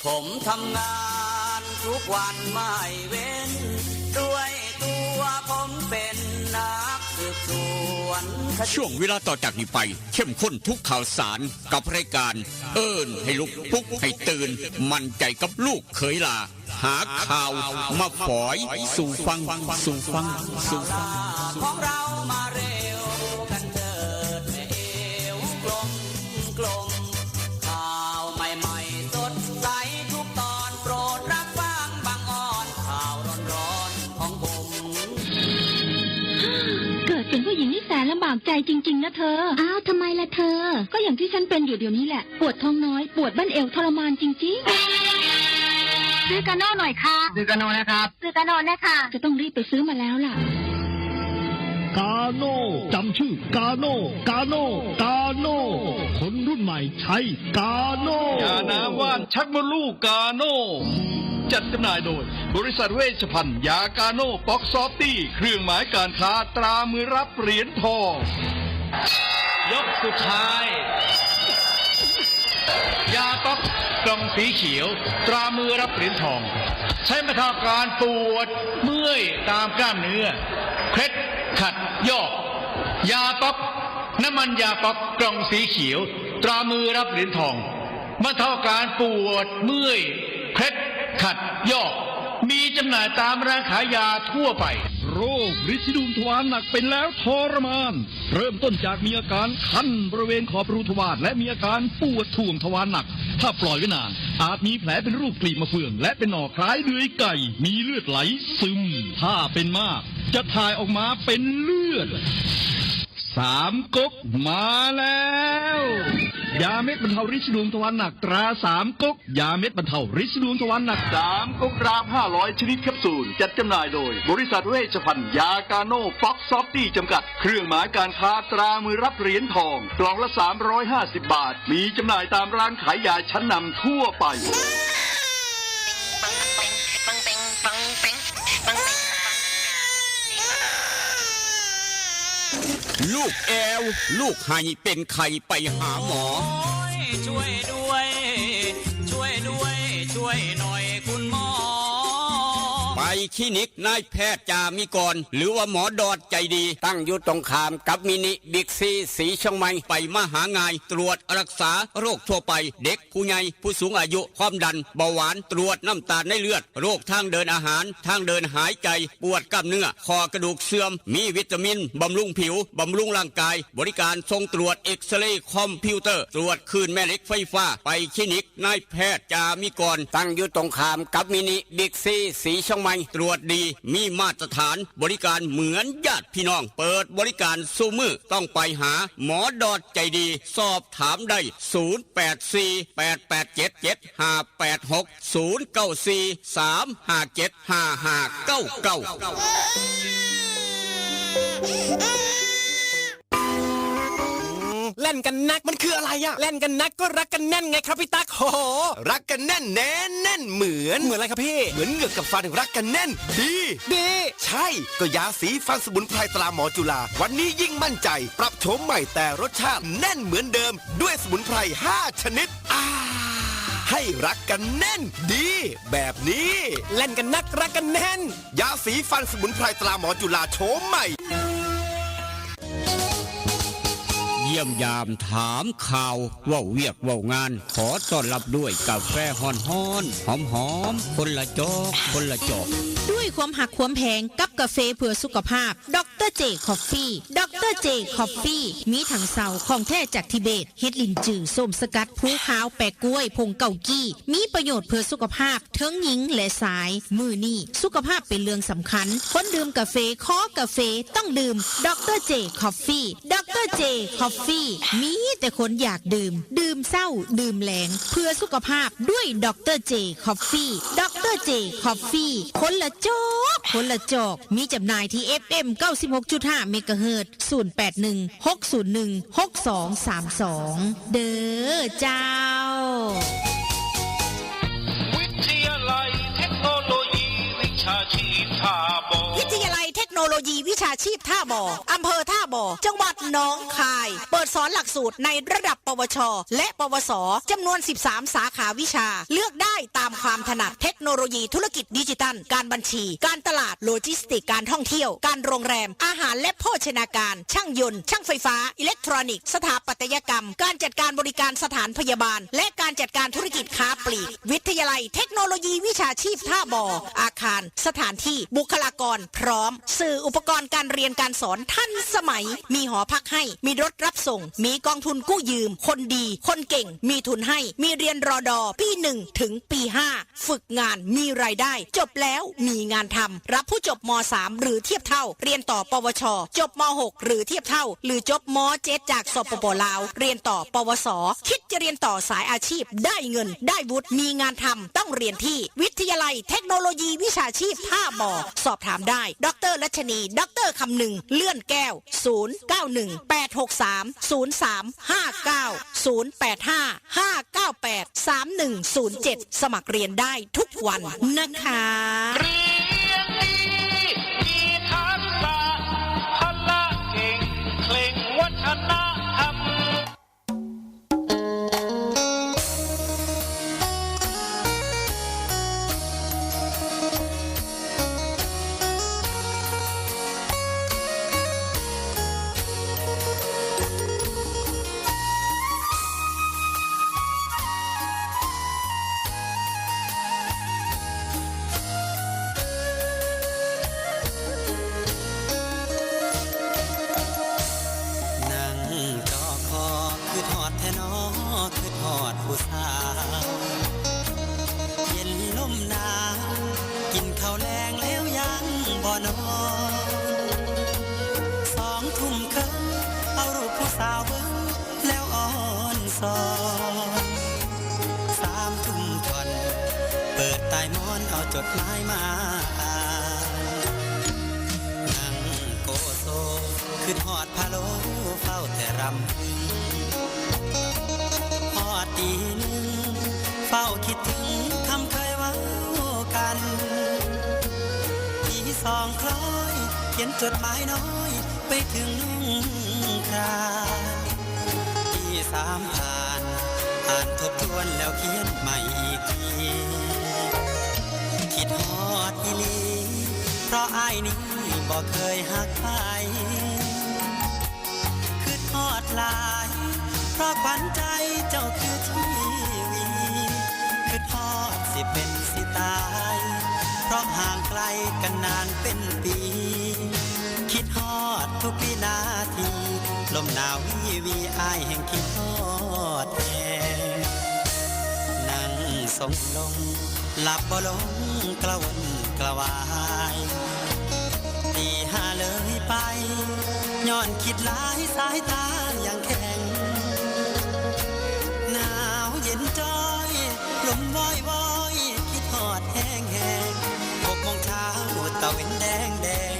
ผมทำงานทุกวันไม่เว้นด้วยตัวผมเป็นนักสืบสวนช่วงเวลาต่อจากนี้ไปเข้มข้นทุกข่าวสารกับรายการเอิ้นให้ลุกปลุกให้ตื่นมั่นใจกับลูกเขยลาหาข่าวมาฝอยสู่ฟังของเรามาเร็วกันเถิดแม่เอวกลมข่าวใหม่ๆสดใสทุกตอนโปรดรับฟังบางอ่อนข่าวร้อนๆของผมเกิดเป็นผู้หญิงนี่แสนลำบากใจจริงๆนะเธออ้าวทำไมล่ะเธอก็อย่างที่ฉันเป็นอยู่เดี๋ยวนี้แหละปวดท้องน้อยปวดบั้นเอวทรมานจริงๆซื้อกาโน่หน่อยค่ะซื้อกาโน่นะครับซื้อกาโน่นะคะจะต้องรีบไปซื้อมาแล้วล่ะกาโน่จำชื่อกาโน่คนรุ่นใหม่ใช้กาโน่ยาน้ำว่านชักมดลูกกาโน่จัดจำหน่ายโดยบริษัทเวชภัณฑ์ยากาโน่ป๊อกซอฟตี้เครื่องหมายการค้าตรามือรับเหรียญทองยกสุดท้ายยาป๊อกกล่องสีเขียวตรามือรับเหรียญทองใช้บรรเทาการปวดเมื่อยตามกล้ามเนื้อเคล็ดขัดยอกยาป๊อกน้ำมันยาป๊อกกล่องสีเขียวตรามือรับเหรียญทองบรรเทาการปวดเมื่อยเคล็ดขัดยอกมีจำหน่ายตามร้านขายยาทั่วไปโรคริดซิดูมทวารหนักเป็นแล้วทรมานเริ่มต้นจากมีอาการคันบริเวณขอบรูทวารและมีอาการปวดท่วงทวารหนักถ้าปล่อยไว้นานอาจมีแผลเป็นรูปกลีบมะเฟืองและเป็นหนอกคล้ายเดือยไก่มีเลือดไหลซึมถ้าเป็นมากจะถ่ายออกมาเป็นเลือด3 ก๊กมาแล้วยาเม็ดบรรเทาริดซิดูมทวารหนักตรา3 ก๊กยาเม็ดบรรเทาริดซิดูมทวารหนัก3 ก๊กกรัม500ชนิดแคปซูลจัดจำหน่ายโดยบริษัทเวชภัณฑ์ยากาโน่ป๊อกซอฟตี้จำกัดเครื่องหมายการค้าตรามือรับเหรียญทองกล่องละ350 บาทมีจำหน่ายตามร้านขายยาชั้นนำทั่วไปลูกแอวลูกไห้เป็นไข้ไปหาหมอช่วยด้วยช่วยหน่อยคุณหมอไปคลินิกนายแพทย์จามิกรหรือว่าหมอดอดใจดีตั้งอยู่ตรงข้ามกับมินิบิ๊กซีสีเชียงใหม่ไปมาหางายตรวจรักษาโรคทั่วไปเด็กผู้ใหญ่ผู้สูงอายุความดันเบาหวานตรวจน้ำตาลในเลือดโรคทางเดินอาหารทางเดินหายใจปวดกล้ามเนื้อคอกระดูกเสื่อมมีวิตามินบำรุงผิวบำรุงร่างกายบริการส่งตรวจเอ็กซเรย์คอมพิวเตอร์ตรวจคลื่นแม่เหล็กไฟฟ้าไปคลินิกนายแพทย์จามิกรตั้งอยู่ตรงข้ามกับมินิบิ๊กซีสีเชียงใหม่ตรวจดีมีมาตรฐานบริการเหมือนญาติพี่น้องเปิดบริการสู้มือต้องไปหาหมอดอดใจดีสอบถามได้เล่นกันนักมันคืออะไรอะเล่นกันนักก็รักกันแน่นไงครับพี่ตั๊กโหรักกันแน่นแน่นเหมือนอะไรครับพี่เหมือนเหงือกกับฟันรักกันแน่นดีใช่ก็ยาสีฟันสมุนไพรตราหมอจุฬาวันนี้ยิ่งมั่นใจปรับโฉมใหม่แต่รสชาติแน่นเหมือนเดิมด้วยสมุนไพร5 ชนิดให้รักกันแน่นดีแบบนี้เล่นกันนักรักกันแน่นยาสีฟันสมุนไพรตราหมอจุฬาโฉมใหม่เยี่ยมยามถามข่าวว่าเวียกว่างานขอต้อนรับด้วยกาแฟฮ้อนหอมคนละจอกด้วยความหักความแพงกับกาแฟเพื่อสุขภาพดรเจคอฟฟี่ดรเจคอฟฟี่มีถังเสาของแท้จากทิเบตเฮ็ดลินจือส้มสกัดภูขาวแปะกล้วยผงเกากี้มีประโยชน์เพื่อสุขภาพทั้งหญิงและชายมือนี่สุขภาพเป็นเรื่องสำคัญคนดื่มกาแฟขอกาแฟต้องดื่มดรเจคอฟฟี่ดรเจคอฟฟี่มีแต่คนอยากดื่มเศร้าดื่มแหลงเพื่อสุขภาพด้วยดรเจคอฟฟี่ดรเจคอฟฟี่คนละจอกมีจำหน่ายที่ FM 96.5 เมกะเฮิรตซ์ 0816016232 เด้อเจ้าวิทยาลัยเทคโนโลยีวิชาชีพทาบวิทยาลัยเทคโน โลยีวิชาชีพท่าบ่ออำเภอท่าบ่อจังหวัดหนองคาย เปิดสอนหลักสูตรในระดับปวช และปวสจำนวน 13 สาขาวิชาเลือกได้ตามความถนัดเทคโนโลยีธุรกิจดิจิทัลการบัญชีการตลาดโลจิสติกการท่องเที่ยวการโรงแรมอาหารและโภชนาการช่างยนต์ช่างไฟฟ้าอิเล็กทรอนิกส์สถาปัตยกรรมการจัดการบริการสถานพยาบาลและการจัดการธุรกิจค้าปลีกวิทยาลัยเทคโนโลยีวิชาชีพท่าบ่ออาคารสถานที่บุคลากรพร้อมสื่ออุปกรณ์การเรียนการสอนทันสมัยมีหอพักให้มีรถรับส่งมีกองทุนกู้ยืมคนดีคนเก่งมีทุนให้มีเรียนรอดอปี1ถึงปี5ฝึกงานมีรายได้จบแล้วมีงานทำรับผู้จบม3หรือเทียบเท่าเรียนต่อปวชจบม6หรือเทียบเท่าหรือจบม7จากสปปลาวเรียนต่อปวสคิดจะเรียนต่อสายอาชีพได้เงินได้วุฒิมีงานทำต้องเรียนที่วิทยาลัยเทคโนโลยีวิชาชีพท่าบ่อสอบถามได้ดร.รัชนีดร.คำนึงเลื่อนแก้ว0918630359 0855983107สมัครเรียนได้ทุกวันนะคะ เรียนดีมีทักษะพละเก่งเคร่งวัฒนธรรม นั่งจอคอคือทอดแทนอคือทอดผู้สาวเย็นลมหนาวกินข้าวแรงแล้วยังบ่นอน2 ทุ่มครึ่งเอารูปผู้สาวเบิ่งแล้วอ่อนสอน3 ทุ่มก่อนเปิดใต้หมอนเอาจดหมายมาอ่านนั่งโกโซคือทอดพะโล้เฝ้าแต่รำพึงพอตี1เฝ้าคิดถึงคำเคยเว้ากันตี2คล้อยเขียนจดหมายน้อยไปถึงนุ่งครานตี3ผ่านอ่านทบทวนแล้วเขียนใหม่อีกทีคิดฮอดอีหลีเพราะอ้ายนี้บ่เคยหักใครคือทอดหลายเพราะขวัญใจเจ้าคือชีวีคือทอดสิเป็นสิตายเพราะห่างไกลกันนานเป็นปีคิดฮอดทุกวินาทีลมหนาววีวีอ้ายแห่งคิดฮอดแห่นั่งส่งลงหลับบ่ลงกระวนกระวายตี5เลยไปย้อนคิดหลายสายตาอย่างแข็งหนาวเย็นจ้อยลมวอยวอยคิดฮอดแห้งแห้ง6 โมงเช้าตะเวนแดงแดง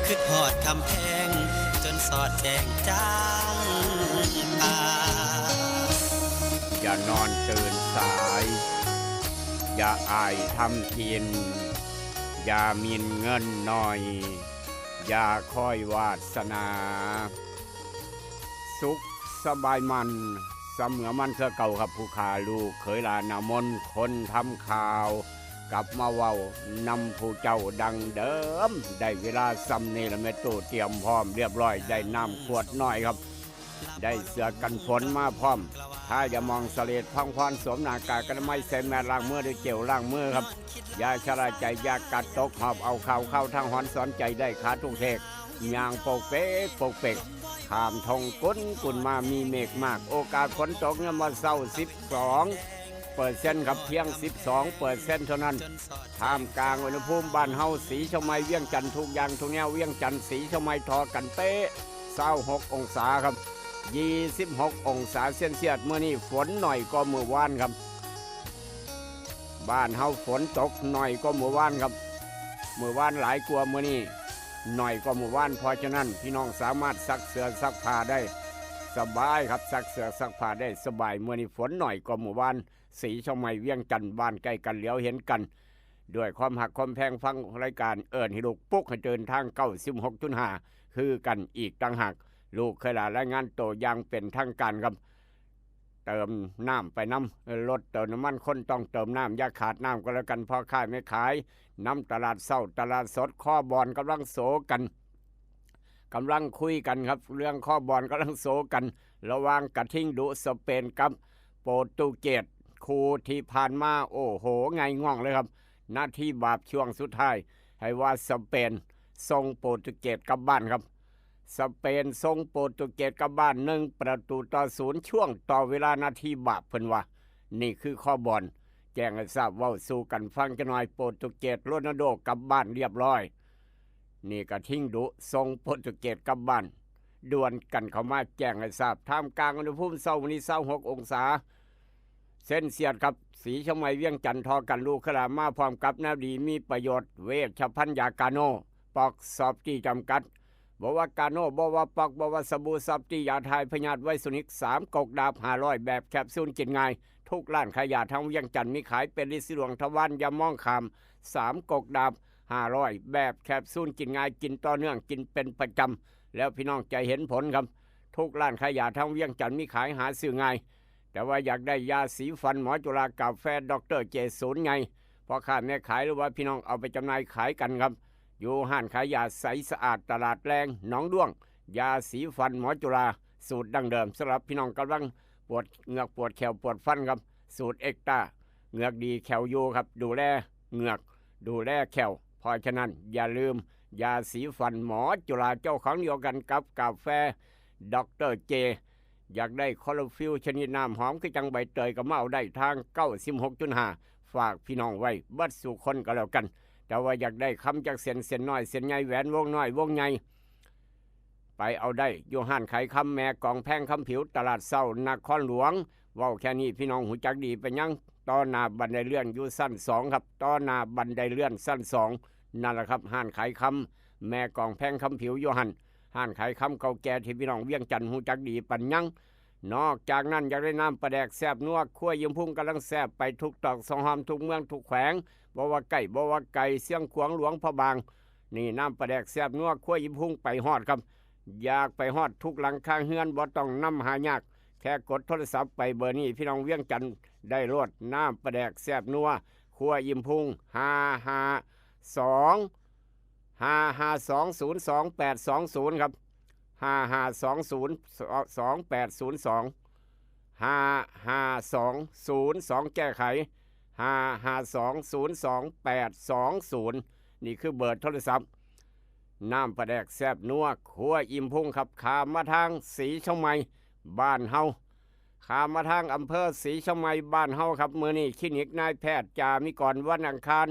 คิดฮอดคำแพงจนสอดแจงจางตา อย่านอนตื่นสาย อย่าอายทำกิน อย่ามินเงินหน่อย อย่าคอยวาสนา สุขสบายมันเสมอมันเสือเก่าครับผู้ขาลูกเคยลานามนคนทำข่าว กลับมาเว้านำผู้เจ้าดังเดิม ได้เวลาซ้ำนี่ละเมตู้เตรียมพร้อมเรียบร้อยได้น้ำขวดน้อยครับ ได้เสื้อกันฝนมาพร้อม ถ้าอย่ามองเสลดพังพรสวมหน้ากากกันไม่ใส่แม่ล้างมือด้วยเจลล้างมือครับอย่าชะล่าใจอย่ากัดตกหอบเอาข่าวเข้าทางหอนสอนใจได้ขาทุกเทกยางโปกเป๊กโปกเป๊กข้ามทงกุนมามีเมฆมากโอกาสฝนตกเนี่ยมาเศร้า12%ครับเพียง12%เท่านั้นท่ามกลางอุณหภูมิบ้านเฮาสีชมัยเวียงจันทร์ทุกอย่างทุกแนวเวียงจันทร์สีชมัยทอกันเป๊ะ26 องศาครับ26 องศาเซนเซียสเมื่อนี้ฝนหน่อยก็เมื่อวานครับบ้านเฮาฝนตกหน่อยก็เมื่อวานครับเมื่อวานหลายกว่าเมื่อนี้หน่อยก็เมื่อวานเพราะฉะนั้นพี่น้องสามารถซักเสื้อซักผ้าได้สบายครับซักเสื้อซักผ้าได้สบายเมื่อนี้ฝนหน่อยก็เมื่อวานสีชมัยเวียงจันทร์บ้านใกล้กันเหลียวเห็นกัน ด้วยความหักความแพงฟังรายการเอิญให้ลูกปุ๊กให้เดินทาง96.5คือกันอีกต่างหากลูกเคยลารายงานโตอย่างเป็นทางการครับเติมน้ำไปน้ำรถเติมน้ำมันคนต้องเติมน้ำอย่าขาดน้ำก็แล้วกันพอขายไม่ขายน้ำตลาดเศร้าตลาดสดข้อบอลกำลังโศกันกำลังคุยกันครับเรื่องข้อบอลกำลังโศกันระหว่างกระทิงดุสเปนกับโปรตุเกสคู่ที่ผ่านมาโอ้โหไงง่องเลยครับหน้าที่บาปช่วงสุดท้ายให้ว่าสเปนส่งโปรตุเกสกลับบ้านครับสเปนส่งโปรตุเกสกลับบ้าน1-0ช่วงต่อเวลานาทีบาปเพิ่นว่านี่คือข้อบอลแจ้งให้ทราบว่าสู่กันฟังกันหน่อยโปรตุเกสโรนัลโดกลับบ้านเรียบร้อยนี่ก็ทิ้งดุส่งโปรตุเกสกลับบ้านด่วนกันเข้ามาแจ้งให้ทราบท่ามกลางอุณหภูมิเช้าวันนี้26องศาเส้นเสียดครับสีชมัยเวียงจันทร์ทอกันลูกขลามาพร้อมกับแนวดีมีประโยชน์เวชภัณฑ์ยากาโนปอกสอบที่จำกัดบอกว่ากาโนบอกว่าปอกบอกว่าสบู่ซับที่ยาทายพยาธิไวสุนิก3กกดาบ500แบบแคปซูลกินง่ายทุกร้านขายยาทั้งเวียงจันทร์มีขายเป็นลิสิหลวงทวันยามองคำ3กกดาบ500แบบแคปซูลกินง่ายกินต่อเนื่องกินเป็นประจำแล้วพี่น้องใจเห็นผลครับทุกร้านขายยาทั้งเวียงจันทร์มีขายหาซื้อง่ายแต่ว่าอยากได้ยาสีฟันหมอจุฬากาแฟดรเจศูนย์ไงพอข้าแม่ขายหรือว่าพี่น้องเอาไปจำหน่ายขายกันครับอยู่ห้านขายยาใสสะอาดตลาดแรงหนองด้วงยาสีฟันหมอจุฬาสูตรดั้งเดิมสำหรับพี่น้องกำลังปวดเหงือกปวดแขวปวดฟันครับสูตรเอ็กต้าเหงือกดีแขวยูครับดูแลเหงือกดูแลแขวเพราะฉะนั้นอย่าลืมยาสีฟันหมอจุฬาเจ้าของเดียวกันกับกาแฟดรเจอยากได้คอลลาฟิลชนิดน้ำหอมคือจังใบเตยก็มาเอาได้ทาง96.5ฝากพี่น้องไว้บัดสู่คนก็แล้วกันแต่ว่าอยากได้คำจากเส้นน้อยเส้นใหญ่แหวนวงน้อยวงใหญ่ไปเอาได้อยู่ห้านขายคำแม่กองแพงคำผิวตลาดเศร้านครหลวงเว้าแค่นี้พี่น้องหูจักดีไปยังต่อหน้าบันไดเลื่อนอยู่สั้น2ครับต่อหน้าบันไดเลื่อนสั้น2นั่นแหละครับห้านขายคำแม่กองแพงคำผิวอยู่หันห้านขายคำเก่าแก่ที่พี่น้องเวียงจันทร์หูจักดีปัญญังนอกจากนั้นอยากได้น้ำปลาแดกแซ่บนัวขั้วยิ้มพุ่งกำลังแซ่บไปทุกตอกสองหอมทุกเมืองทุกแขวงบ่ว่าไก่บ่ว่าไก่เสียงขวางหลวงพระบางนี่น้ำปลาแดกแซ่บนัวขั้วยิ้มพุ่งไปฮอดครับอยากไปฮอดทุกหลังคาเฮือนบ่ต้องนำหายากแค่กดโทรศัพท์ไปเบอร์นี้พี่น้องเวียงจันทร์ได้รถน้ำปลาแดกแซ่บนัวขั้วยิ้มพุ่ง552 ครับ55202802 5520 แก้ไข55202820นี่คือเบอร์โทรศัพท์น้ำปลาแดกแซ่บนัวขัวอิ่มพุ่งครับขามมาทางศรีชมัยบ้านเฮาขามมาทางอำเภอศรีชมัยบ้านเฮาครับมื้อนี้คลินิกนายแพทย์จามิกรวันอังคาร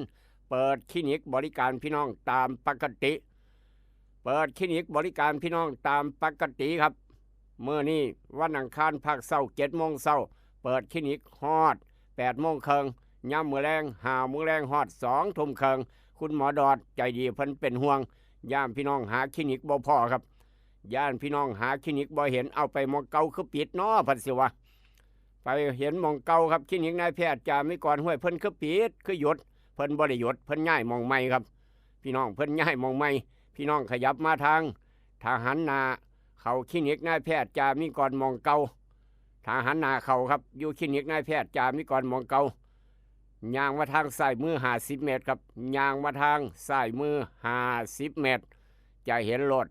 เปิดคลินิกบริการพี่น้องตามปกติเปิดคลินิกบริการพี่น้องตามปกติครับเมื่อนี้วันอังคารภาคเช้า7 โมงเช้าเปิดคลินิกฮอด8 โมงครึ่งย่ำมื้อแรง5 โมงแรงฮอด2 ทุ่มครึ่งคุณหมอดอดใจดีเพิ่นเป็นห่วงย่ามพี่น้องหาคลินิกบ่พอครับย่านพี่น้องหาคลินิกบ่เห็นเอาไปหมองเก่าคือปิดเนาะพันสิวะไปเห็นหมองเก่าครับคลินิกนายแพทย์จามิกรห้วยเพิ่นคือปิดคือหยุดเพิ่นบ่ได้หยุดเพิ่นย้ายหมองใหม่ครับพี่น้องเพิ่นย้ายหมองใหม่พี่น้องขยับมาทางทหารนาเขาคลินิกนายแพทย์จามิกรหมองเก่าทหารนาเขาครับอยู่คลินิกนายแพทย์จามิกรหมองเก่าย่างมาทางซ้ายมือ50 เมตรครับย่างมาทางซ้ายมือ50 เมตรจะเห็นรถ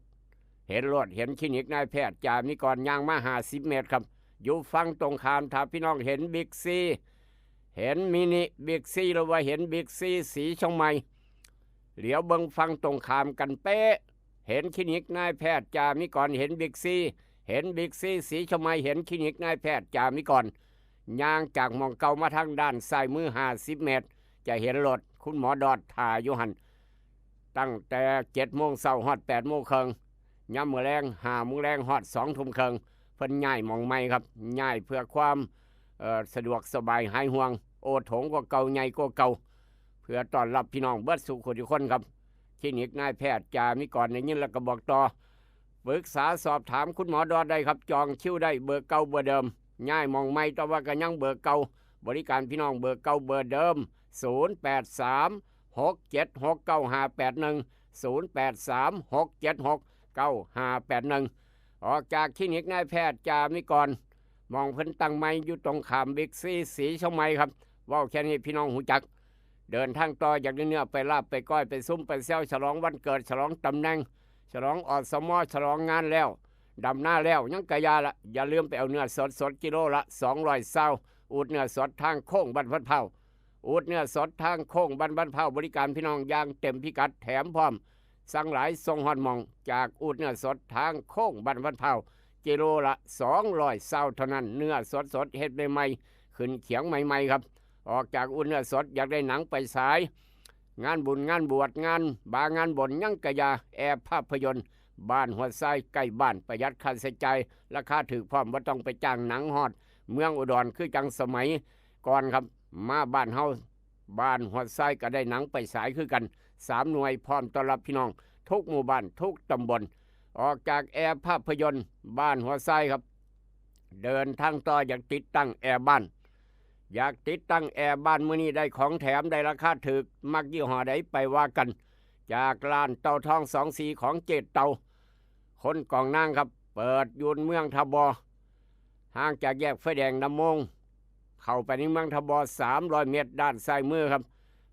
เห็นคลินิกนายแพทย์จามิกรย่างมา50 เมตรครับอยู่ฝั่งตรงข้ามถ้าพี่น้องเห็นบิ๊กซีเห็นมินิบิ๊กซีหรือว่าเห็นบิ๊กซีสีชงใหม่เหลียวเบิ่งฟังตรงข้ามกันเป๊ะเห็นคลินิกนายแพทย์จามิกรเห็นบิ๊กซีสีชงใหม่เห็นคลินิกนายแพทย์จามิกรย่างจากหม่องเก่ามาทางด้านซ้ายมือ50 เมตรจะเห็นรถคุณหมอดอดถ่ายอยู่หันตั้งแต่7 โมงเช้าฮอด8 โมงครึ่งย่ำมื้อแรง5 โมงแรงฮอด2 ทุ่มครึ่งเพิ่นย้ายหม่องใหม่ครับย้ายเพื่อความสะดวกสบายหายห่วงโอโถงกว่าเก่าใหญ่กว่าเก่าเพื่อต้อนรับพี่น้องเบิดสุขทุกคนครับคลินิกนายแพทย์จามิกรในยินแล้วก็บอกต่อปรึกษาสอบถามคุณหมอดอดได้ครับจองคิวได้เบอร์เก่าเบอร์เดิมย้ายหม่องใหม่แต่ว่าก็ยังเบอร์เก่าบริการพี่น้องเบอร์เก่าเบอร์เดิม083 ออกจากคลินิกนายแพทย์จามิกรมองเพิ่นตั้งไม้อยู่ตรงขามบิ๊กซีสีช่องไม้ครับเว้าแค่นี้พี่น้องหูจักเดินทางต่ออยากได้เนื้อไปลาบไปก้อยไปซุ้มไปแซวฉลองวันเกิดฉลองตำแหน่งฉลองอสมฉลองงานแล้วดำหน้าแล้วยังกะยาละอย่าลืมไปเอาเนื้อสดกิโลละ200 เศร้าอูดเนื้อสดทางโค้งบ้านพัดเผาอูดเนื้อสดทางโค้งบ้านเผาบริการพี่น้องอย่างเต็มพิกัดแถมพร้อมสั่งหลายส่งฮอดหมองจากอูดเนื้อสดทางโค้งบ้านพัดเผากิโลละ200 เศร้าเท่านั้นเนื้อสดเฮ็ดใหม่ๆขึ้นเขียงใหม่ๆครับออกจากอูดเนื้อสดอยากได้หนังไปฉายงานบุญงานบวชงานบางานบ่นยังกะยาแอร์ภาพยนตร์บ้านหัวไส้ใกล้บ้านประหยัดค่าใช้จ่ายราคาถูกพร้อมบ่ต้องไปจ้างหนังฮอดเมืองอุดรคือจังสมัยก่อนครับมาบ้านเฮาบ้านหัวไส้ก็ได้หนังไปฉายคือกัน3 หน่วยพร้อมต้อนรับพี่น้องทุกหมู่บ้านทุกตำบลออกจากแอร์ภาพยนตร์บ้านหัวไส้ครับเดินทางต่ออยากติดตั้งแอร์บ้านอยากติดตั้งแอร์บ้านมื้อนี้ได้ของแถมได้ราคาถูกมักยี่ห้อใดไปว่ากันจากร้านเต่าทอง2 สีของเจดเต่าคนกองนางครับเปิดยูนเมืองทบห่างจากแยกไฟแดงน้ำมงเข้าไปในเมืองทบ300 เมตรด้านซ้ายมือครับ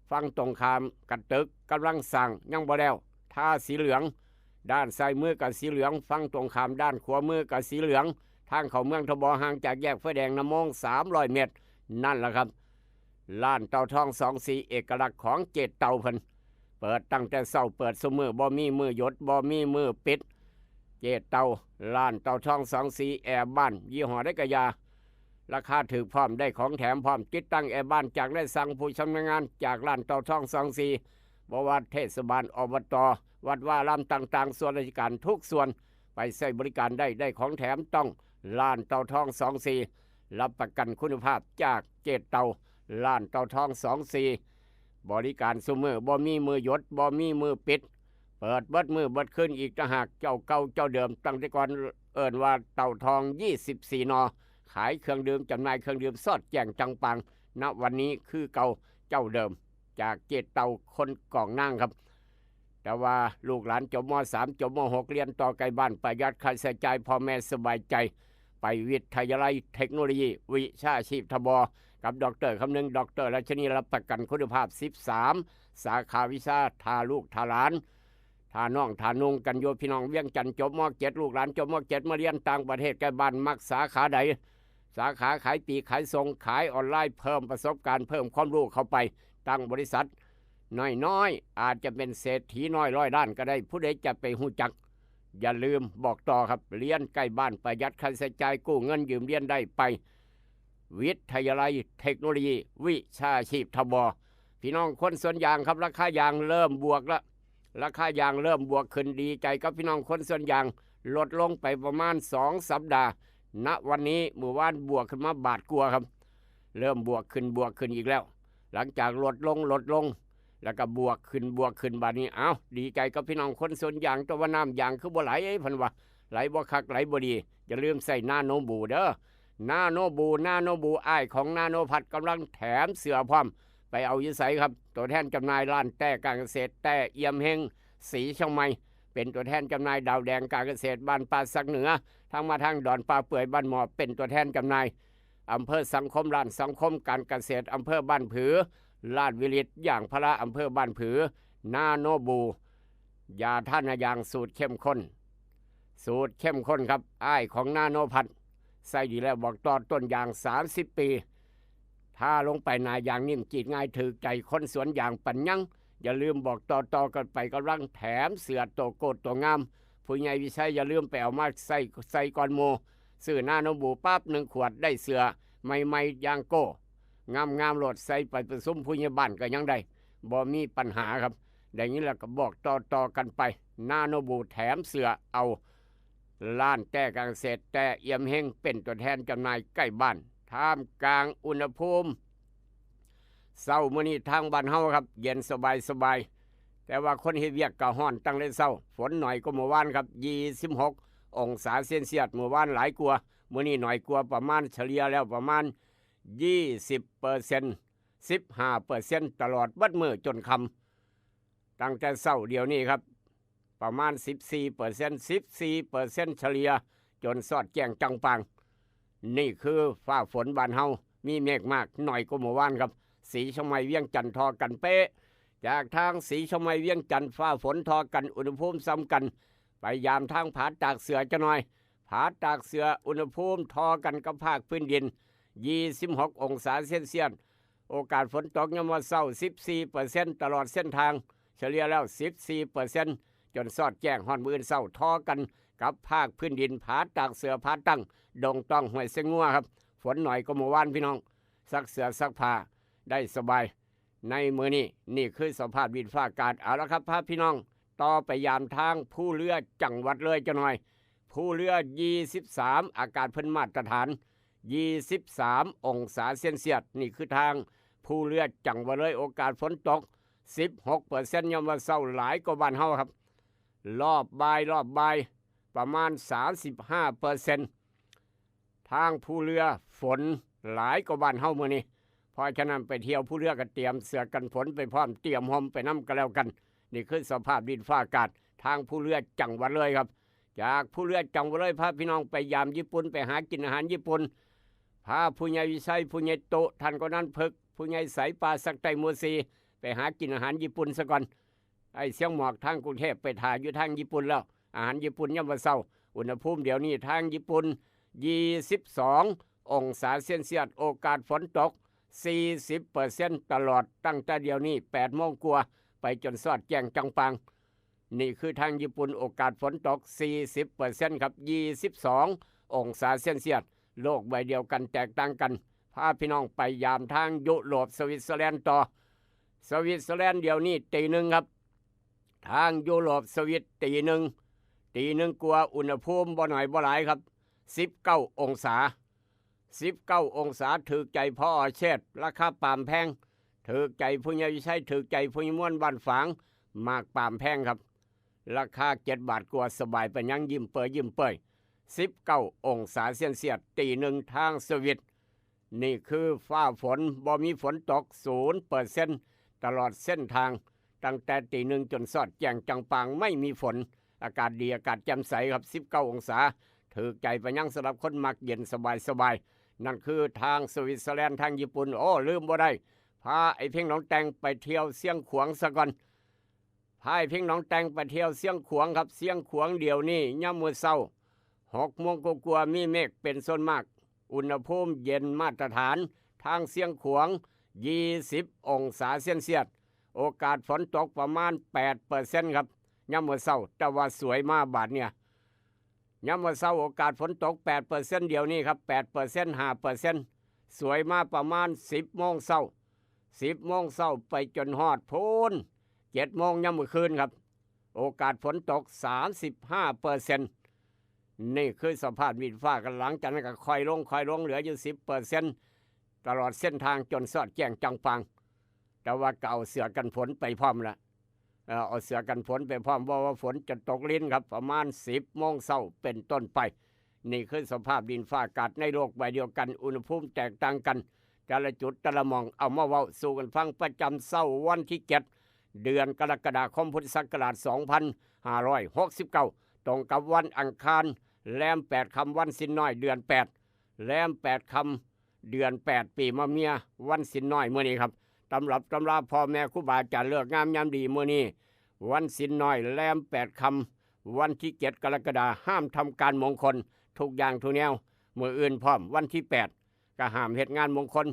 ฝั่งตรงข้ามกัดตึกกำลังสั่งยังบ่แล้วท่าสีเหลืองด้านซ้ายมือกับสีเหลืองฝั่งตรงข้ามด้านขวามือกับสีเหลืองทางเข้าเมืองทบห่างจากแยกไฟแดงน้ำมง300 เมตรนั่นแหละครับร้านเต่าทอง2 สีเอกลักษณ์ของเจดเต่าเพิ่นเปิดตั้งแต่เช้าเปิดซุมื้อบ่มีมื้อหยุดบ่มีมื้อปิดเจดเต่าร้านเต่าทอง2 สีแอร์บ้านยี่ห้อได้กะยาราคาถูกพร้อมได้ของแถมพร้อมติดตั้งแอร์บ้านจากได้สั่งผู้ชำนาญงานจากร้านเต่าทอง2 สีบ่ว่าเทศบาลอบตวัดว่ารามต่างๆส่วนราชการทุกส่วนไปใช้บริการได้ของแถมต้องร้านเต่าทอง2 สีรับประกันคุณภาพจากเจดเต่าร้านเต่าทอง2 สีบริการซุมื้อบ่มีมือหยุดบ่มีมือปิดเปิดเบิดมือเบิดขึ้นอีกต่างหากเจ้าเก่าเจ้าเดิมตั้งแต่ก่อนเอิ้นว่าเต่าทอง24 นอขายเครื่องดื่มจำหน่ายเครื่องดื่มสอดแจ้งจังปังณวันนี้คือเก่าเจ้าเดิมจากเจดเต่าคนกองนางครับแต่ว่าลูกหลานจบม.3 จบม.6 เรียนต่อไกลบ้านประหยัดค่าใช้จ่ายพ่อแม่สบายใจไปวิทยาลัยเทคโนโลยีวิชาชีพทบกับดร.คำนึงดร.ราชนีรับประกันคุณภาพ13สาขาวิชาทาลูกทาหลานทาน้องทานุงกันโยพี่น้องเวียงจันทร์จบม.7 ลูกหลานจบม.7 มาเรียนต่างประเทศใกล้บ้านมักสาขาใดสาขาขายปลีกขายส่งขายออนไลน์เพิ่มประสบการณ์เพิ่มความรู้เข้าไปตั้งบริษัทน้อยๆอาจจะเป็นเศรษฐีน้อย100 ล้านก็ได้ผู้ใดจะไปหู้จักอย่าลืมบอกต่อครับเรียนใกล้บ้านประหยัดค่าใช้จ่ายกู้เงินยืมเรียนได้ไปวิทยาลัยเทคโนโลยีวิชาชีพทบพี่น้องคนสวนยางครับราคายางเริ่มบวกแล้วราคายางเริ่มบวกขึ้นดีใจกับพี่น้องคนสวนยางลดลงไปประมาณ2 สัปดาห์ณวันนี้เมื่อวานบวกขึ้นมาบาทกลัวครับเริ่มบวกขึ้นอีกแล้วหลังจากลดลงแล้วก็บวกขึ้นบาดนี้เอ้าดีใจกับพี่น้องคนสวนยางตัวว่าน้ำยางคือบ่ไหลเพิ่นว่าไหลบ่คักไหลบ่ดีอย่าลืมใส่นาโนบูเด้อนาโนบูอ้ายของนาโนพัดกำลังแถมเสื้อพร้อมไปเอาอยู่ไสครับตัวแทนจำหน่ายร้านแต่การเกษตรแต่เอี่ยมเฮงสีเชียงใหม่เป็นตัวแทนจำหน่ายดาวแดงการเกษตรบ้านป่าสักเหนือทางมาทางดอนป่าเปื่อยบ้านหมอเป็นตัวแทนจำหน่ายอำเภอสังคมร้านสังคมการเกษตรอำเภอบ้านผือลาดวิริตอย่างพระอำเภอบ้านผือนาโนบูยาท่านยางสูตรเข้มข้นครับอ้ายของนาโนพัดใส่ดีแล้วบอกต่อต้นยาง30 ปีถ้าลงไปนายางนิ่มจีดง่ายถือใจคนสวนยางปัญญังอย่าลืมบอกต่อกันไปกำลังแถมเสือโตโกดตัวงามผู้ใหญ่วิชัยอย่าลืมไปเอามาใส่ก่อนโมซื้อนาโนบูปั๊บ1 ขวดได้เสือใหม่ๆยางโก้งามโหลดใส่ไปผสมผู้ใหญ่บ้านก็ยังได้บ่มีปัญหาครับอย่างนี้แหละก็บอกต่อกันไปนาโนบูแถมเสือเอาร้านแต่การเกษตรแต่เอี่ยมเฮงเป็นตัวแทนจำหน่ายใกล้บ้านท่ามกลางอุณหภูมิเช้ามื้อนี้ทางบ้านเฮาครับเย็นสบายแต่ว่าคนเฮ็ดเวียกก็ร้อนตั้งแต่เช้าฝนหน่อยก็เมื่อวานครับ26 องศาเซนเซียสเมื่อวานหลายกว่ามื้อนี้หน่อยกว่าประมาณเฉลี่ยแล้วประมาณ20% 15% ตลอดบัดมื้อจนค่ ตั้งแต่เช้าเดียวนี้ครับประมาณ 14% เฉลี่ยจนสอดแจ้งจังปังนี่คือฟ้าฝนบ้านเฮามีเมฆมากหน่อยกว่าเมื่อวานครับสีชมัยเวียงจันทร์ทอกันเป๊ะจากทางสีชมัยเวียงจันทร์ฟ้าฝนทอกันอุณหภูมิซ้ำกันไปยามทางผาตากเสือจะหน่อยผาตากเสืออุณหภูมิทอกันกับภาคพื้นดิน26 องศาเซลเซียสโอกาสฝนตกยามวันเช้า 14% ตลอดเส้นทางเฉลี่ยแล้ว 14% จนสอดแจ้งฮอดมื้อเช้าทอกันกับภาคพื้นดินผาตากเสือผาตั้งดงต้องห้วยเสงัวครับฝนหน่อยก็เมื่อวานพี่น้องซักเสือซักผ้าได้สบายในมื้อนี้นี่คือสภาพดินฟ้าอากาศเอาละครับพาพี่น้องต่อไปยามทางผู้เรือจังหวัดเลยจะหน่อยผู้เรือ23อากาศเพิ่นมาตรฐาน23 องศาเซลเซียสนี่คือทางผู้เรือจังหวัดเลยโอกาสฝนตก 16% ยามวันเช้าหลายกว่าบ้านเฮาครับรอบบ่ายประมาณ 35% ทางผู้เรือฝนหลายกว่าบ้านเฮามื้อนี้เพราะฉะนั้นไปเที่ยวผู้เรือก็เตรียมเสื้อกันฝนไปพร้อมเตรียมห่มไปนำกันแล้วกันนี่คือสภาพดินฟ้าอากาศทางผู้เรือจังหวัดเลยครับจากผู้เรือจังหวัดเลยพาพี่น้องไปยามญี่ปุ่นไปหากินอาหารญี่ปุ่นพาผู้ใหญ่วิชัยผู้ใหญ่โตท่านก็นั้นพึกผู้ใหญ่สายปลาสักไตมูซีไปหากินอาหารญี่ปุ่นซะก่อนไอ้เสียงหมอกทางกรุงเทพไปถ่ายอยู่ทางญี่ปุ่นแล้วอาหารญี่ปุ่นยามวันเช้าอุณหภูมิเดี๋ยวนี้ทางญี่ปุ่น22 องศาเซลเซียสโอกาสฝนตก 40% ตลอดตั้งแต่เดี๋ยวนี้8 โมงกว่าไปจนสอดแจ้งจังปังนี่คือทางญี่ปุ่นโอกาสฝนตก 40% ครับ22 องศาเซลเซียสโลกใบเดียวกันแตกต่างกันพาพี่น้องไปยามทางยุโรปสวิตเซอร์แลนด์ต่อสวิตเซอร์แลนด์เดี๋ยวนี้ตีหนึ่งครับทางยุโรปสวิตตีหนึ่งกว่าอุณหภูมิบ่หน่อยบ่หลายครับ19 องศา19 องศาถือใจพ่อเชษราคาปาล์มแพงถือใจผู้ใหญ่ใช้ถือใจผู้ใหญ่ม้วนบ้านฝางมากปาล์มแพงครับราคา7 บาทกว่าสบายไปยังยิ้มเปย19 องศาเซลเซียสตีหนึ่งทางสวิตนี่คือฟ้าฝนบ่มีฝนตก 0% ตลอดเส้นทางตั้งแต่ตีหนึ่งจนสอดแจ้งจังปางไม่มีฝนอากาศดีอากาศแจ่มใสครับ19 องศาถือใจไปยังสำหรับคนมักเย็นสบายนั่นคือทางสวิตเซอร์แลนด์ทางญี่ปุ่นโอ้ลืมบ่ได้พาไอ้เพ่งน้องแตงไปเที่ยวเสียงขวางซะก่อนพาไอ้เพ่งน้องแตงไปเที่ยวเสียงขวางครับเสียงขวางเดี๋ยวนี้ย่ำมื้อเช้า6 โมงกว่ามีเมฆเป็นส่วนมากอุณหภูมิเย็นมาตรฐานทางเสียงขวาง20 องศาเซลเซียสโอกาสฝนตกประมาณ 8% ครับย่ำมื้อเช้าแต่ว่าสวยมากบาดเนี่ยยามมื้อเช้าโอกาสฝนตก 8% เดี๋ยวนี้ครับ 8% 5% สวยมาประมาณ 10 โมงเช้า10 โมงเช้าไปจนฮอดพูน7 โมงยามมื้อคืนครับโอกาสฝนตก 35% นี่คือสภาพดินฟ้ากันหลังจากนั้นก็ค่อยลงเหลืออยู่ 10% ตลอดเส้นทางจนสอดแจ้งจังปังแต่ว่าเก่าเสือกันฝนไปพร้อมละเอาเสือกันฝนไปพร้อมว่าฝนจะตกลิ้นครับประมาณ10 โมงเช้าเป็นต้นไปนี่คือสภาพดินฟ้าอากาศในโลกใบเดียวกันอุณหภูมิแตกต่างกันแต่ละจุดแต่ละหม่องเอามาเว้าสู่กันฟังประจำเช้าวันที่7เดือนกรกฎาคมพุทธศักราช2569ตรงกับวันอังคารแรม8ค่ำวันสินน้อยเดือน8แรม8ค่ำเดือน8ปีมะเมียวันสินน้อยมื้อนี้ครับตำรับตำราพ่อแม่ครูบาอาจารย์เลิกงามยามดีมื้อนี้วันสินน้อยแรม8ค่ำวันที่7กรกฎาคมห้ามทำการมงคลทุกอย่างทุกแนวมื้ออื่นพร้อมวันที่8ก็ห้ามเฮ็ดงานมงคล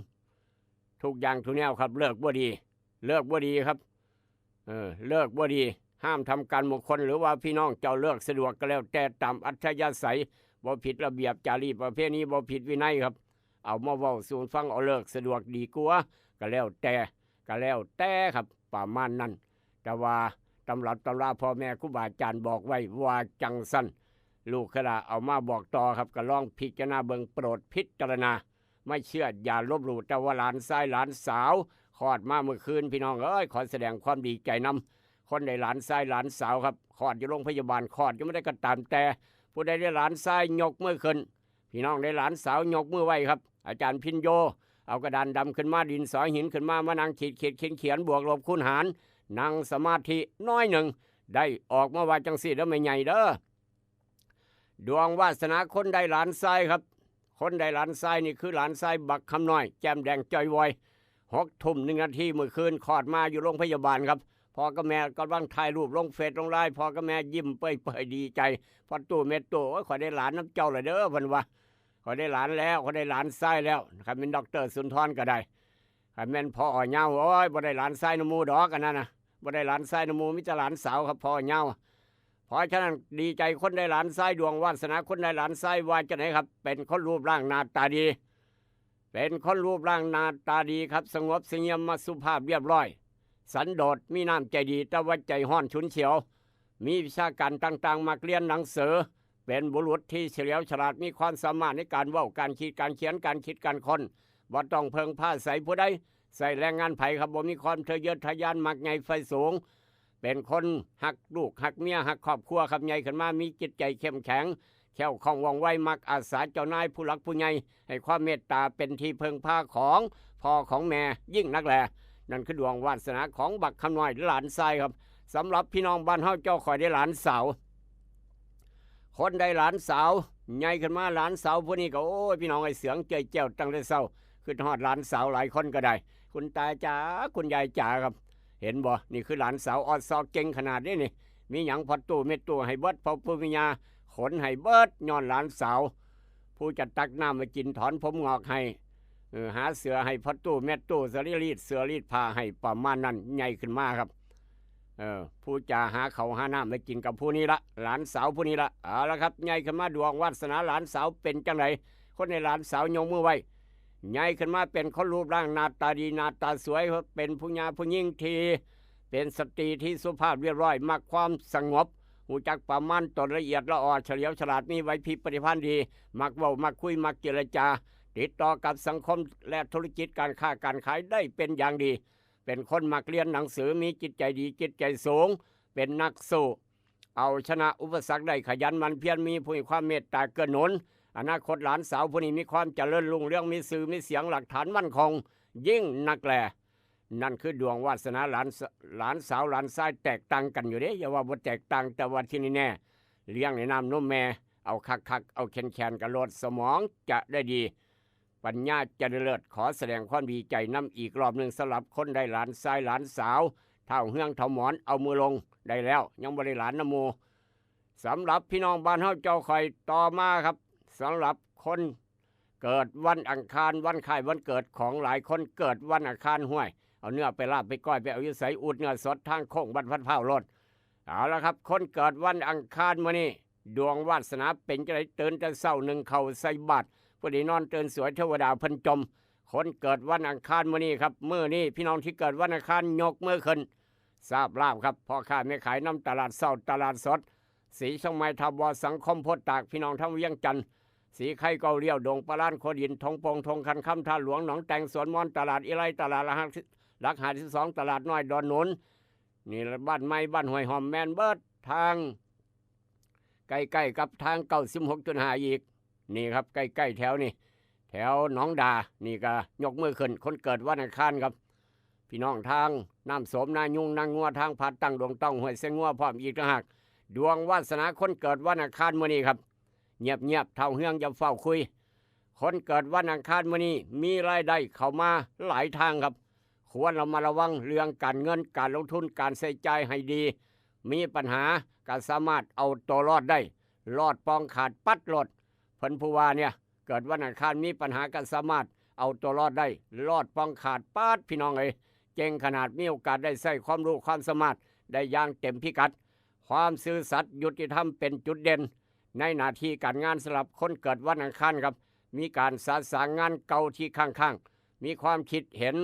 ทุกอย่างทุกแนวครับเลิกบ่ดีครับเลิกบ่ดีห้ามทำการมงคลหรือว่าพี่น้องเจ้าเลิกสะดวกก็แล้วแต่ตามอัธยาศัยบ่ผิดระเบียบจารีตประเพณีบ่ผิดวินัยครับเอามาเว้าสู่ฟังเอาเลิกสะดวกดีกว่าก็แล้วแต่ครับประมาณนั้นแต่ว่าตำรับตำราพ่อแม่ครูบาอาจารย์บอกไว้ว่าจังสั้นลูกขลาเอามาบอกต่อครับก็ลองพิจารณาเบิ่งโปรดพิจารณาไม่เชื่ออย่าลบหลู่แต่ว่าหลานชายหลานสาวคลอดมาเมื่อคืนพี่น้องเอ้ยขอแสดงความดีใจนำคนได้หลานชายหลานสาวครับคลอดอยู่โรงพยาบาลคลอดยังไม่ได้กระตามแต่ผู้ใดได้หลานชายยกมือขึ้นพี่น้องได้หลานสาวยกมือไว้ครับอาจารย์พินโยเอากระดานดำขึ้นมาดินสอหินขึ้นมานั่งขีดเขียนบวกลบคูณหาร นั่งสมาธิน้อยหนึ่งได้ออกมาว่าจังสี่แล้วไม่ใหญ่เด้อดวงวาสนาคนได้หลานทรายครับคนได้หลานทรายนี่คือหลานทรายบักคำน้อยแจมแดงจอยวอย6:01 เมื่อคืนคลอดมาอยู่โรงพยาบาลครับพ่อกับแม่กำลังถ่ายรูปลงเฟซลงไลน์พ่อกับแม่ยิ้มเปื่อยๆดีใจพอตู้เม็ดตู้ขอได้หลานน้ำเจ้าเลยเด้อเพิ่นว่าขอได้หลานแล้วขอได้หลานทรายแล้วครับเป็นดอกเตอร์สุนทรก็ได้ครับแม่นพ่อเหย้าโอ้ยบ่ได้หลานทรายน้ำมูดอกกันนั่นน่ะบ่ได้หลานทรายน้ำมูมิจะหลานสาวครับพ่อเหย้าเพราะฉะนั้นดีใจคนได้หลานทรายดวงวาสนาคนได้หลานทรายว่าจะไหนครับเป็นคนรูปร่างหน้าตาดีเป็นคนรูปร่างหน้าตาดีครับสงบเสงี่ยมมาสุภาพเรียบร้อยสันโดษมีน้ำใจดีแต่ว่าใจห้อนฉุนเฉียวมีวิชาการต่างๆมักเรียนหนังสือเป็นบุรุษที่เฉลียวฉลาดมีความสามารถในการเว้าการคิดการเขียนการคิดการคนบ่ต้องเพิงผ้าใส่ผู้ใดใส่แรงงานไผ่ครับบ่มีความทะเยอทะยานมักใหญ่ไฟสูงเป็นคนหักลูกหักเมียหักครอบครัวครับใหญ่ขึ้นมามีจิตใจเข้มแข็งแข็งคล่องว่องไวมักอาสาเจ้านายผู้หลักผู้ใหญ่ให้ความเมตตาเป็นที่เพิงผ้าของพ่อของแม่ยิ่งนักแลนั่นคือดวงวาสนาของบักคำน้อยหลานทรายครับสำหรับพี่น้องบ้านเฮาเจ้าคอยได้หลานสาวคนได้หลานสาวใหญ่ขึ้นมาหลานสาวพวกนี้ก็โอ้ยพี่น้องไอ้เสียงเจ้ยแจ้วตั้งแต่เศร้าคือทอดหลานสาวหลายคนก็ได้คุณตาจ๋าคุณยายจ๋าครับเห็นบ่นี่คือหลานสาวออดซอกเก่งขนาดนี้นี่มีหยังพอตู้เม็ดตู้ให้เบิดพอผู้วิญญาขนให้เบิดย้อนหลานสาวผู้จะตักน้ำมากินถอนผมงอกให้หาเสือให้พอตู้เม็ดตู้เสือรีดเสือรีดผ้าให้ประมาณนั้นใหญ่ขึ้นมาครับผู้จะหาเขาหาน้ำมากินกับผู้นี้ละหลานสาวผู้นี้ละเอาละครับใหญ่ขึ้นมาดวงวาสนาหลานสาวเป็นจังไรคนในหลานสาวยกมือไว้ใหญ่ขึ้นมาเป็นคนรูปร่างหน้าตาดีหน้าตาสวยเป็นผู้หญิงผู้หญิงที่เป็นสตรีที่สุภาพเรียบร้อยมักความสงบหูจักประมาณตนละเอียดละออเฉลียวฉลาดมีไหวพริบปฏิภาณดีมักเว้ามักคุยมักเจรจาติดต่อกับสังคมและธุรกิจการค้าการขายได้เป็นอย่างดีเป็นคนมักเรียนหนังสือมีจิตใจดีจิตใจสูงเป็นนักสู้เอาชนะอุปสรรคได้ขยันหมั่นเพียรมีผู้มีความเมตตาเกื้อหนุนอนาคตหลานสาวผู้นี้มีความเจริญรุ่งเรืองมีสื่อมีเสียงหลักฐานมั่นคงยิ่งนักแลนั่นคือดวงวาสนาหลานสาวหลานชายแตกต่างกันอยู่เด้อย่าว่าบ่แตกต่างแต่ว่าที่นี่แน่เลี้ยงในน้ำนมแม่เอาคักเอาแคนกระโลดสมองจะได้ดีปัญญาจะเลิศขอแสดงความดีใจนำอีกรอบหนึ่งสำหรับคนได้หลานชายหลานสาวเท่าเฮืองเท่าหมอนเอามือลงได้แล้วยังบ่ได้หลานนโมสำหรับพี่น้องบ้านเฮาเจ้าคอยต่อมาครับสำหรับคนเกิดวันอังคารวันคล้ายวันเกิดของหลายคนเกิดวันอังคารห้วยเอาเนื้อไปลาบไปก้อยไปเอาอยู่ใส่อุดเนื้อสดทางโค้งบันพัดเผารถเอาละครับคนเกิดวันอังคารมื้อนี้ดวงวาสนาเป็นจังได๋ตื่นแต่เช้านึ่งข้าวใส่บาตรพอดีนอนตื่นสวยเทวดาเพิ่นจมคนเกิดวันอังคารมื้อนี้ครับมื้อนี้พี่น้องที่เกิดวันอังคารยกมือขึ้นทราบลาบครับพ่อค้าแม่ขายน้ำตลาดเช้าตลาดสดสีช่องไม้ทบสังคมโพธิ์ตากพี่น้องทั้งเวียงจันทร์สีไข่เกาเลี้ยวดงปลาล้านโคดินทงปงทงคันคำท่าหลวงหนองแตงสวนมอนตลาดอิไรตลาดหลัก52ตลาดน้อยดอนหนุนนี่บ้านไม้บ้านห้วยหอมแมนเบิร์ดทางใกล้ๆกับทาง96.5อีกนี่ครับใกล้ๆแถวนี่แถวหนองดานี่ก็ยกมือขึ้นคนเกิดวันอังคารครับพี่น้องทางน้ำโสมนายุงนางงัวทางพัดตั้งดวงต้องห้วยเสงงัวพร้อมอีกต่างหากดวงวาสนาคนเกิดวันอังคารมื้อนี้ครับเงียบเท่าเฮืองอย่าเฝ้าคุยคนเกิดวันอังคารมื้อนี้มีรายได้เข้ามาหลายทางครับควรเรามาระวังเรื่องการเงินการลงทุนการใช้จ่ายให้ดีมีปัญหาการสามารถเอาตัวรอดได้รอดปองขาดปัดรอดเพิ่นผู้ว่าเนี่ยเกิดวันอังคารมีปัญหาการสามารถเอาตัวรอดได้รอดปองขาดปัดพี่น้องเอ้ยเก่งขนาดมีโอกาสได้ใช้ความรู้ความสามารถได้อย่างเต็มพิกัดความซื่อสัตย์ยุติธรรมเป็นจุดเด่นในหน้าที่การงานสำหรับคนเกิดวันอังคารครับมีการสานสร้างงานเก่าที่ข้างๆมีความคิดเห็น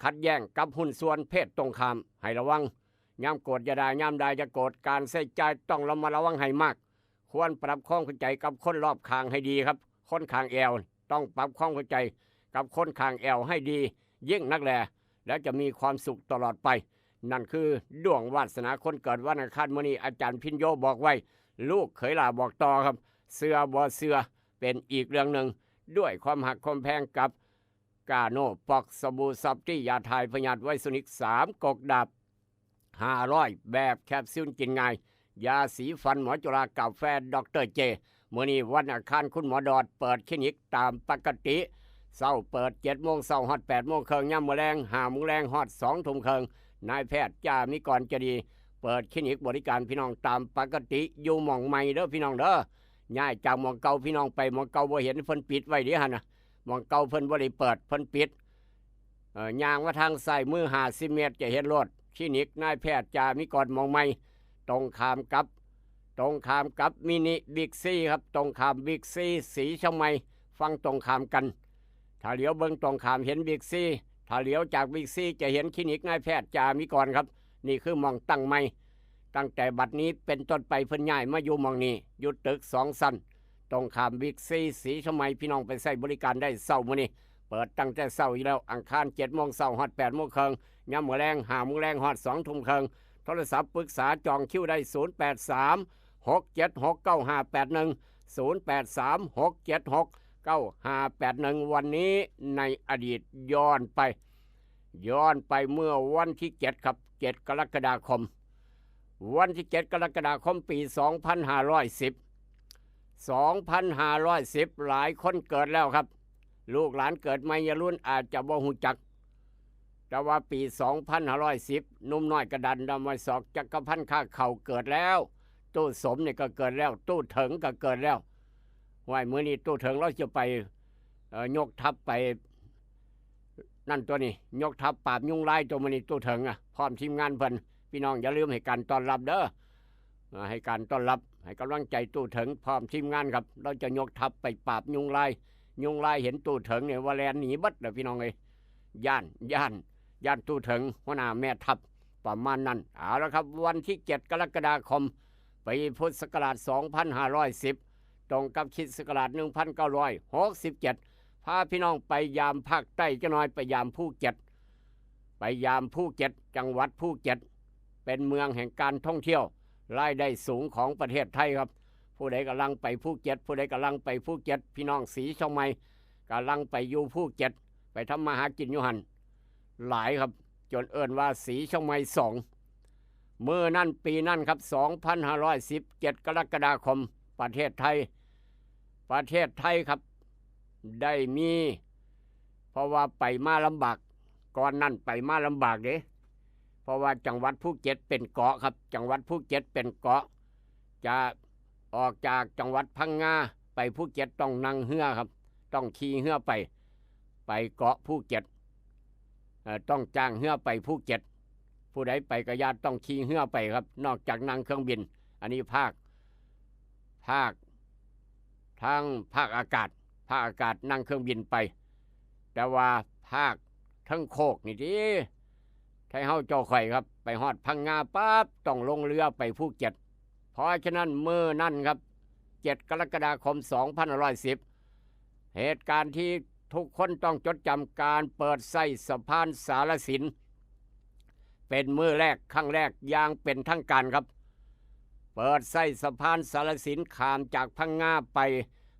ขัดแย้งกับหุ้นส่วนเพศตรงข้ามให้ระวังย่ำโกรธอย่าได้ย่ำได้จะโกรธการใส่ใจต้องระมัดระวังให้มากควรปรับความเข้าใจกับคนรอบข้างให้ดีครับคนข้างแอวต้องปรับความเข้าใจกับคนข้างแอวให้ดียิ่งนักแลแล้วจะมีความสุขตลอดไปนั่นคือดวงวาสนาคนเกิดวันอังคารมื้อนี้อาจารย์พิญโยบอกไว้ลูกเขยหลาบอกต่อครับเสือบ่เสือเป็นอีกเรื่องหนึ่งด้วยความหักความแพงกับกาโนปอกสบู่ซับที่ยาทายพยาธิไวซุนิก3กกดาบ 500 แบบแคปซูลกินง่ายยาสีฟันหมอจุฬากาแฟดรเจมื้อนี้วันอังคารคุณหมอดอดเปิดคลินิกตามปกติเช้าเปิด7 โมงเช้าฮอด8 โมงครึ่งยามมื้อแลง5 โมงแลงฮอด2 ทุ่มครึ่งนายแพทย์จ่ามิกรจะดีเปิดคลินิกบริการพี่น้องตามปกติอยู่หม่องใหม่เด้อพี่น้องเด้อย้ายจากหม่องเก่าพี่น้องไปหม่องเก่าบ่เห็นเพิ่นปิดไว้เด้หั่นน่ะหม่องเก่าเพิ่นบ่ได้เปิดเพิ่นปิดย่างมาทางซ้ายมือ50 เมตรจะเห็นรถคลินิกนายแพทย์จ่ามิกรหม่องใหม่ตรงข้ามกับมินิบิ๊กซีครับตรงข้ามบิ๊กซีสีเชียงใหม่ฟังตรงข้ามกันถ้าเหลียวเบิ่งตรงข้ามเห็นบิ๊กซีถ้าเหลียวจากบิ๊กซีจะเห็นคลินิกนายแพทย์จ่ามิกรครับนี่คือหม่องตั้งใหม่ตั้งแต่บัดนี้เป็นต้นไปเพิ่นย้ายมาอยู่หม่องนี้อยู่ตึก2 ชั้นตรงข้ามบิ๊กซีสีเชียงใหม่พี่น้องไปใช้บริการได้เช้ามื้อนี้เปิดตั้งแต่เช้าอยู่แล้วอังคาร7 โมงเช้าฮอด8 โมงครึ่งยามมื้อแลง5 โมงแลงฮอด2 ทุ่มครึ่งโทรศัพท์ปรึกษาจองคิวได้083-676-9581 วันนี้ในอดีตย้อนไปเมื่อวันที่7ครับ7 กรกฎาคมวันที่7 กรกฎาคมปี 2510 หลายคนเกิดแล้วครับลูกหลานเกิดใหม่ยรุ่นอาจจะบ่ฮู้จักแต่ว่าปี 2510 นุ่มน้อยกระดันดำมาศอกจักรพันธ์ข้าเข่าเกิดแล้วตู้สมเนี่ยก็เกิดแล้วตู้เถิงก็เกิดแล้วว่ามื้อนี้ตู้เถิงเราจะไปยกทัพไปนั่นตัวนี้ยกทัพปราบยุงลายตัวมื้อนี้ตู้เถิงพร้อมทีมงานเพิ่นพี่น้องอย่าลืมให้การต้อนรับเด้อให้การต้อนรับให้กำลังใจตู้เถิงพร้อมทีมงานครับเราจะยกทัพไปปราบยุงลายเห็นตู้เถิงเนี่ยว่าแลนหนีเบิดเด้อพี่น้องเอ้ยย่านตู้เถิงหัวหน้าแม่ทัพประมาณนั้นเอาละครับวันที่7 กรกฎาคมปีพุทธศักราช 2510 ตรงกับคริสต์ศักราช 1967 พาพี่น้องไปยามภาคใต้จะน้อยไปยามภูเก็ตจังหวัดภูเก็ตเป็นเมืองแห่งการท่องเที่ยวรายได้สูงของประเทศไทยครับผู้ใดกำลังไปภูเก็ตพี่น้องสีเชียงใหม่กำลังไปอยู่ภูเก็ตไปทำมาหากินอยู่หันหลายครับจนเอิ้นว่าสีเชียงใหม่2เมื่อนั้นปีนั้นครับ 2517 กรกฎาคมประเทศไทยครับได้มีเพราะว่าไปมาลำบากก่อนนั้นไปมาลำบากเด้เพราะว่าจังหวัดภูเก็ตเป็นเกาะครับจังหวัดภูเก็ตเป็นเกาะจะออกจากจังหวัดพังงาไปภูเก็ตต้องนั่งเรือครับต้องขี่เรือไปเกาะภูเก็ตต้องจ้างเรือไปภูเก็ตผู้ใดไปก็ญาติต้องขี่เรือไปครับนอกจากนั่งเครื่องบินอันนี้ภาคทางภาคอากาศนั่งเครื่องบินไปแต่ว่าภาคทั้งโคกนี่ดิไทยเฮาเจ้าข่อยครับไปฮอดพังงาปั๊บต้องลงเรือไปภูเก็ตเพราะฉะนั้นมื้อนั้นครับ7 กรกฎาคม 2510 เหตุการณ์ที่ทุกคนต้องจดจำการเปิดไส้สะพานสารสินเป็นมื้อแรกครั้งแรกอย่างเป็นทางการครับเปิดไส้สะพานสารสินข้ามจากพังงาไป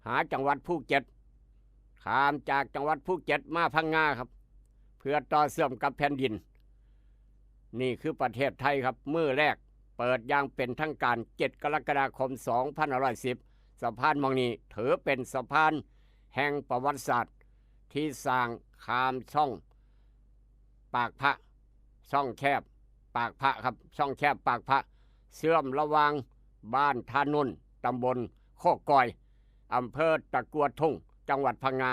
หาจังหวัดภูเก็ตข้ามจากจังหวัดภูเก็ตมาพังงาครับเพื่อต่อเชื่อมกับแผ่นดินนี่คือประเทศไทยครับมื้อแรกเปิดอย่างเป็นทางการ7 กรกฎาคม 2510 สะพานมองนี้ถือเป็นสะพานแห่งประวัติศาสตร์ที่สร้างข้ามช่องปากพระช่องแคบปากพระครับช่องแคบปากพระเชื่อมระหว่างบ้านทานุนตำบลโคกกอยอำเภอตะกัวทุ่งจังหวัดพังงา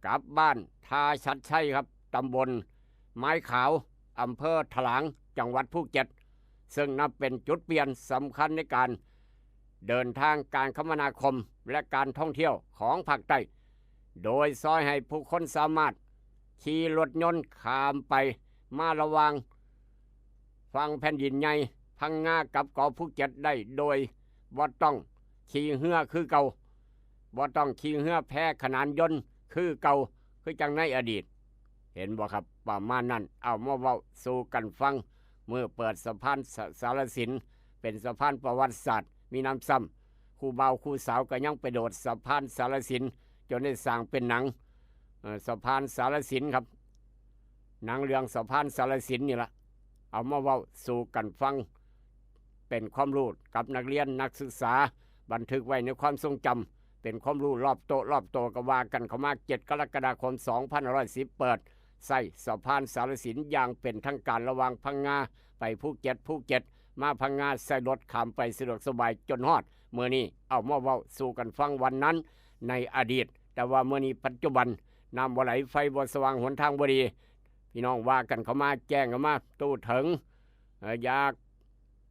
กับบ้านทาชัดชัยครับตำบลไม้ขาวอำเภอถลางจังหวัดภูเก็ตซึ่งนับเป็นจุดเปลี่ยนสำคัญในการเดินทางการคมนาคมและการท่องเที่ยวของภาคใต้โดยซอยให้ผู้คนสามารถขี่รถยนต์ข้ามไปมาระหว่างฝั่งแผ่นดินใหญ่พังงากับเกาะภูเก็ตได้โดยบ่ต้องขี่เรือคือเก่าบ่ต้องขี่เรือแพขนานยนต์คือเก่าคือจังในอดีตเห็นบ่ครับประมาณนั้นเอามาเว้าสู่กันฟังเมื่อเปิดสะพานสารสินเป็นสะพานประวัติศาสตร์มีน้ำซ้ำคู่บ่าวคู่สาวก็ยังไปโดดสะพานสารสินจนได้สร้างเป็นหนังสะพานสารสินครับหนังเรื่องสะพานสารสินนี่ละ เอามาเว้าสู่กันฟังเป็นความรู้กับนักเรียนนักศึกษาบันทึกไว้ในความทรงจำเป็นความรู้รอบโตก็ว่ากันเข้ามา7 กรกฎาคม 2510 เปิดใส่สะพานสารสินอย่างเป็นทางการระหว่างพังงาไปภูเก็ตมาพังงาใส่รถข้ามไปสะดวกสบายจนฮอดเมื่อนี้เอามาเว้าสู่กันฟังวันนั้นในอดีตแต่ว่าเมื่อนี้ปัจจุบันน้ำบ่ไหลไฟบ่สว่างหนทางบ่ดีพี่น้องว่ากันเข้ามาแจ้งเข้ามาตู้ถึงอยาก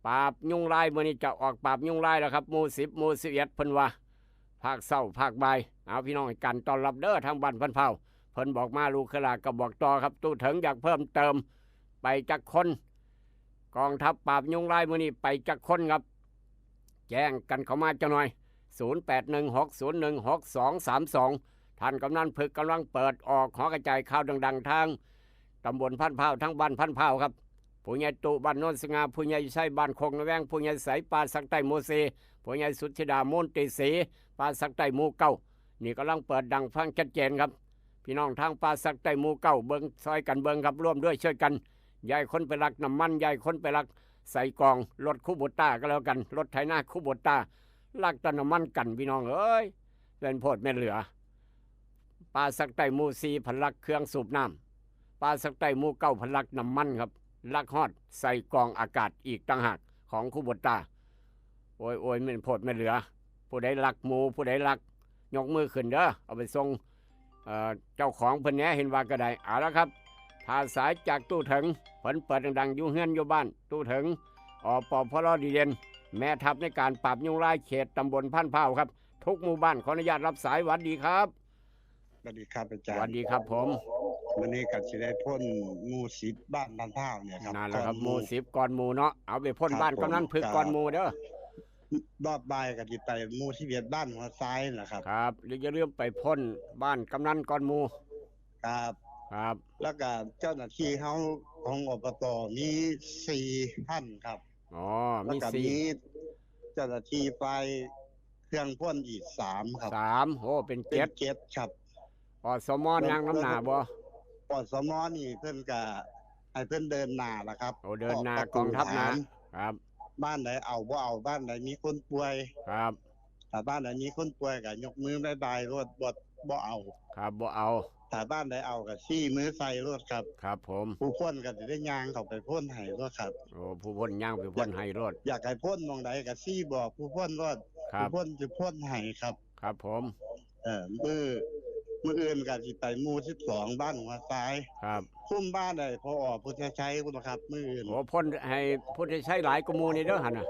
ปราบยุงลายเมื่อนี้จะออกปราบยุงลายแล้วครับหมู่10หมู่11เพิ่นว่าภาคเช้าภาคบ่ายเอาพี่น้องให้กันต้อนรับเด้อทางบ้านพันเผาเพิ่นบอกมาลูกขลาก็บอกต่อครับตู้ถึงอยากเพิ่มเติมไปจักคนกองทัพปราบยุงลายมื้อนี้ไปจักคนครับแจ้งกันเข้ามาจังหน่อย0816016232ท่านกำนันพึกกำลังเปิดออกหอกระจายข่าวดังๆทางตำบลพันเผาทั้งบ้านพันเผาครับผู้ใหญ่ตุบ้านโนนสง่าผู้ใหญ่ไส้บ้านคงระแวงผู้ใหญ่ใสปาสักใต้โมเสผู้ใหญ่สุทธิดามูลติสีปาสักใต้หมู่เก้านี่กำลังเปิดดังฟังชัดเจนครับพี่น้องทางปาสักใต้หมู่เก้าเบิ้งซอยกันเบิ้งครับร่วมด้วยช่วยกันยายคนไปรักน้ำมันยายคนไปรักใส่กองรถคูโบต้าก็แล้วกันรถไถนาคูโบต้าลักต้นน้ำมันกันพี่น้องเอ้ยเป็นโพดแม่เหลือปาสักใต้หมู่4พลักเครื่องสูบน้ำปาสักใต้หมู่9พลักน้ำมันครับลักฮอดใส่กองอากาศอีกต่างหากของคูโบต้าโอ้ยเป็นโพดแม่เหลือผู้ใดลักหมูผู้ใดลักยกมือขึ้นเด้อเอาไปส่งเจ้าของเพิ่นแหน่เห็นว่าก็ได้เอาละครับถ้าสายจากตู้ถึงเพิ่นเปิดดังๆอยู่เฮือนอยู่บ้านตู้ถึงปพลดีเด่นแม่ทัพในการปราบยุงลายเขตตำบลพันเผาครับทุกหมู่บ้านขออนุญาตรับสายหวัดดีครับ สวัสดีครับอาจาร ส ย์ วัสดีครับผม วันนี้กัสิได้พ่นหมู่10บ้านบ้านเท่าเนี่ยครับ นั่นแหละครับห ก่ มู่ อน 10ก่อนหมู่เนาะเอาไปพ่น ครับ บ้านกำนัน ผม พึกก่อนหมู่เด้อ รอบบ่ายก็สิไปหมู่11บ้านหัวซ้ายนะครับ ครับหรืออย่าลืมไปพ่นบ้านกำนันก่อนหมู่ ครับ ครับ แล้วก็เจ้าหน้าที่เฮาของอบตมี4ท่านครับ อ๋อ แล้ว มี ก็มีเจ้าหน้าที่ฝ่ายเครื่องพ่นอีก3ครับ 3โอ้เป็น เป็นเจ็ดครับ อสมนางน้ำหนาบ่ ปสมนี่เพิ่นก็ให้เพิ่นเดินหน้าล่ะครับ โอ้เดินหน้า อประ กองทัพ ถ นะ ม ครับ บ้านไหนเอาบ่เอาบ้านไหนมีคนป่วย ครับ ถ้าบ้านไหนมีคนป่วยก็ยกมือบ๊ายบายรถบ่เอา ครับบ่เอา ถ้าบ้านไหนเอาก็ชี้มือใส่รถครับ ครับผม ผู้พ่นก็สิได้ย่างเข้าไปพ่นให้รถครับ โอ้ผู้พ่นย่างไปพ่นให้รถ อยากให้พ่นหมองใดก็ชี้บอกผู้พ่นรถ ครับ ผู้พ่นสิพ่นให้ครับ ครับผม มื้ออื่นก็สิไปหมู่12บ้านหัวซ้าย ครับ คุ้มบ้านได้พอพุทธชัยพุ่นครับมื้ออื่น โอ้พ่นให้ผู้ที่ใช้หลายกว่าหมู่นี่เด้อหั่นน่ะ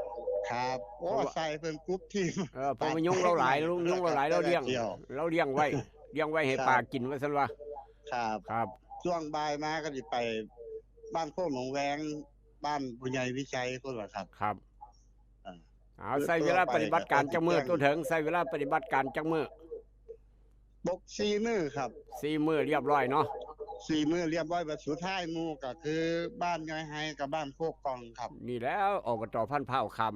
ครับโอ้ใส่เพิ่นกรุ๊ปทีม เพอมันยุงเราหลายยุงเราหลายเราเลี้ยง เดียว เราเลี้ยงไว้ให้ ครับ ปลากินว่าซั่นว่า ครับ ครับ ช่วงบ่ายมาก็สิไปบ้านโคกหนองแวงบ้านผู้ใหญ่วิชัยพุ่นล่ะครับ ครับ อ่า เอาใส่เวลาปฏิบัติการจักมือตัวถึงใส่เวลาปฏิบัติการจักมือ บก4มื้อครับ 4มื้อเรียบร้อยเนาะ 4มื้อเรียบร้อยบัดสุดท้ายหมู่ก็คือบ้านย้อยไฮกับบ้านโคกกองครับ นี่แล้วอบตพันเผาขาม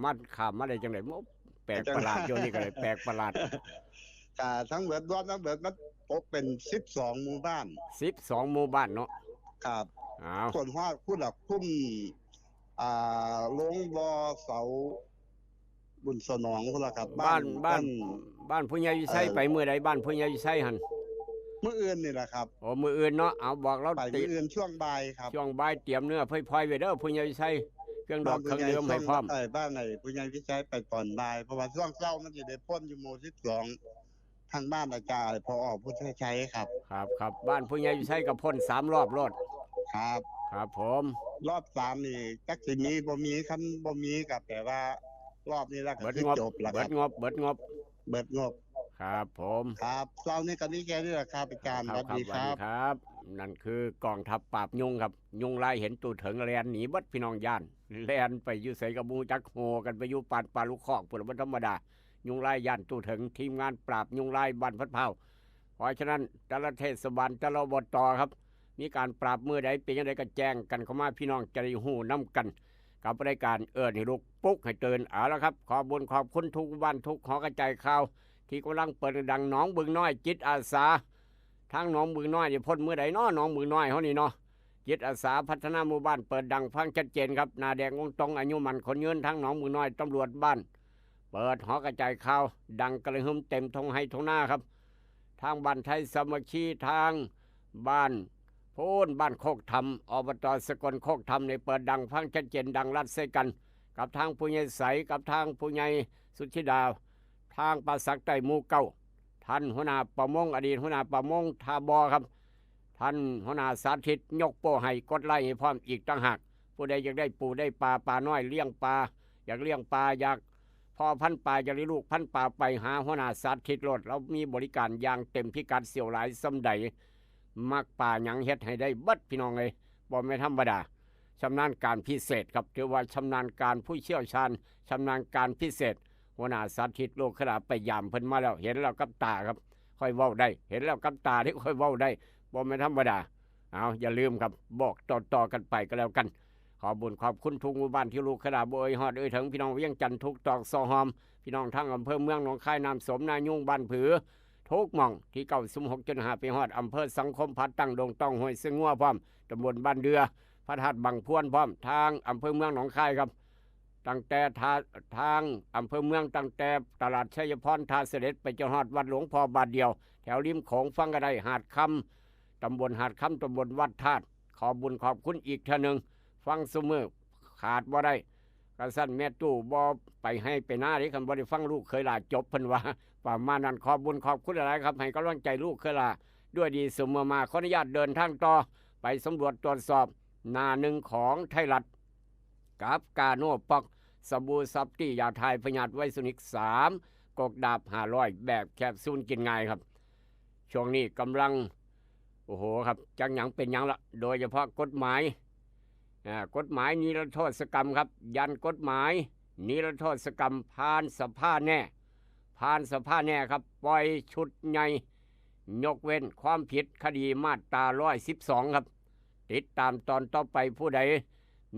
มาได้จังได๋แปลกประหลาดอยู่นี่ก็เลยแปลกประหลาด ก็ทั้งเบิดรวมทั้งเบิดมันตกเป็น12หมู่บ้าน 12หมู่บ้านเนาะ ครับ อ้าว ส่วนฮอดผู้หลักคุ้มลงบ่อเสาบุญสนองพุ่นล่ะครับ บ้านผู้ใหญ่วิชัยไปมื้อใดบ้านผู้ใหญ่วิชัยหั่น มื้ออื่นนี่แหละครับ โอ้มื้ออื่นเนาะเอาบอกเรา ไป ติ มื้ออื่นช่วงบ่ายครับ ช่วงบ่ายเตรียมเนื้อพลอยๆไว้เด้อผู้ใหญ่วิชัยเครื่องดอกเครื่องดื่มให้พร้อม บ้านไหนผู้ใหญ่วิชัยไปตอนบ่ายเพราะว่าช่วงเช้ามันสิได้พ่นอยู่หมู่12ทางบ้านอาจารย์พอออกพุทธชัยครับ ครับบ้านผู้ใหญ่วิชัยก็พ่น3รอบรถ ครับ ครับผม รอบ3นี่จักสิมีบ่มีคันบ่มีก็แปลว่ารอบนี้แล้วก็ เบิด คือง บ จบแล้ว เบิ ครั ด บ งบเบิดงบ เบิดงบ ครับผม ครับเช้านี้ก็นี่แค่นี้แหละครับอาจารย์สวัสดีครับ ครับ นั่นคือกองทัพปราบยุงครับ ยุงไล่เห็นตูเถิงแลนหนีเบัดพี่น้องย่านแลนไปอยู่ใส่กระบูจักโหกันไปอยู่ปาลูกคอกพุ่นบ่ธรรมดา ยุงไล่ย่านตูเถิงทีมงานปราบยุงไล่บ้านพัดเผาเพราะฉะนั้นแต่ละเทศบาลแต่ละอบตครับ มีการปราบมือใดเป็นยังไงก็แจ้งกันเข้ามาพี่น้องจะได้ฮู้นํกัน กับรายการให้ลูกปุ๊กให้เตือนเอาละครับขอบุญขอบคุณทุกบ้านทุกหอกระจายข่าว ที่กำลังเปิดดังหนองบึงน้อยจิตอาสาทางหนองบึงน้อยนี่พ่นมือใดเนาะหนองบึงน้อยเฮานี่เนาะ จิตอาสาพัฒนาหมู่บ้านเปิดดังฟังชัดเจนครับนาแดงองตรงอายุมันคนยืนทั้งหนองมือน้อยตำรวจบ้านเปิดหอกระจายข่าวดังกระหึ่มเต็มทงให้ทงหน้าครับทางบ้านไทยสามัคคีทางบ้านโพนบ้านโคกธรรมอบตสกลโคกธรรมในเปิดดังฟังชัดเจนดังรัดใส่กันกับทางผู้ใหญ่ใสกับทางผู้ใหญ่สุทธิดาทางปราสักใต้หมู่เก้าท่านหัวหน้าประมงอดีตหัวหน้าประมงทาบอครับท่านหัวหน้าสาธิตยกโป้ให้กดไล่ให้พร้อมอีกต่างหากผู้ใดอยากได้ปูได้ปลาปลาน้อยเลี้ยงปลาอยากเลี้ยงปลาอยากพอพันปลาอยากเลี้ยงลูกพันปลาไปหาหัวหน้าสาธิตโลดเรามีบริการอย่างเต็มพิกัดเสี่ยวหลายสำใดมักป่าหยังเฮ็ดให้ได้เบิดพี่น้องเลยบ่ไม่ธรรมดาชำนาญการพิเศษครับถือว่าชำนาญการผู้เชี่ยวชาญชำนาญการพิเศษหัวหน้าสาธิตโลกขนาดไปยามเพิ่นมาแล้วเห็นแล้วกับตาครับค่อยเว้าได้เห็นแล้วกับตาที่ค่อยเว้าได้บ่ไม่ธรรมดาเอาอย่าลืมครับบอกต่อกันไปก็แล้วกันขอบุญขอบคุณทุกหมู่บ้านที่ลูกขนาดบ่เอ่ยฮอดเอ่ยถึงพี่น้องเวียงจันทร์ทุกตอกซอหอมพี่น้องทั้งอำเภอเมืองหนองคายน้ำสมนายุ่งบ้านผือทุกหม่องที่906จนหาไปฮอดอำเภอสังคมพัดตั้งดงต้องห้วยซึ่งงัวพร้อมตำบลบ้านเดือพระธาตุบังพวนพร้อมทางอำเภอเมืองหนองคายครับตั้งแต่ทางอำเภอเมืองตั้งแต่ตลาดชัยพรท่าเสด็จไปจนฮอดวัดหลวงพ่อบาทเดียวแถวริมโขงฟังก็ได้หาดคำตำบลหาดคำตำบลวัดธาตุขอบุญขอบคุณอีกเท่านึงฟังเสมอขาดบ่ได้กระสั้นแม่ตู้บ่ไปให้ไปหน้าที่คำบ่ได้ฟังลูกเคยลาจบเพิ่นว่าประมาณนั้นขอบุญขอบคุณหลายครับให้กำลังใจลูกเคยลาด้วยดีเสมอมาขออนุญาตเดินทางต่อไปสำรวจตรวจสอบหน้าหนึ่งของไทยรัฐกับกาโน่ปอกสบู่ซับตี้ยาทายพยาธิไวซุนิก3กกดาบ500แบบแคปซูลกินง่ายครับช่วงนี้กำลังโอ้โหครับจังหยังเป็นหยังละโดยเฉพาะกฎหมายนิรโทษกรรมครับยันกฎหมายนิรโทษกรรมผ่านสภาแน่ครับปล่อยชุดใหญ่ยกเว้นความผิดคดีมาตรา112ครับติดตามตอนต่อไปผู้ใด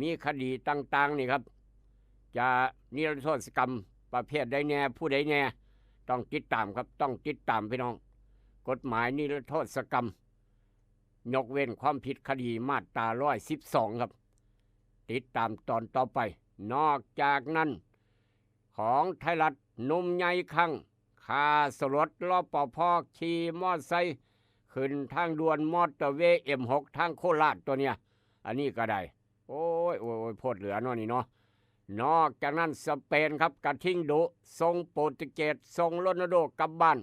มีคดีต่างๆนี่ครับจะนิรโทษกรรมประเภทใดแน่ผู้ใดแน่ต้องติดตามครับต้องติดตามพี่น้องกฎหมายนิรโทษกรรมยกเว้นความผิดคดีมาตรา112ครับติดตามตอนต่อไปนอกจากนั้นของไทยรัฐหนุ่มใหญ่คังฆ่าสลดรปภขี่มอไซค์ขึ้นทางด่วนมอเตอร์เวย์ M6 ทางโคราชตัวเนี้ยอันนี้ก็ได้โอ้ยโพดเหลือเนาะนี่เนาะนอกจากนั้นสเปนครับกระทิงดุส่งโปรตุเกสส่งโรนัลโดกลับบ้าน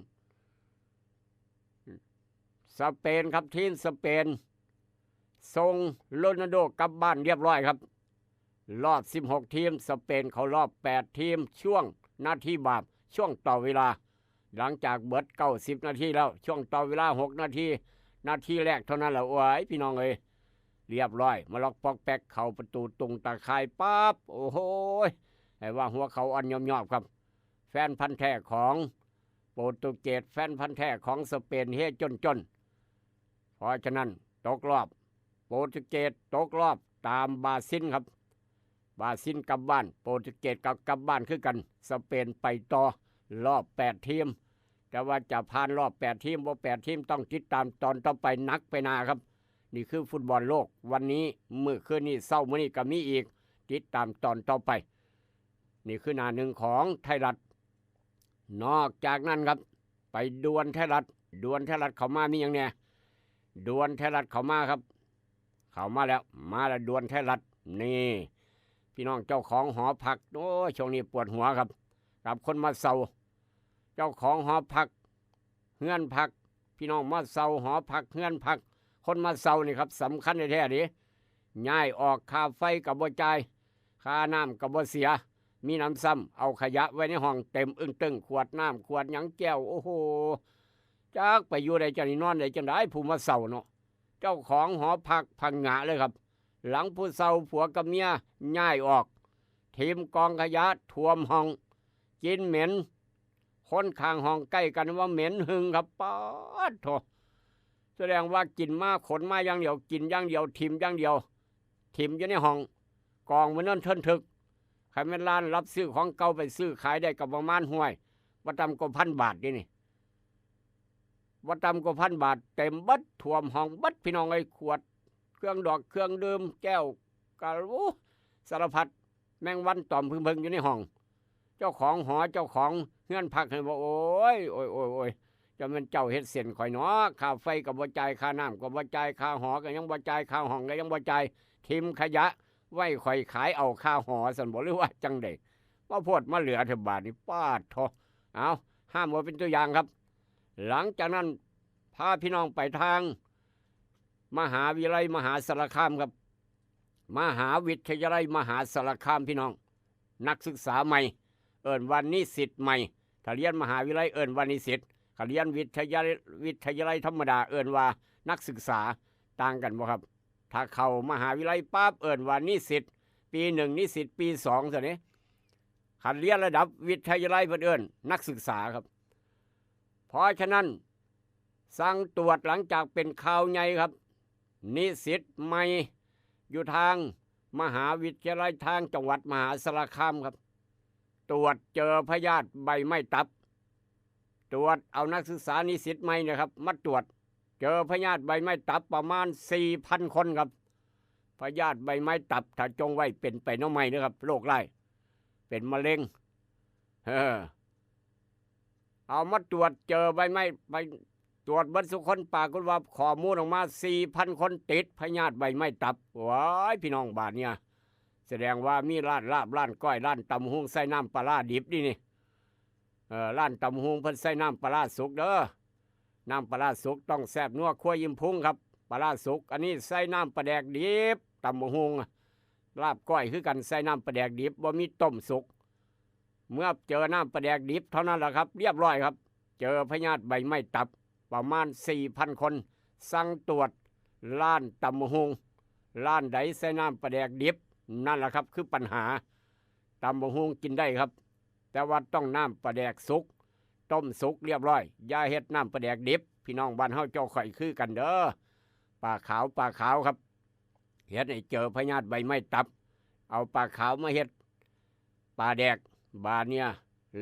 สเปนครับทีมสเปนส่งโรนัลโดกลับบ้านเรียบร้อยครับรอบ16ทีมสเปนเขารอบ8ทีมช่วงนาทีบาปช่วงต่อเวลาหลังจากเบิด90นาทีแล้วช่วงต่อเวลา6นาทีแรกเท่านั้นแหละโอ้ยพี่น้องเอ้ยเรียบร้อยมาล็อกปอกแป๊กเข้าประตูตุงตะไคร่ปั๊บโอ้โหให้ว่าหัวเขาอ่อนยอมครับแฟนพันธุ์แท้ของโปรตุเกสแฟนพันธุ์แท้ของสเปนเฮจนเพราะฉะนั้นตกรอบโปรตุเกสตกรอบตามบราซิลครับบราซิลกลับบ้านโปรตุเกสกลับบ้านคือกันสเปนไปต่อรอบ8ทีมแต่ว่าจะผ่านรอบ8ทีมบ่8ทีมต้องติดตามตอนต่อไปนักไปนาครับนี่คือฟุตบอลโลกวันนี้มื้อคืนนี้เช้ามื้อนี้ก็มีอีกติดตามตอนต่อไปนี่คือหน้าหนึ่งของไทยรัฐนอกจากนั้นครับไปดวลไทยรัฐเข้ามามีอย่างเนี่ยดวลไทยรัฐเข้ามาครับเข้ามาแล้วดวลไทยรัฐนี่พี่น้องเจ้าของหอพักโอ้ช่วงนี้ปวดหัวครับกับคนมาเซาเจ้าของหอพักเฮือนพักพี่น้องมาเซาหอพักเฮือนพักคนมาเซานี่ครับสำคัญในแท้ดิย้ายออกค่าไฟกับบ่จ่ายค่าน้ำกับบ่เสียมีน้ำซ้ำเอาขยะไว้ในห้องเต็มอึ้งตึงขวดน้ำขวดหยังแก้วโอ้โหจักไปอยู่ใดจังนอนใดจังได้ผู้มาเซาเนาะเจ้าของหอพักพังงะเลยครับหลังผู้เซาผัวกับเมียย้ายออกทีมกองขยะท่วมห้องกินเหม็นคนข้างห้องใกล้กันว่าเหม็นหึงครับป๊าดโถแสดงว่ากินมาขนมาอย่างเดียวกินอย่างเดียวทิมอย่างเดียวทิมอยู่ในห้องกองมันนั่นเทินถึกใครเป็นร้านรับซื้อของเก่าไปซื้อขายได้กับประมาณห่วยว่าตำกว่า1,000 บาทนี่ว่าตำกว่า1,000 บาทเต็มบัดท่วมห้องบัดพี่น้องไอ้ขวด เครื่องดอกเครื่องดื่มแก้วกะโอ้สารพัดแมงวันตอมพึงๆอยู่ในห้องเจ้าของหอเจ้าของเฮือนพักให้บอกโอ้ยจะเป็นเจ้าเฮ็ดเส้นข่อยเนาะค่าไฟก็บ่จ่ายค่าน้ำก็บ่จ่ายค่าหอก็ยังบ่จ่ายค่าห้องก็ยังบ่จ่ายทิมขยะไว้ข่อยขายเอาค่าหอซั่นบ่หรือว่าจังได๋มาโพดมาเหลือเถอะบาดนี้ปาดโทเอาห้ามบ่เป็นตัวอย่างครับ หลังจากนั้นพาพี่น้องไปทางมหาวิทยาลัยมหาสารคามครับมหาวิทยาลัยมหาสารคามพี่น้องนักศึกษาใหม่เอิ้นวันนิสิตใหม่ถ้าเรียนมหาวิทยาลัยเอิ้นวันนิสิตถ้าเรียนวิทยาลัยธรรมดาเอิ้นว่านักศึกษาต่างกันบ่ครับถ้าเข้ามหาวิทยาลัยปั๊บเอิ้นว่านิสิตปี1นิสิตปี2ซั่นนี่คันเรียนระดับวิทยาลัยเพิ่นเอิ้นนักศึกษาครับเพราะฉะนั้นสั่งตรวจหลังจากเป็นข่าวใหญ่ครับนิสิตใหม่อยู่ทางมหาวิทยาลัยทางจังหวัดมหาสารคามครับตรวจเจอพยาธิใบไม้ตับตรวจเอานักศึกษานิสิตใหม่นะครับมาตรวจเจอพยาธิใบไม้ตับประมาณ 4,000 คนครับพยาธิใบไม้ตับถ้าจงไว้เป็นไปน้องใหม่นะครับโรคร้ายเป็นมะเร็งเอามาตรวจเจอใบไม้ใบตรวจบรรสุคนปากกุว่าข้อมูลออกมา 4,000 คนติดพยาธิใบไม้ตับว้ายพี่น้องบาดเนี่ยแสดงว่ามีร้านลาบร้านก้อยร้านตำหุงใส่น้ำปลาดิบนี่ร้านตำหุงเพิ่นใส่น้ำปลาสุกเด้อน้ำปลาสุกต้องแซ่บนัวคั่วยิ้มพุงครับปลาสุกอันนี้ใส่น้ำปลาแดกดิบตำหุงลาบก้อยคือกันใส่น้ำปลาแดกดิบบ่มีต้มสุกเมื่อเจอน้ำปลาแดกดิบเท่านั้นแหละครับเรียบร้อยครับเจอพยาธิใบไม้ตับประมาณ 4,000 คนสั่งตรวจร้านตำหุงร้านใดใส่น้ำปลาแดกดิบนั่นแหละครับคือปัญหาตำหุงกินได้ครับแต่ว่าต้องน้ำปลาแดกสุกต้มสุกเรียบร้อยอย่าเฮ็ดน้ำปลาแดกดิบพี่น้องบ้านเฮาเจ้าข่อยคือกันเด้อปลาขาวครับเฮ็ดให้เจอพยาธิใบไม้ตับเอาปลาขาวมาเฮ็ดปลาแดกบาเนี่ย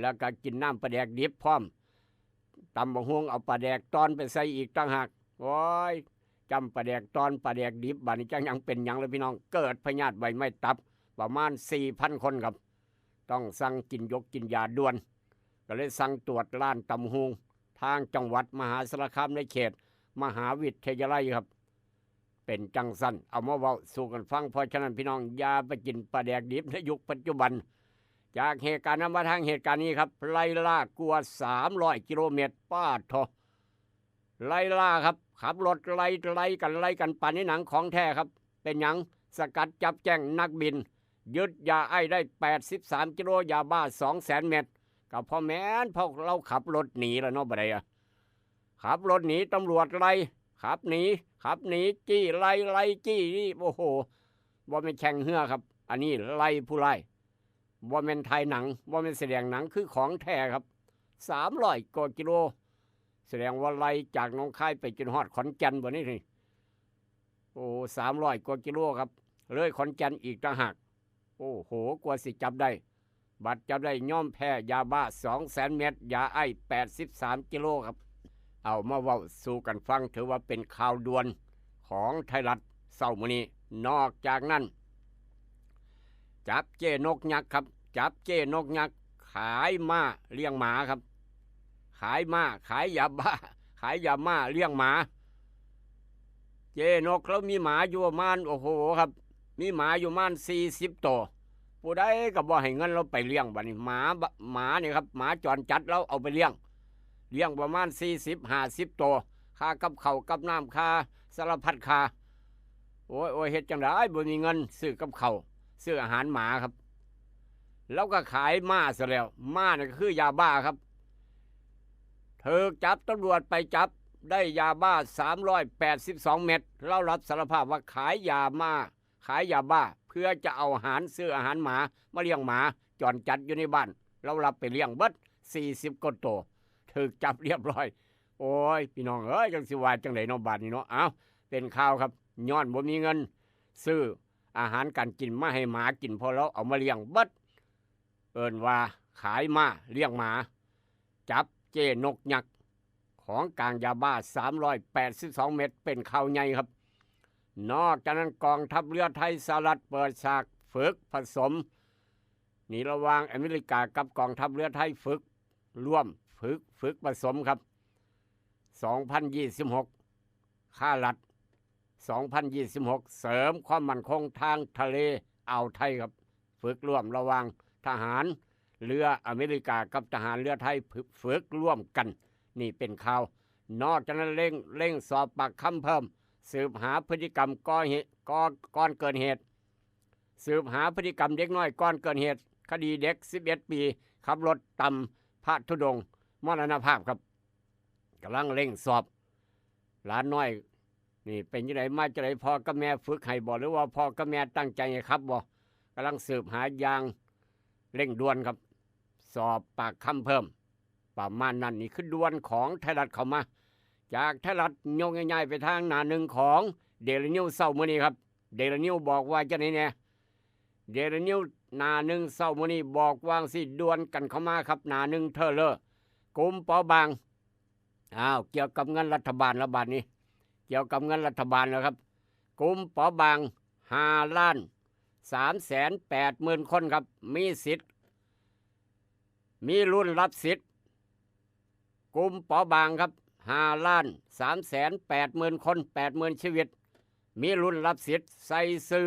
แล้วก็กินน้ำปลาแดกดิบพร้อมตำบักฮวงเอาปลาแดกตอนไปใส่อีกต่างหากโอ้ยจำปลาแดกตอนปลาแดกดิบบาดนี้จังยังเป็นหยังเลยพี่น้องเกิดพยาธิใบไม้ตับประมาณ 4,000 คนครับต้องสั่งกินยกกินยาด่วนก็เลยสั่งตรวจร้านตำฮวงทางจังหวัดมหาสารคามในเขตมหาวิทยาลัยครับเป็นจังสั้นเอามาเว้าสู่กันฟังเพราะฉะนั้นพี่น้องอย่าไปกินปลาแดกดิบในยุคปัจจุบันจากเหตุการณ์นั้นมาทางเหตุการณ์นี้ครับไล่ล่ากลัว300 กิโลเมตรป้าทอไล่ล่าครับขับรถไล่กันปั่นในหนังของแท้ครับเป็นหยังสกัดจับแจ้งนักบินยึดยาไอได้83 กิโลยาบ้า 200,000 เม็ดกับพ่อแม่นพวกเราขับรถหนีแล้วเนาะบ่ได้ขับรถหนีตำรวจไล่ขับหนีจี้ไล่จี้นี่โอ้โหบ่เป็นแข่งเหือครับอันนี้ไล่ผู้ไล่บ่เป็นไทยหนังบ่เป็นแสดงหนังคือของแท้ครับ300 กว่ากิโลแสดงว่าไล่จากหนองคายไปจนฮอดขอนแก่นบ่นี่นี่โอ้300 กว่ากิโลครับเลยขอนแก่นอีกต่างหากโอ้โหกว่าสิจับได้บัดจับได้ย่อมแพ้ยาบ้า 200,000 เม็ดยาไอ83 กิโลครับเอามาเว้าสู่กันฟังถือว่าเป็นข่าวด่วนของไทยรัฐเช้ามื้อนี้นอกจากนั้นจับเจ้นกยักษ์ครับจับเจ้นกยักษ์ขายม้าเลี้ยงหมาครับขายม้าขายยาบ้าขายยาม้าเลี้ยงหมาเจ้นกแล้วมีหมาอยู่ประมาณโอ้โหครับมีหมาอยู่ประมาณ40 ตัวผู้ใดก็บ่ให้เงินเราไปเลี้ยงบัดนี้หมาเนี่ยครับหมาจรจัดเราเอาไปเลี้ยงประมาณ40-50 ตัวค่ากับข้าวกับน้ำค่าสารพัดค่าโอ้ยเฮ็ดจังได๋บ่มีเงินซื้อกับข้าวซื้ออาหารหมาครับแล้วก็ขายม้าซะแล้วม้านี่ก็คือยาบ้าครับถูกจับตำรวจไปจับได้ยาบ้า382 เม็ดเรารับสารภาพว่าขายยาบ้าเพื่อจะเอาอาหารซื้ออาหารหมามาเลี้ยงหมาจรจัดอยู่ในบ้านเรารับไปเลี้ยงเบิด40 กว่าตัวถูกจับเรียบร้อยโอ้ยพี่น้องเอ้ยจังสิว่าจังได๋เนาะบาดนี้เนาะอ้าวเป็นข่าวครับย้อนบ่มีเงินซื้ออาหารการกินมาให้หมากินพอเราเอามาเลี้ยงเบิดเอิ้นว่าขายม้าเลี้ยงหมาจับเจ้นกยักษ์ของกลางยาบ้า382 เม็ดเป็นข่าวใหญ่ครับ นอกจากนั้นกองทัพเรือไทยสหรัฐเปิดฉากฝึกผสมนี่ระหว่างอเมริกากับกองทัพเรือไทยร่วมฝึกผสมครับ 2026 ค่ารัฐ 2026 เสริมความมั่นคงทางทะเลอ่าวไทยครับฝึกร่วมระหว่างทหารเรืออเมริกากับทหารเรือไทยฝึกร่วมกันนี่เป็นข่าวนอกจากนั้นเร่งสอบปากคำเพิ่มสืบหาพฤติกรรมก่อนเกิดเหตุสืบหาพฤติกรรมเด็กน้อยก่อนเกิดเหตุคดีเด็ก11 ปีขับรถต่ำพระธุดงค์มรณภาพครับกำลังเร่งสอบหลานน้อยนี่เป็นยังไงมาจะไหนพ่อกับแม่ฝึกให้บ่หรือว่าพ่อกับแม่ตั้งใจให้ครับบ่กำลังสืบหาอย่างเร่งด่วนครับสอบปากคำเพิ่มประมาณนั้นนี่คือด่วนของไทยรัฐเข้ามาจากไทยรัฐโยงง่ายๆไปทางหน้าหนึ่งของเดลินิวเศร้ามื้อนี้ครับเดลินิวบอกว่าจะไหนเนี่ยเดลินิวหน้าหนึ่งเศร้ามื้อนี้บอกวางสิด่วนกันเข้ามาครับหน้าหนึ่งเธอเลอกลุ่มเปาบางเกี่ยวกับเงินรัฐบาลระบาดนี้เกี่ยวกับเงินรัฐบาลแล้วครับกลุ่มเปาบาง5,380,000 คนครับมีสิทธิ์มีรุ่นรับสิทธิ์กลุ่มเปาบางครับ5,380,000 คน 80,000 ชีวิตมีรุ่นรับสิทธิ์ใส่ซื้อ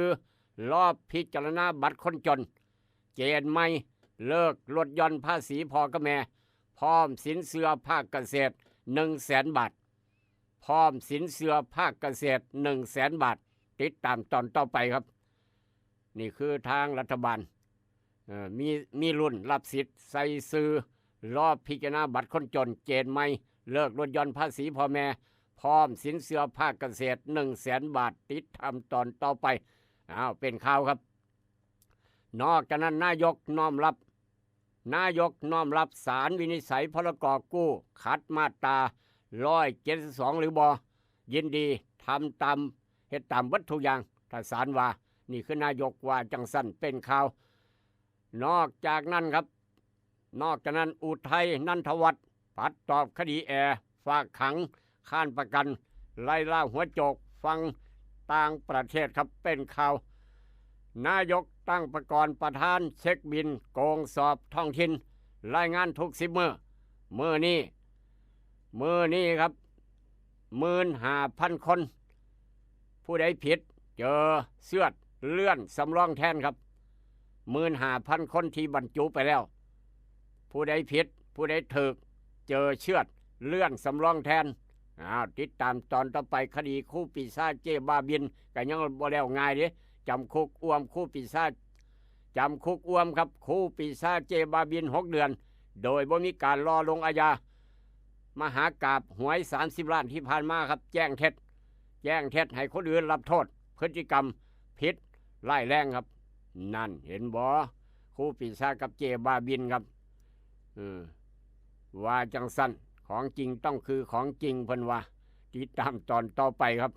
รอบพิจารณาบัตรคนจนเกณฑ์ใหม่เลิกลดหย่อนภาษีพ่อกับแม่พร้อมสินเชื่อภาคเกษตร 100,000 บาทพร้อมสินเชื่อภาคเกษตร 100,000 บาทติดตามตอนต่อไปครับนี่คือทางรัฐบาลมีรุ่นรับสิทธิ์ใส่ซื้อรอบพิจารณาบัตรคนจนเกณฑ์ใหม่เลิกลดหย่อนภาษีพ่อแม่พร้อมสินเชื่อภาคเกษตร 100,000 บาทติดตามตอนต่อไปเป็นข่าวครับนอกจากนั้นนายกน้อมรับศาลวินิจฉัยพรกกู้ขัดมาตรา172หรือบ่ยินดีทำตามเฮ็ดตามวัตถุอย่างถ้าศาลว่านี่คือนายกว่าจังสั้นเป็นข่าวนอกจากนั้นอุทัยนันทวัฒน์ปัดตอบคดีแอร์ฝากขังค้านประกันไล่ล่าหัวโจกฟังต่างประเทศครับเป็นข่าวนายกตั้งประธานเช็คบินโกงสอบท้องถิ่นรายงานทุก10 มื้อนี้ครับ15,000 คนผู้ใดผิดเจอเสื้อเลื่อนสำรองแทนครับ15,000 คนที่บรรจุไปแล้วผู้ใดผิดผู้ใดถูกเจอเชือดเลื่อนสำรองแทนติดตามตอนต่อไปคดีคู่ปีศาจเจบ้าบินก็ยังบ่แล้วง่ายเด้จำคุกอ้วมคู่ปีศาจครับคู่ปีศาจเจบ้าบิน6 เดือนโดยบ่มีการรอลงอาญามหากาพย์หวย30 ล้านที่ผ่านมาครับแจ้งเท็จให้คนอื่นรับโทษพฤติกรรมผิดร้ายแรงครับนั่นเห็นบ่คู่ปีศาจกับเจบ้าบินครับว่าจังสั้นของจริงต้องคือของจริงเพิ่นว่าติดตามตอนต่อไปครับ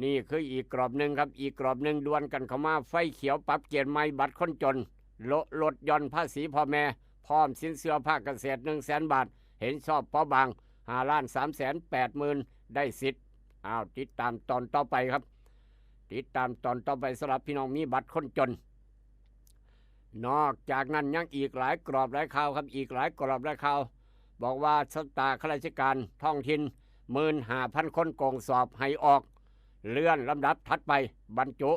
นี่คืออีกกรอบหนึ่งครับอีกกรอบหนึ่งดวลกันเข้ามาไฟเขียวปรับเกณฑ์ใหม่บัตรคนจนลดหย่อนภาษีพ่อแม่พร้อมสินเชื่อภาคเกษตร 100,000 บาทเห็นชอบเปาบาง5,380,000ได้สิทธิ์ติดตามตอนต่อไปครับติดตามตอนต่อไปสำหรับพี่น้องมีบัตรคนจนนอกจากนั้นยังอีกหลายกรอบหลายข่าวครับอีกหลายกรอบหลายข่าวบอกว่าสตาข้าราชการท้องถิ่น15,000 คนโกงสอบให้ออกเลื่อนลำดับถัดไปบรรจุ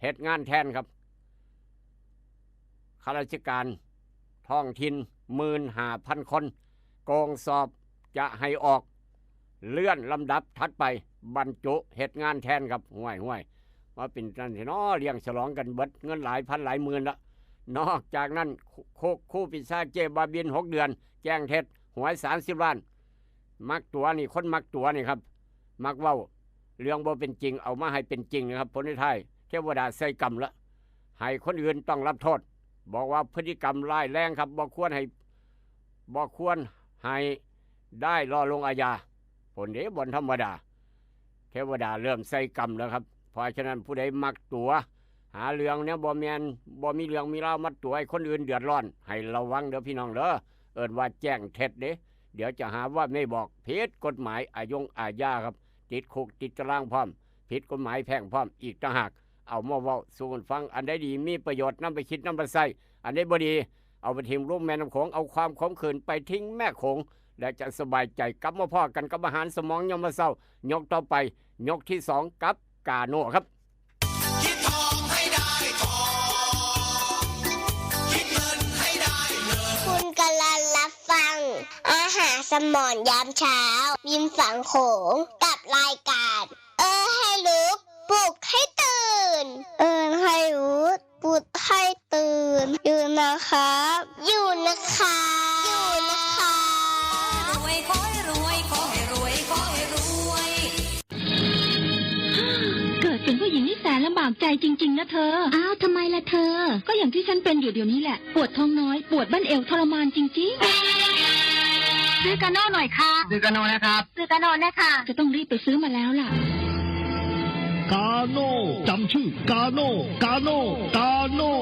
เหตุงานแทนครับข้าราชการท้องถิ่น15,000 คนโกงสอบจะให้ออกเลื่อนลำดับถัดไปบรรจุเหตุงานแทนครับห่วยมาเป็นนั่นเนาะเลี้ยงฉลองกันเบิดเงินหลายพันหลายหมื่นละนอกจากนั้นคู่ปีศาจเจบ้าบิน6 เดือนแจ้งเท็จหวย30 ล้านมักตัวนี่คนมักตัวนี่ครับมักเว้าเรื่องบ่เป็นจริงเอามาให้เป็นจริงนะครับผลท้ายเทวดาใส่กรรมละให้คนอื่นต้องรับโทษบอกว่าพฤติกรรมร้ายแรงครับบ่ควรให้ได้รอลงอาญาผลเด้บ่ธรรมดาเทวดาเริ่มใส่กรรมแล้วครับเพราะฉะนั้นผู้ใดมักตัวหาเรื่องเนี่ยบ่มีเรื่องมีราวมัดตัวให้คนอื่นเดือดร้อนให้ระวังเด้อพี่น้องเด้อเอิ้นว่าแจ้งเท็จเด้เดี๋ยวจะหาว่าไม่บอกผิดกฎหมายอาญาครับติดคุกติดตารางพร้อม ผิดกฎหมายแพ่งพร้อมอีกต่างหากเอามาเว้าสู่กันฟังอันใดดีมีประโยชน์นำไปคิดนำไปใช้อันใดบ่ดีเอาไปทิ้งลงแม่น้ำโขงเอาความขมขื่นไปทิ้งแม่โขงและจะสบายใจกลับมาพ่อกันกับอาหารสมองยามมื้อเช้ายกต่อไปยกที่2กับกาโน่ครับคิดทองให้ได้ทองคิดเงินให้ได้เงินคุณกำลังรับฟังอาหารสมองยามเช้ายิ้มฝังโขงกับรายการให้รู้ปลุกให้ตื่นให้รู้ปลุกให้ตื่นอยู่นะครับอยู่นะคะรวยขอให้รวยขอให้รวยขอให้รวย เกิดเป็นผู้หญิงนี่แสนลำบากใจจริงๆนะเธออ้าวทำไมล่ะเธอก็อย่างที่ฉันเป็นอยู่เดี๋ยวนี้แหละปวดท้องน้อยปวดบั้นเอวทรมานจริงๆซื้อกาโน่หน่อยค่ะซื้อกาโน่นะครับซื้อกาโน่นะคะจะต้องรีบไปซื้อมาแล้วล่ะกาโน่จำชื่อกาโน่กาโน่กาโน่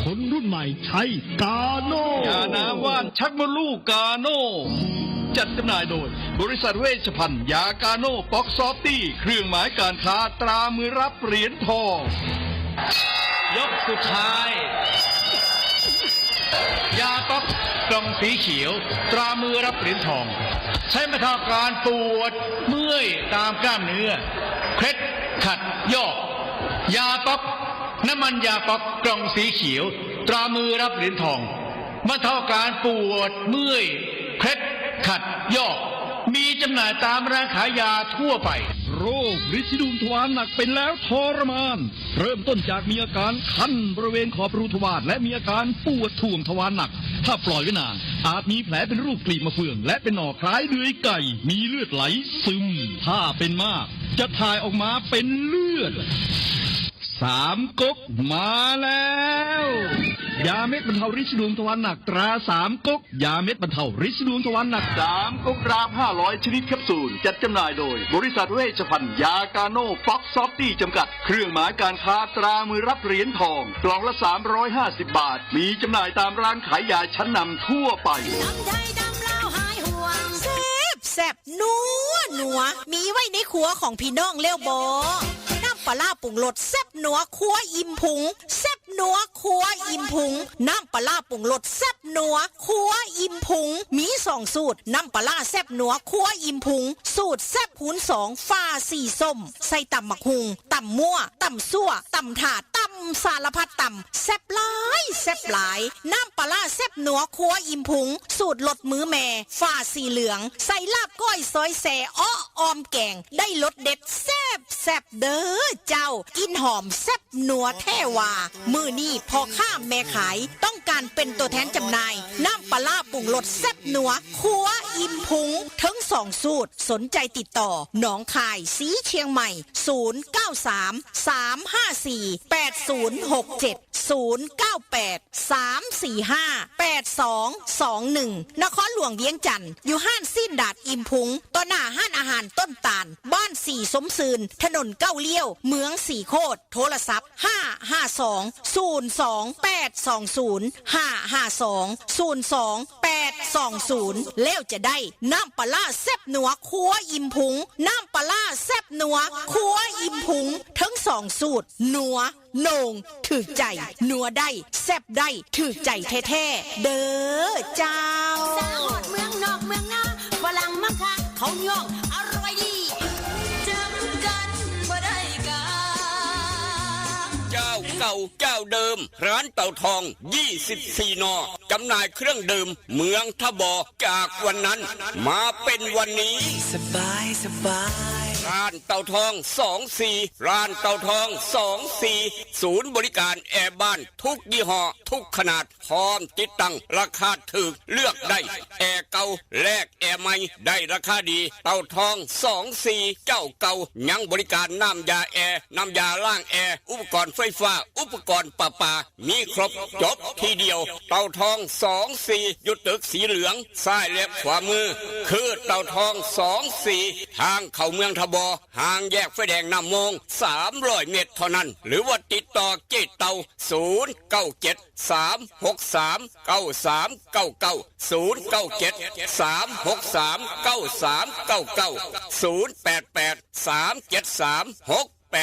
คนรุ่นใหม่ใช้กาโน่ยาน้ำว่านชักมดลูกกาโน่จัดจำหน่ายโดยบริษัทเวชภัณฑ์ยากาโน่ป๊อกซอฟตี้เครื่องหมายการค้าตรามือรับเหรียญทองยกสุดท้ายยาป๊อกกล่องสีเขียวตรามือรับเหรียญทองใช้บรรเทาการปวดเมื่อยตามกล้ามเนื้อเคล็ดขัดยอกยาป๊อกน้ำมันยาป๊อกกล่องสีเขียวตรามือรับเหรียญทองบรรเทาการปวดเมื่อยเคล็ดขัดยอกมีจำหน่ายตามร้านขายยาทั่วไปโรคฤทธิ์ดุมทวารหนักเป็นแล้วทรมานเริ่มต้นจากมีอาการคันบริเวณขอบรูทวารและมีอาการปวดท่วงทวารหนักถ้าปล่อยไว้นานอาจมีแผลเป็นรูปกลีบมะเฟืองและเป็นหน่อคล้ายเดือยไก่มีเลือดไหลซึมถ้าเป็นมากจะถ่ายออกมาเป็นเลือด3 ก๊กมาแล้วยาเม็ดบรรเทาฤทธิ์ดวงทวารหนักตรา3 ก๊กยาเม็ดบรรเทาฤทธิ์ดวงทวารหนัก3 ก๊กกราฟ500ชนิดแคปซูลจัดจำหน่ายโดยบริษัทเวชภัณฑ์ยากาโน่ป๊อกซอฟตี้จำกัดเครื่องหมายการค้าตรามือรับเหรียญทองกล่องละ350 บาทมีจำหน่ายตามร้านขายยาชั้นนำทั่วไปแซ่บนัวมีไว้ในครัวของพี่น้องเลี้ยวบอน้ำปลาปรุงรสแซ่บนัวครัวอิ่มพุงแซ่บนัวครัวอิ่มพุงน้ำปลาปรุงรสแซ่บนัวครัวอิ่มพุงมี2 สูตรน้ำปลาแซ่บนัวครัวอิ่มพุงสูตรแซ่บคูณ2ฟ้าสีส้มใส่ตำมักหุงตำมั่วตำซั่วตำถาดตำสารพัดตำแซ่บหลายน้ำปลาแซ่บนัวครัวอิ่มพุงสูตรลดมือแม่ฟ้าสีเหลืองใส่ลาบก้อยซอยแซ่อ้อออมแกงได้รสเด็ดแซ่บเด้อเจ้ากินหอมแซ่บนัวแท้ว่ามือนี้พอข้ามแม่ขายต้องการเป็นตัวแทนจำหน่ายน้ำปลาปรุงรสแซ่บนัวครัวอิ่มพุงทั้ง2 สูตรสนใจติดต่อหนองคายสีเชียงใหม่093-354-8067 098-345-8221นครหลวงเวียงจันทร์อยู่ห้านสิ้นดาดอิ่มพุงต่อหน้าห้านอาหารต้นตาลบ้านสีสมซืนถนนเก้าเลี้ยวเมืองสีโคตรโทรศัพท์552-02820 แล้วจะได้น้ำปลาแซ่บนัวครัวอิ่มพุงน้ำปลาแซ่บนัวครัวอิ่มพุงทั้ง2 สูตรนัวโหน่งถือใจนัวได้แซ่บได้ถือใจแท้ๆเด้อเจ้าสาวเมืองนอกเมืองนาฝรั่งมังคะเขาย่องอร่อยดีจำกันบ่ได้กาเจ้าเก่าเจ้าเดิมร้านเต่าทอง24 นอจำหน่ายเครื่องดื่มเมืองทบอจากวันนั้นมาเป็นวันนี้สบายร้านเต่าทอง24ร้านเต่าทอง24ศูนย์บริการแอร์บ้านทุกยี่ห้อทุกขนาดพร้อมติดตั้งราคาถูกเลือกได้แอร์เก่าแลกแอร์ใหม่ได้ราคาดีเต่าทอง24เจ้าเก่ายังบริการน้ำยาแอร์น้ำยาล้างแอร์อุปกรณ์ไฟฟ้าอุปกรณ์ประปามีครบจบทีเดียวเต่าทอง24อยู่ตึกสีเหลืองซ้ายและขวามือคือเต่าทอง24ทางเข้าเมืองทบห่างแยกไฟแดงน้ำมง300 เมตรเท่านั้นหรือว่าติดต่อเจ๊เต่า097-363-9399 097-363-9399 088-373-6888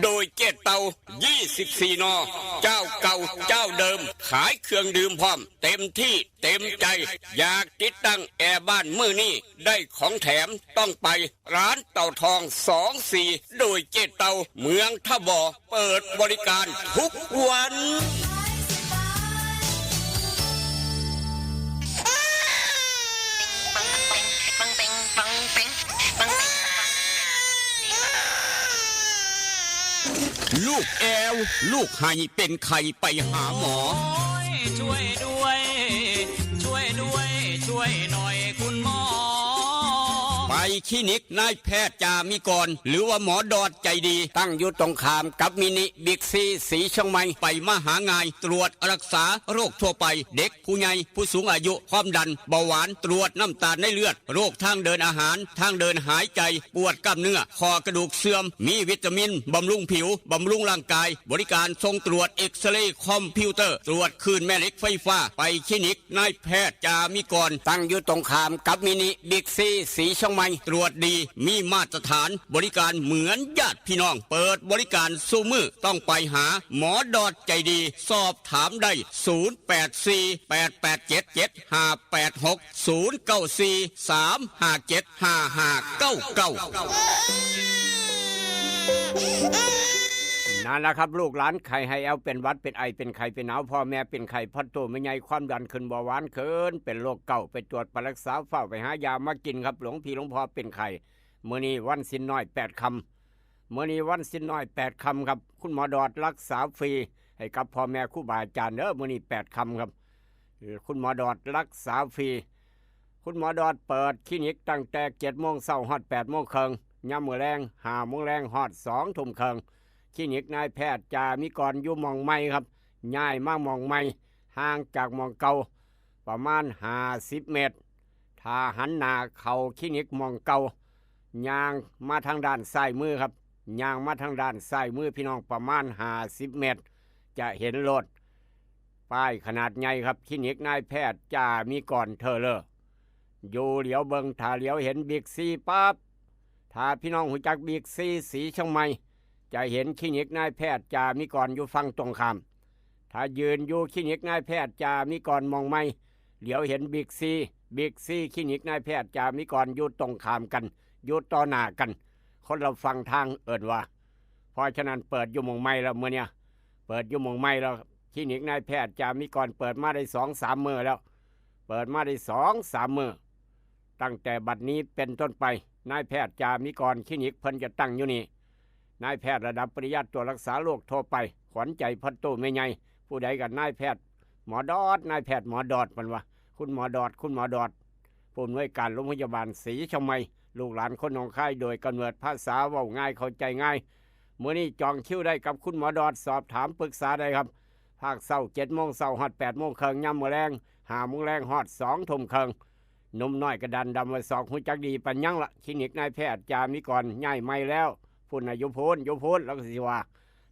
โดยเจเตา24 นอเจ้าเก่าเจ้าเดิมขายเครื่องดื่มพร้อมเต็มที่เต็มใจอยากติดตั้งแอร์บ้านมื้อนี้ได้ของแถมต้องไปร้านเต่าทอง24โดยเจเตาเมืองท่าบ่อเปิดบริการทุกวันลูกแอวลูกให้เป็นไข่ไปหาหมอช่วยด้วยช่วยด้วยช่วยหน่อยคุณหมอไปคลินิกนายแพทย์จามิกรหรือว่าหมอดอดใจดีตั้งอยู่ตรงข้ามกับมินิบิ๊กซีสีเชียงใหม่ไปมาหาง่ายตรวจรักษาโรคทั่วไปเด็กผู้ใหญ่ผู้สูงอายุความดันเบาหวานตรวจน้ำตาลในเลือดโรคทางเดินอาหารทางเดินหายใจปวดกล้ามเนื้อคอกระดูกเสื่อมมีวิตามินบำรุงผิวบำรุงร่างกายบริการทรงตรวจเอ็กซเรย์คอมพิวเตอร์ตรวจคลื่นแม่เหล็กไฟฟ้าไปคลินิกนายแพทย์จามิกรตั้งอยู่ตรงข้ามกับมินิบิ๊กซีสีเชียงใหม่ตรวจดีมีมาตรฐานบริการเหมือนญาติพี่น้องเปิดบริการสู้มือต้องไปหาหมอดอดใจดีสอบถามได้นั่นแหละครับลูกหลานไข่ให้เอาเป็นวัดเป็นไอเป็นไข่เป็นหนาวพ่อแม่เป็นไข่พัดตัวไม่ใหญ่ความดันขึ้นเบาหวานขึ้นเป็นโรคเก่าไปตรวจไปรักษาเฝ้าไปหายามากินครับหลวงพี่หลวงพ่อเป็นไข่มื้อนี้วันสิ้นน้อย8 คำมื้อนี้วันสิ้นน้อย8 คำครับคุณหมอดอดรักษาฟรีให้กับพ่อแม่ครูบาอาจารย์มื้อนี้8 คำครับคุณหมอดอดรักษาฟรีคุณหมอดอดเปิดคลินิกตั้งแต่7 โมงเช้าฮอด8 โมงครึ่งยามมื้อแลง5 โมงแลงฮอด2 ทุ่มครึ่งคลินิกนายแพทย์จามิกรอยู่หม่องใหม่ครับย้ายมาหม่องใหม่ห่างจากหม่องเก่าประมาณ50 เมตรถ้าหันหน้าเข้าคลินิกหม่องเก่าย่างมาทางด้านซ้ายมือครับย่างมาทางด้านซ้ายมือพี่น้องประมาณ50 เมตรจะเห็นรถป้ายขนาดใหญ่ครับคลินิกนายแพทย์จามิกรเทเลอร์อยู่เหลียวเบิงถ้าเหลียวเห็นบิ๊กซีปั๊บถ้าพี่น้องหูจักบิ๊กซีสีเชียงใหม่จะเห็นคลินิกนายแพทย์จามิกรอยู่ฝั่งตรงข้ามถ้ายืนอยู่คลินิกนายแพทย์จามิกรมองไม่เหลียวเห็นบิ๊กซีคลินิกนายแพทย์จามิกรอยู่ตรงข้ามกันอยู่ต่อหน้ากันคนเราฟังทางเอิ้นว่าเพราะฉะนั้นเปิดอยู่มองไม่แล้วเมื่อเนี่ยเปิดอยู่มองไม่แล้วคลินิกนายแพทย์จามิกรเปิดมาได้ 2-3 มื้อแล้วเปิดมาได้ 2-3 มื้อตั้งแต่บัดนี้เป็นต้นไปนายแพทย์จามิกรคลินิกเพิ่นจะตั้งอยู่นี่นายแพทย์ระดับปริญญาตรวจรักษาโรคทั่วไปขวัญใจพัดตู้ไม่ใหญ่ผู้ใดกับนายแพทย์หมอดอดนายแพทย์หมอดอดมันว่าคุณหมอดอดผู้อำนวยการโรงพยาบาลศรีเชียงใหม่ลูกหลานคนหนองคายโดยกำเนิดภาษาเว้าง่ายเข้าใจง่ายมื้อนี้จองคิวได้กับคุณหมอดอดสอบถามปรึกษาได้ครับภาคเช้า7 โมงเช้าฮอด8 โมงครึ่งยามมื้อแลง5 โมงแลงฮอด2 ทุ่มครึ่งหนุ่มน้อยกระดันดำไว้ศอกหูจักดีปัญญังละคลินิกนายแพทย์จามิกรย้ายใหม่แล้วพุ่นอายุพูนแล้วก็สิว่า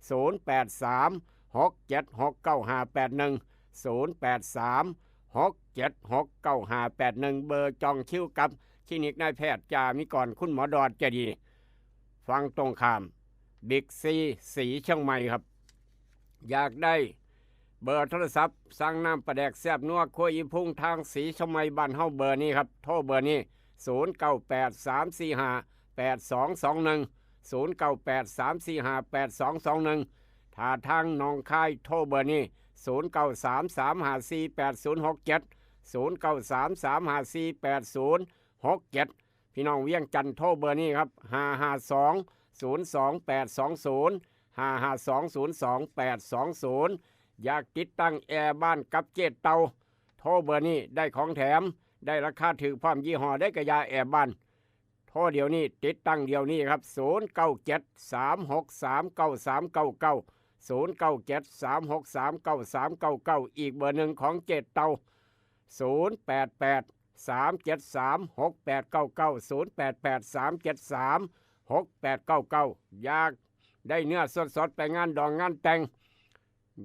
0836769581 เบอร์จองคิวกับคลินิกนายแพทย์จามิกรคุณหมอดอดจะดีฟังตรงข้ามบิ๊กซีสีเชียงใหม่ครับอยากได้เบอร์โทรศัพท์สั่งน้ำปลาแดกแซ่บนัวครัวอีพุ่งทางสีเชียงใหม่บ้านเฮาเบอร์นี้ครับโทรเบอร์นี้0983458221 ถ้าทางหนองคายโทรเบอร์นี้0933548067 พี่น้องเวียงจันทน์โทรเบอร์นี้ครับ552-02820 อยากติดตั้งแอร์บ้านกับเจเตาโทรเบอร์นี้ได้ของแถมได้ราคาถูกพร้อมยี่ห้อได้กระยาแอร์บ้านโทรเดี๋ยวนี้ติดตั้งเดี๋ยวนี้ครับ0973639399 อีกเบอร์หนึ่งของเจเตา0883736899 อยากได้เนื้อสดๆไปงานดองงานแต่ง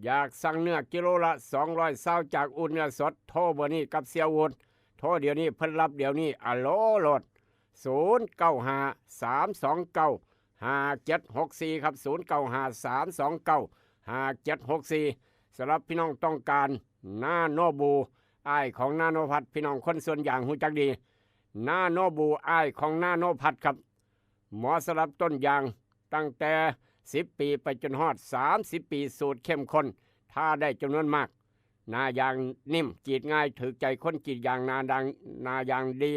อยากสั่งเนื้อกิโลละ220จากอุ่นเนื้อสดโทรเบอร์นี้กับเสียวุฒิโทรเดี๋ยวนี้เพิ่นรับเดี๋ยวนี้อะโหลโหลด 0953295764ครับ0953295764สำหรับพี่น้องต้องการนาโนบูอ้ายของนาโนพัดพี่น้องคนส่วนอย่างหูจักดีนาโนบูอ้ายของนาโนพัดครับหมอสำหรับต้นยางตั้งแต่10 ปีไปจนฮอด30 ปีสูตรเข้มข้นถ้าได้จำนวนมากนายางนิ่มกรีดง่ายถือใจคนกรีดยางนายางดี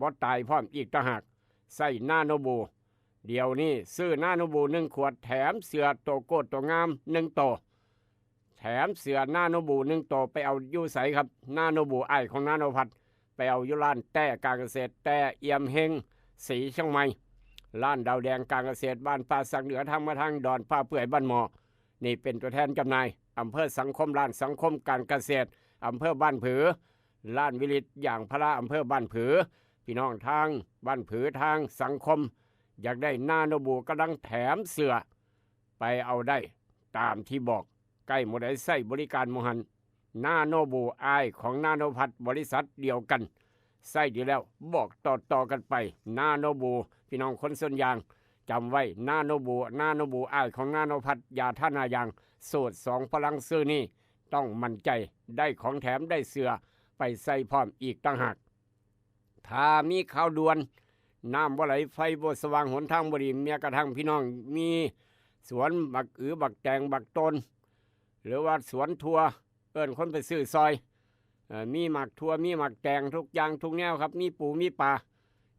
บ่ตายพร้อมอีกต่างหากใส่นาโนบูเดี๋ยวนี้ซื้อนาโนบู1 ขวดแถมเสือโตโกดตัวงาม1 ตัวแถมเสือนาโนบู1 ตัวไปเอาอยู่ใสครับนาโนบูไอของนาโนพัดไปเอาอยู่ร้านแต่การเกษตรแต่เอี่ยมเฮงสีเชียงใหม่ร้านดาวแดงการเกษตรบ้านป่าสักเหนือทางมาทางดอนป่าเปื่อยบ้านหมอนี่เป็นตัวแทนจำหน่ายอำเภอสังคมร้านสังคมการเกษตรอำเภอบ้านผือร้านวิลิตอย่างพระอำเภอบ้านผือพี่น้องทางบ้านผือทางสังคมอยากได้นาโนบูกำลังแถมเสือไปเอาได้ตามที่บอกใกล้หมดได้ใส่บริการมหันนาโนบูไอของนาโนพัดบริษัทเดียวกันใส่ดีแล้วบอกต่อกันไปนาโนบูพี่น้องคนส่วนยางจำไว้นาโนบูไอของนาโนพัดยาท่านายางสูตร2 พลังซื้อนี่ต้องมั่นใจได้ของแถมได้เสือไปใส่พร้อมอีกต่างหากถ้ามีข่าวด่วนน้ำบ่ไหลไฟบ่สว่างหนทางบ่ดีเมียกระทั่งพี่น้องมีสวนบักบักแตงบักต้นหรือว่าสวนทัวเอิ้นคนไปซื้อซอยมีหมักทัวมีหมักแตงทุกอย่างทุกแนวครับมีปูมีปลา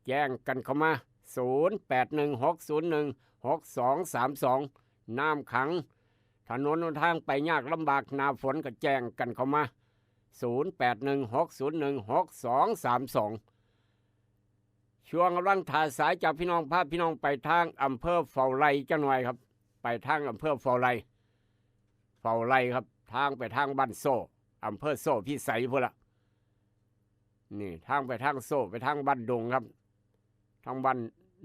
แจ้งกันเข้ามา0816016232น้ำขังถนนหนทางไปยากลำบากหน้าฝนก็แจ้งกันเข้ามา0816016232ช่วงกำลังถ่ายสายจากพี่น้องพาพี่น้องไปทางอำเภอเฝ้าไร่จังหน่อยครับไปทางอำเภอเฝ้าไร่ครับทางไปทางบ้านโซ่อำเภอโซ่พิสัยพุ่นละนี่ทางไปทางโซ่ไปทางบ้านดงครับทางบ้าน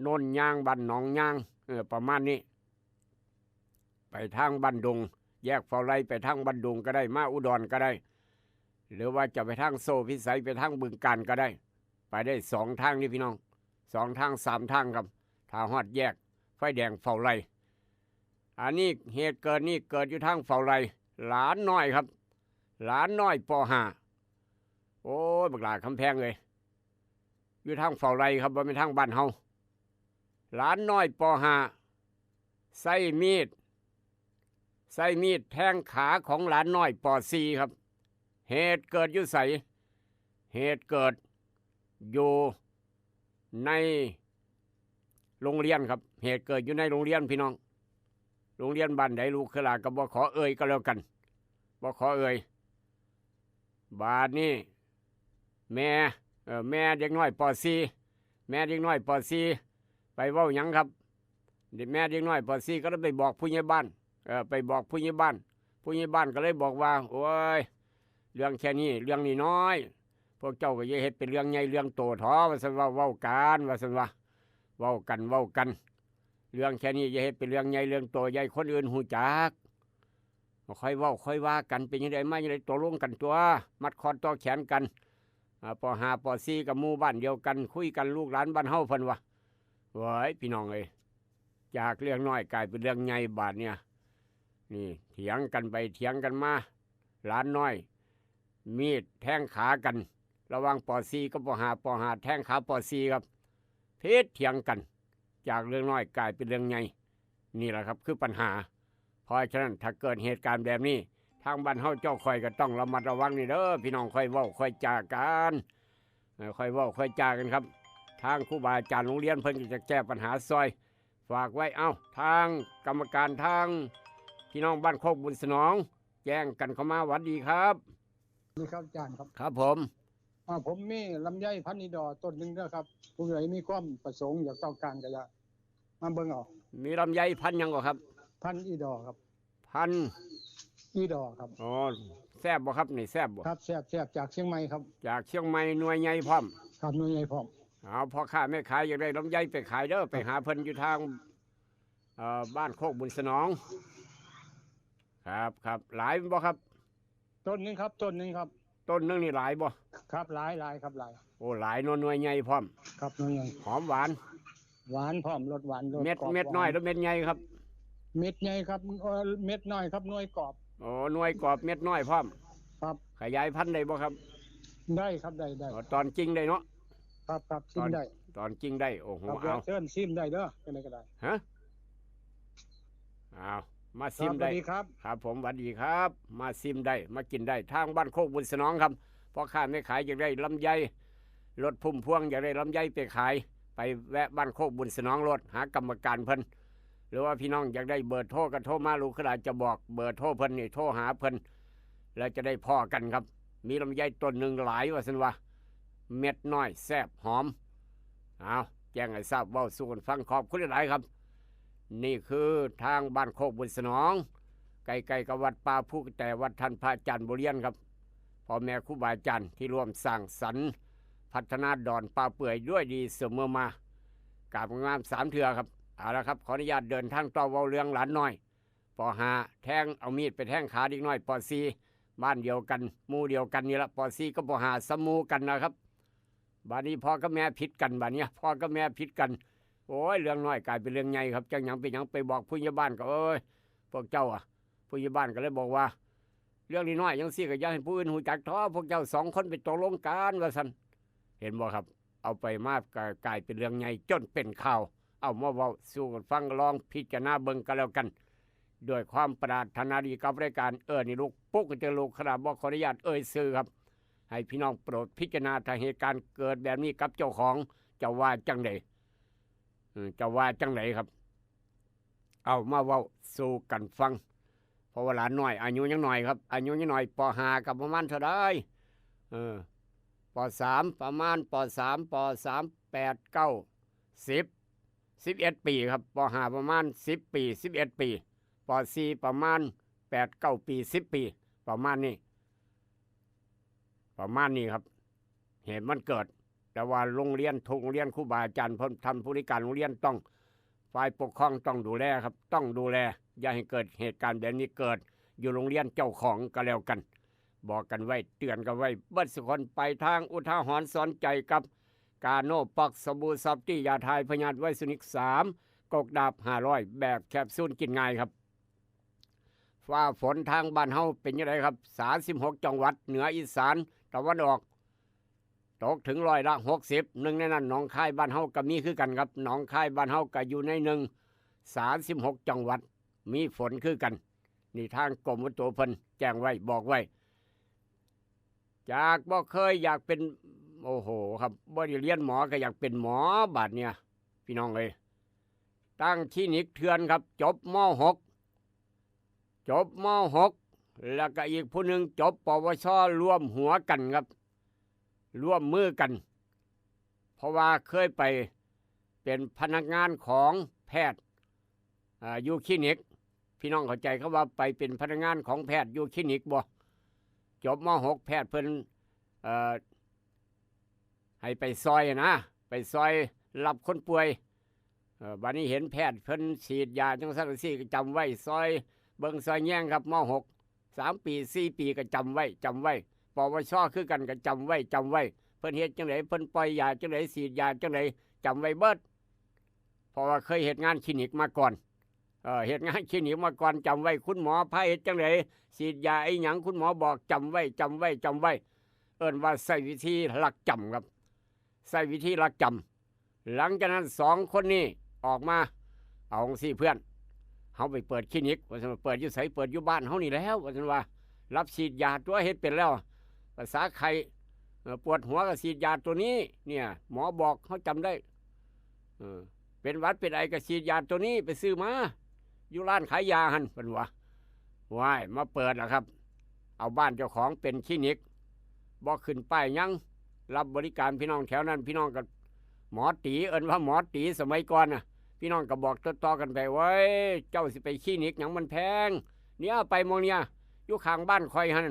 โนนยางบ้านหนองยางประมาณนี้ไปทางบ้านดงแยกเฝ้าไร่ไปทางบ้านดงก็ได้มาอุดรก็ได้หรือว่าจะไปทางโซ่พิสัยไปทางบึงกาฬก็ได้ไปได้2 ทางนี่พี่น้อง2 ทาง 3 ทางครับถ้าฮอดแยกไฟแดงเฝ้าไร่อันนี้เหตุเกิดนี่เกิดอยู่ทางเฝ้าไร่หลานน้อยครับหลานน้อยป.5 โอ้ยบักหลาคำแพงเลยอยู่ทางเฝ้าไร่ครับบ่เป็นทางบ้านเฮาหลานน้อยป.5 ใส่มีดแทงขาของหลานน้อยป.4 ครับเหตุเกิดอยู่ไสเหตุเกิดอยู่ในโรงเรียนครับเหตุเกิดอยู่ในโรงเรียนพี่น้องโรงเรียนบ้านใดลูกขลาก็บ่ขอเอ่ยก็แล้วกันบ่ขอเอ่ยบาดนี้แม่เด็กน้อยป.4 แม่เด็กน้อยป.4 ไปเว้าหยังครับแม่เด็กน้อยป.4 ก็เลยไปบอกผู้ใหญ่บ้านไปบอกผู้ใหญ่บ้านก็เลยบอกว่าโอ้ยเรื่องแค่นี้เรื่องนี้น้อยพวกเจ้าก็อย่าเฮ็ดเป็นเรื่องใหญ่เรื่องโตท้อว่าซั่นว่าเว้ากันว่าซั่นว่าเว้ากันเรื่องแค่นี้อย่าเฮ็ดเป็นเรื่องใหญ่เรื่องโตใหญ่คนอื่นหูจักค่อยเว้าค่อยว่ากันเป็นจังได๋มาจังได๋ตกลงกันตัวมัดคอต่อแขนกันป.5 ป.4 กับหมู่บ้านเดียวกันคุยกันลูกหลานบ้านเฮาเพิ่นว่าเว้ยพี่น้องเอ้ยจากเรื่องน้อยกลายเป็นเรื่องใหญ่บาดเนี่ยนี่เถียงกันไปเถียงกันมาหลานน้อยมีดแทงขากันระหว่างป.4 กับป.5 แทงขาป.4 ครับเพชรเถียงกันจากเรื่องน้อยกลายเป็นเรื่องใหญ่นี่แหละครับคือปัญหาเพราะฉะนั้นถ้าเกิดเหตุการณ์แบบนี้ทางบ้านเฮาเจ้าคอยก็ต้องระมัดระวังนี่เด้อพี่น้องค่อยเว้าค่อยจากันค่อยเว้าค่อยจากันครับทางครูบาอาจารย์โรงเรียนเพิ่นจะแก้ปัญหาซอยฝากไว้ทางกรรมการทางพี่น้องบ้านโคกบุญสนองแจ้งกันเข้ามาหวัดดีครับนี่ครับอาจารย์ครับครับผมมีลำไยพันธุ์อีดอต้นหนึ่งนะครับผู้ใหญ่มีความประสงค์อยากต้องการก็จะมาเบิ่งเอามีลำไยพันธุ์ยังบ่ครับพันธุ์อีดอครับพันธุ์อีดอครับอ๋อแซ่บบ่ครับนี่แซ่บบ่ครับแซ่บจากเชียงใหม่ครับจากเชียงใหม่หน่วยใหญ่พร้อมครับหน่วยใหญ่พร้อมพ่อค้าแม่ขายอยากได้ลำไยไปขายเด้อไปหาเพิ่นอยู่ทางบ้านโคกบุญสนองครับหลายบ่ครับต้นนึงครับ ต้นนึงนี่หลายบ่ ครับหลายครับหลาย โอ้หลายหน่วยใหญ่พร้อม ครับน้อยใหญ่ หอมหวาน หวานพร้อมรสหวานรส เม็ด กรอบ เม็ดน้อยแล้วเม็ดใหญ่ครับ เม็ดใหญ่ครับเม็ดน้อยครับหน่วยกรอบ โอ้หน่วยกรอบเม็ดน้อยพร้อม ครับ ขยายพันธุ์ได้บ่ครับ ได้ครับได้ อ๋อตอนจริงได้เนาะ ครับชิมได้ ตอนจริงได้โอ้โห ครับ เอา เชิญชิมได้เด้อเป็นไรก็ได้ ฮะเอามาซิม ครับ ได้ สวัสดีครับ ครับผมสวัสดีครับ มาซิมได้มากินได้ทางบ้านโคกบุญสนองครับพ่อค้าไม่ขายอยากได้ลำไยรถพุ่มพวงอยากได้ลำไยไปขาย ไปแวะบ้านโคกบุญสนองรถหากรรมการเพิ่นหรือว่าพี่น้องอยากได้เบอร์โทรก็โทรมาลูกขนาดจะบอกเบอร์โทรเพิ่นนี่โทรหาเพิ่นแล้วจะได้พ่อกันครับ มีลำไยต้นหนึ่งหลายว่าสันว่าเม็ดน้อยแซ่บหอมเอาแจ้งให้ทราบเว้าสู่กันฟังขอบคุณหลายๆครับ นี่คือทางบ้านโคกบุญสนองไกลๆกับวัดป่าผู้แต่วัดท่านพระอาจารย์บุเรียนครับพ่อแม่ครูบาอาจารย์ที่ร่วมสร้างสรรค์พัฒนาดอนป่าเปื่อยด้วยดีเสมอมากราบงามสามเถื่อครับเอาละครับขออนุญาตเดินทางต่อเว้าเรื่องหลานน้อยป.5แทงเอามีดไปแทงขาเด็กน้อยป.4บ้านเดียวกันหมู่เดียวกันนี่ละป.4กับป.5สมูกันนะครับบ้านนี้พ่อกับแม่ผิดกันบ้านนี้พ่อกับแม่ผิดกันโอ้ยเรื่องน้อยกลายเป็นเรื่องใหญ่ครับจังหยังเป็นหยังไปบอกผู้ใหญ่บ้านก็เอ้ยพวกเจ้าผู้ใหญ่บ้านก็เลยบอกว่าเรื่องนี้น้อยยังซี่ก็อย่าให้ผู้อื่นหูจักท้อพวกเจ้าสองคนไปตกลงกันว่าซั่นเห็นบ่ครับเอาไปมากกลายเป็นเรื่องใหญ่จนเป็นข่าวเอามาเว้าสู่กันฟังลองพิจารณาเบิ่งกันแล้วกันด้วยความปรารถนาดีกับรายการนี่ลูกปุ๊กจะลูกขนาดบอกขออนุญาตชื่อครับให้พี่น้องโปรดพิจารณาถ้าเหตุการณ์เกิดแบบนี้กับเจ้าของจะว่าจังไดจะว่าจังไดครับเอามาเว้าสู่กันฟังเพราะว่าหลานน้อยอายุยังน้อยครับอายุยังน้อยป.5กับประมาณเท่าใดป.3ประมาณป.3ป.3 8 9 10 11ปีครับป.5ประมาณ10ปี11ปีป.4ประมาณ8 9ปี10ปีประมาณนี้ครับเหตุมันเกิดแต่ว่าโรงเรียนทุกโรงเรียนครูบาอาจารย์ทำผู้ริการโรงเรียนต้องฝ่ายปกครองต้องดูแลครับต้องดูแลอย่าให้เกิดเหตุการณ์แบบนี้เกิดอยู่โรงเรียนเจ้าของก็แล้วกันบอกกันไว้เตือนกันไว้เบิดสุคนไปทางอุทาหรณ์สอนใจกับกาโนปักสบู่ซับตี้ยาทายพยาธิไวซุนิก3กกดาบ500แบบแคปซูลกินง่ายครับฟ้าฝนทางบ้านเฮาเป็นยังไงครับ36จังหวัดเหนืออีสานตะวันออกตกถึง60%หนึ่งในนั้นหนองคายบ้านเฮาก็มีคือกันครับหนองคายบ้านเฮาก็อยู่ใน36จังหวัดมีฝนคือกันนี่ทางกรมอุตุเพิ่นแจ้งไว้บอกไว้จากบ่เคยอยากเป็นโอ้โหครับบ่ได้เรียนหมอก็อยากเป็นหมอบาดเนี่ยพี่น้องเอ้ยตั้งคลินิกเถื่อนครับจบม.6 แล้วก็อีกผู้หนึ่งจบปวช.ร่วมหัวกันครับร่วมมือกันเพราะว่าเคยไปเป็นพนักงานของแพทย์อยู่คลินิกพี่น้องเข้าใจเขาว่าไปเป็นพนักงานของแพทย์อยู่คลินิกบ่จบม.6 แพทย์เพิ่นให้ไปซอยนะไปซอยรับคนป่วยบัดนี้เห็นแพทย์เพิ่นฉีดยาจังซั่นซี่ก็จำไว้ซอยเบิ่งซอยแย่งครับม.6 3 ปี4ปีก็จำไว้ปวช.คือกันก็จำไว้เพิ่นเฮ็ดจังไดเพิ่นปล่อยยาจังไดฉีดยาจังไดจำไว้เบิดเพราะว่าเคยเฮ็ดงานคลินิกมาก่อนเฮ็ดงานคลินิกมาก่อนจำไว้คุณหมอพาเฮ็ดจังไดฉีดยาไอ้หยังคุณหมอบอกจำไว้เอิ้นว่าใช้วิธีหลักจำครับใช้วิธีหลักจำหลังจากนั้น2คนนี้ออกมาเอาสิเพื่อนเฮาไปเปิดคลินิกว่าซั่นเปิดอยู่ไสเปิดอยู่บ้านเฮานี่แล้วว่าซั่นว่ารับฉีดยาตัวเฮ็ดเป็นแล้วภาษาไข้ปวดหัวก็ฉีดยาตัวนี้เนี่ยหมอบอกเขาจำได้เป็นหวัดเป็นไอก็ฉีดยาตัวนี้ไปซื้อมาอยู่ร้านขายยาหั่นเพิ่นว่าว้ายมาเปิดล่ะครับเอาบ้านเจ้าของเป็นคลินิกบ่ขึ้นป้ายยังรับบริการพี่น้องแถวนั้นพี่น้องก็หมอตีเอิ้นว่าหมอตีสมัยก่อนน่ะพี่น้องก็บอกต่อๆกันไปไว้เจ้าสิไปคลินิกหยังมันแพงเนี่ยไปมองเนี่ยอยู่ข้างบ้านข่อยหั่น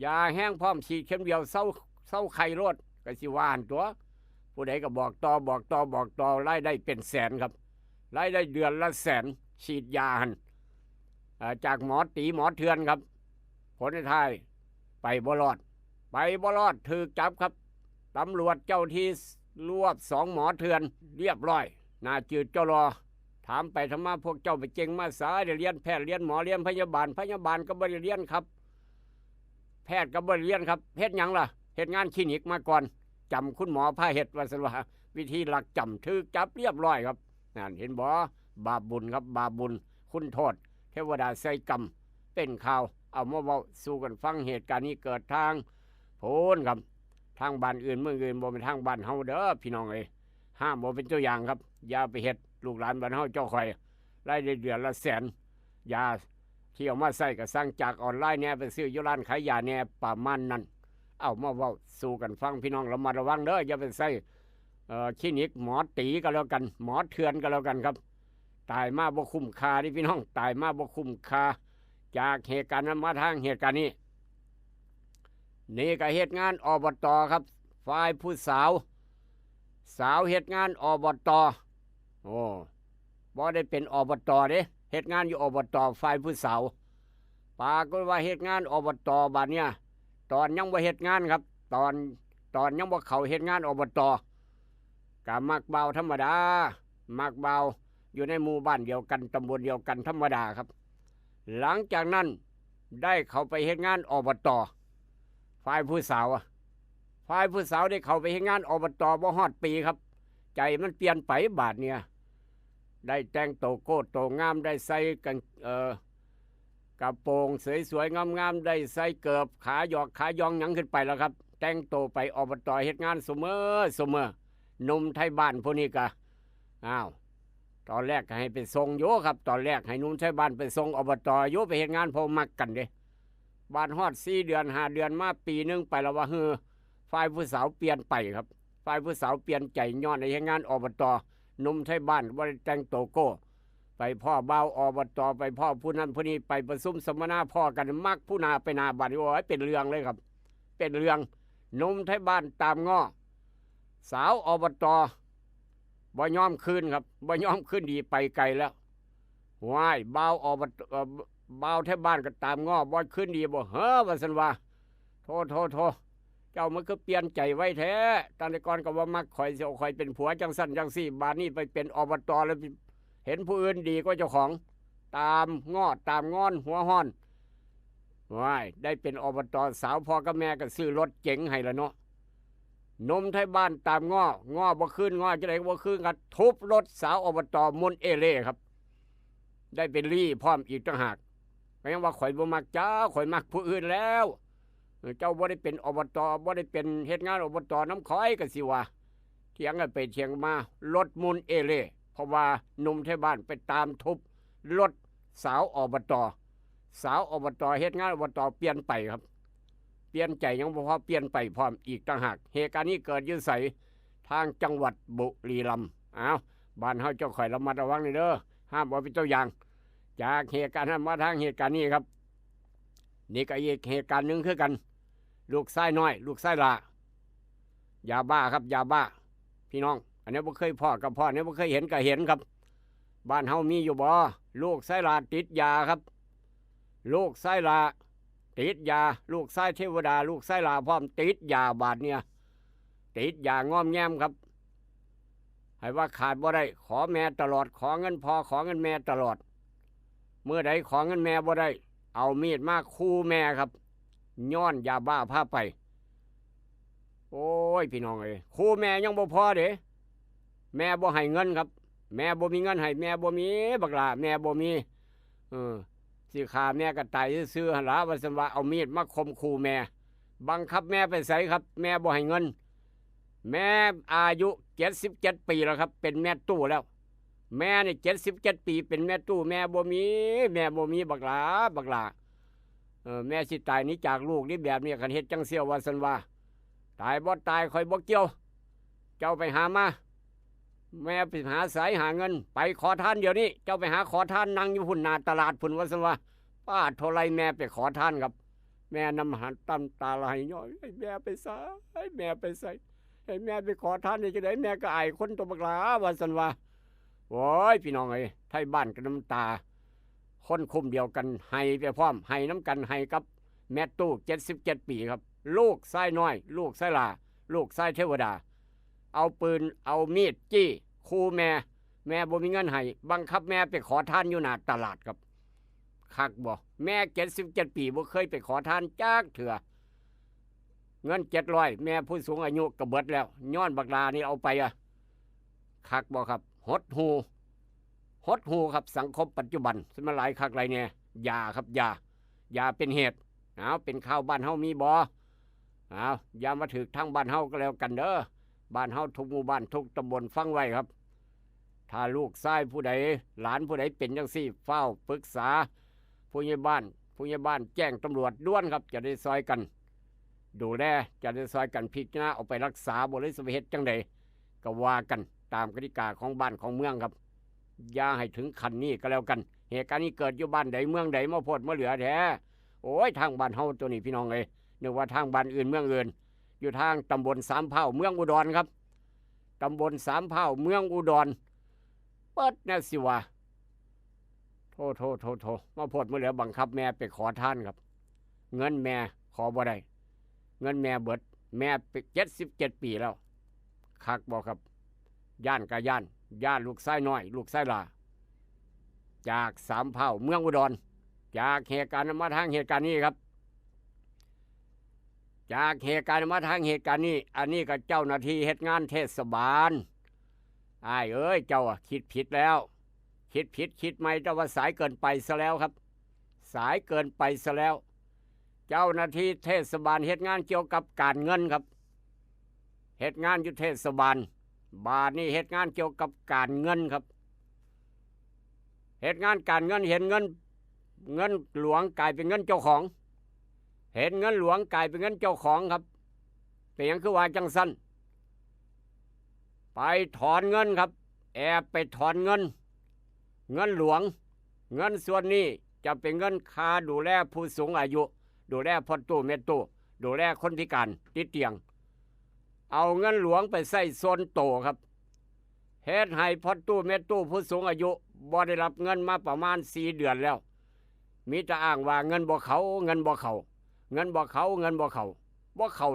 ยาแห้งพร้อมฉีดเข็มเดียวเศร้าไข้โรดก็สิว่าหั่นตัวผู้ใดก็บอกต่อรายได้เป็นแสนครับรายได้เดือนละแสนฉีดยาหั่นจากหมอตีหมอเถื่อนครับผลท้าย ไปบ่รอดถูกจับครับตำรวจเจ้าที่รวบ2 หมอเถื่อนเรียบร้อยหน้าจืดเจ้ารอถามไปทำไมพวกเจ้าไปเก่งมาสายเรียนแพทย์เรียนหมอเรียนพยาบาลก็บ่ได้เรียนครับแพทย์ก็บ่ได้เรียนครับเฮ็ดหยังล่ะเฮ็ดงานคลินิกมาก่อนจำคุณหมอพาเฮ็ดว่าซั่นว่าวิธีหลักจำถูกจับเรียบร้อยครับนั่นเห็นบ่บาปบุญครับบาปบุญคุณโทษเทวดาใส่กรรมเป็นข่าวเอามาเว้าสู่กันฟังเหตุการณ์นี้เกิดทางโพนครับทางบ้านอื่นเมืองอื่นบ่เป็นทางบ้านเฮาเด้อพี่น้องเอ้ยห้ามบ่เป็นตัวอย่างครับอย่าไปเฮ็ดลูกหลานบ้านเฮาเจ้าข่อยรายได้เดือนละแสนยาที่เอามาใส่ก็สั่งจากออนไลน์แน่ไปซื้ออยู่ร้านขายยาแน่ประมาณนั้นเอามาเว้าสู่กันฟังพี่น้องระมัดระวังเด้ออย่าไปใส่คลินิกหมอตีก็แล้วกันหมอเถื่อนก็แล้วกันครับตายมาบ่คุ้มค่านี่พี่น้องตายมาบ่คุ้มค่าจากเหตุการณ์นั้นมาทางเหตุการณ์นี้นี่ก็เหตุงานอบตครับฝ่ายผู้สาวเหตุงานอบตโอ้บ่ได้เป็นอบตเด้เหตุงานอยู่อบตฝ่ายผู้สาวปากฏว่าเหตุงานอบตบัดเนี่ยตอนยังบ่เหตุงานครับตอนยังบ่เข้าเหตุงานอบตก็มักเบาธรรมดามักเบาอยู่ในหมู่บ้านเดียวกันตำบลเดียวกันธรรมดาครับหลังจากนั้นได้เข้าไปเฮ็ดงานอบตฝ่ายผู้สาวได้เข้าไปเฮ็ดงานอบตบ่ฮอดปีครับใจมันเปลี่ยนไปบาดเนี่ยได้แต่งโตโก้โตงามได้ใส่กันกระโปรงสวยๆงามๆได้ใส่เกิบขาหยอกขายองหยังขึ้นไปแล้วครับแต่งโตไปอบตเฮ็ดงานเสมอหนุ่มไทยบ้านพวกนี้ก็อ้าวตอนแรกก็ให้ไปส่งโยครับตอนแรกให้นุ่มใช้บ้านไปส่งอบตโยไปเฮ็ดงานพอมักกันเด้บ้านฮอด4 เดือน5 เดือนมาปีนึงไปแล้วว่าฝ่ายผู้สาวเปลี่ยนไปครับฝ่ายผู้สาวเปลี่ยนใจย้อนในเฮ็ดงานอบตนุ่มใช้บ้านบ่ได้แต่งโตโก้ไปพ่อบ่าวอบตไปพ่อผู้นั้นผู้นี้ไปประชุมสัมมนาพ่อกันมักผู้นาไปนาบัดนี้โอ้ยเป็นเรื่องเลยครับเป็นเรื่องนุ่มไทยบ้านตามง้อสาวอบตบ่ยอมคืนครับบ่ยอมคืนดีไปไกลแล้วว้ายบ่าวอบตบ่าวไทยบ้านก็ตามง้อบ่คืนดีบ่เฮ้อว่าซั่นว่าโทเจ้ามันก็เปลี่ยนใจไว้แท้ตอนก่อนก็ว่ามักข่อยสิเอาข่อยเป็นผัวจังซั่นจังซี่บาดนี้ไปเป็นอบตแล้วเห็นผู้อื่นดีกว่าเจ้าของตามง้อตามงอนหัวห้อนว้ายได้เป็นอบตสาวพ่อกับแม่ก็ซื้อรถเก๋งให้แล้วเนาะนมไทยบ้านตามง้อบ่คืนง้อจะได้บ่คืนกันทุบรถสาวอบตมนเอเล่ครับได้เป็นลี่พร้อมอีกต่างหากก็ยังว่าข่อยบ่มักจ้าข่อยมักผู้อื่นแล้วเจ้าบ่ได้เป็นอบตบ่ได้เป็นเฮ็ดงานอบตน้ำข่อยก็สิว่าเถียงกันไปเถียงมารถมนเอเล่เพราะว่าหนุ่มไทยบ้านไปตามทุบรถสาวอบตเฮ็ดงานอบตเปลี่ยนไปครับเปลี่ยนใจยังบ่พอเปลี่ยนไปพร้อมอีกต่างหากเหตุการณ์นี้เกิดอยู่ไสทางจังหวัดบุรีรัมย์อ้าวบ้านเฮาเจ้าข่อยระมัดระวังนี่เด้อห้ามบ่เป็นตัวอย่างจากเหตุการณ์นั้นมาทางเหตุการณ์นี้ครับนี่ก็อีกเหตุการณ์นึงคือกันลูกชายน้อยลูกชายหลายาบ้าครับยาบ้าพี่น้องอันนี้บ่เคยพ่อกับพ่อเนี่ยบ่เคยเห็นก็เห็นครับบ้านเฮามีอยู่บ่ลูกชายหลาติดยาครับลูกชายหลาติดยาลูกชายเทวดาลูกชายหลาพร้อมติดยาบาดเนี่ยติดยางอมแงมครับให้ว่าขาดบ่ได้ขอแม่ตลอดขอเงินพ่อขอเงินแม่ตลอดเมื่อใดขอเงินแม่บ่ได้เอามีดมาขู่แม่ครับย้อนยาบ้าพาไปโอ้ยพี่น้องเอ้ยขู่แม่ยังบ่พอเด้แม่บ่ให้เงินครับแม่บ่มีเงินให้แม่บ่มีบักหลาแม่บ่มีสิขาแม่ก็ตายซื่อๆหั่นล่ะว่าซั่นว่าเอามีดมาข่มขู่แม่บังคับแม่ไปไสครับแม่บ่ให้เงินแม่อายุ77 ปีแล้วครับเป็นแม่ตู้แล้วแม่นี่77 ปีเป็นแม่ตู้แม่บ่มีบักหลาแม่สิตายนี้จากลูกนี่แบบนี้คันเฮ็ดจังเสี่ยวว่าซั่นว่าตายบ่ตายค่อยบ่เกี่ยวเจ้าไปหามาแม่ไปหาสายหาเงินไปขอทานเดี๋ยวนี้เจ้าไปหาขอทานนั่งอยู่พุ่นหน้าตลาดพุ่นว่าซั่นว่าป้าโทรไล่แม่ไปขอทานครับแม่นำหันตำตาไหลย้อยให้แม่ไปซะให้แม่ไปใส่ให้แม่ไปขอทานได้จังได๋แม่ก็อายคนตัวบักหลาว่าซั่นว่าโอ้ยพี่น้องเอ้ยไทยบ้านก็น้ำตาคนคุมเดียวกันให้ไปพร้อมให้น้ำกันให้กับ แม่ตู้77 ปีครับลูกชายน้อยลูกชายหลาลูกชายเทวดาเอาปืนเอามีดจี้ขู่แม่บ่มีเงินให้บังคับแม่ไปขอทานอยู่หน้าตลาดครับคักบ่แม่77 ปีบ่เคยไปขอทานจักเถื่อเงิน700แม่ผู้สูงอายุก็เบิดแล้วย้อนบักลานี่เอาไปอะคักบ่ครับหดหูครับสังคมปัจจุบันสมัยหลายคักหลายแน่ยาครับยาเป็นเหตุเอาเป็นข้าวบ้านเฮามีบ่เอาอย่ามาถึกทางบ้านเฮาก็แล้วกันเด้อบ้านเฮาทุกหมู่บ้านทุกตำบลฟังไว้ครับถ้าลูกชายผู้ใดหลานผู้ใดเป็นจังซี่เฝ้าปรึกษาผู้ใหญ่บ้านแจ้งตำรวจด่วนครับจะได้ซอยกันดูแลจะได้ซอยกันพิจารณาเอาไปรักษาบ่หรือสิไปเฮ็ดจังไดก็ว่ากันตามกติกาของบ้านของเมืองครับอย่าให้ถึงขั้นนี้ก็แล้วกันเหตุการณ์นี้เกิดอยู่บ้านใดเมืองใดมาโพดมาเหลือแท้โอ้ยทางบ้านเฮาตัวนี้พี่น้องเอ้ยนึกว่าทางบ้านอื่นเมืองอื่นอยู่ทางตำบลสามเผ่าเมืองอุดรครับตำบลสามเผ่าเมืองอุดรเปิดแน่สิวะโทมาโพดมาเหลือบังคับแม่ไปขอทานครับเงินแม่ขอบ่ได้เงินแม่เบิดแม่77 ปีแล้วคักบอกครับย่านกะย่านลูกชายน้อยลูกชายหลาจากสามเผ่าเมืองอุดรจากเหตุการณ์มาทางเหตุการณ์นี้ครับจากเหตุการณ์มาทางเหตุการณ์นี้อันนี้ก็เจ้าหน้าที่เฮ็ดงานเทศบาลอ้ายเอ้ยเจ้าคิดผิดแล้วคิดไม่เจ้าว่าสายเกินไปซะแล้วครับสายเกินไปซะแล้วเจ้าหน้าที่เทศบาลเฮ็ดงานเกี่ยวกับการเงินครับเฮ็ดงานอยู่เทศบาลนี่เฮ็ดงานเกี่ยวกับการเงินครับเฮ็ดงานการเงินเห็นเงินหลวงกลายเป็นเงินเจ้าของเห็นเงินหลวงกลายเป็นเงินเจ้าของครับเป็นหยังคือว่าจังสั้นไปถอนเงินครับแอบไปถอนเงินหลวงเงินส่วนนี้จะเป็นเงินค่าดูแลผู้สูงอายุดูแลพ่อตู้แม่ตู้ดูแลคนพิการติดเตียงเอาเงินหลวงไปใส่โซนโตครับเฮ็ดให้พ่อตู้แม่ตู้ผู้สูงอายุบ่ได้รับเงินมาประมาณ4 เดือนแล้วมีแต่อ้างว่าเงินบ่เข้าบ่เข้า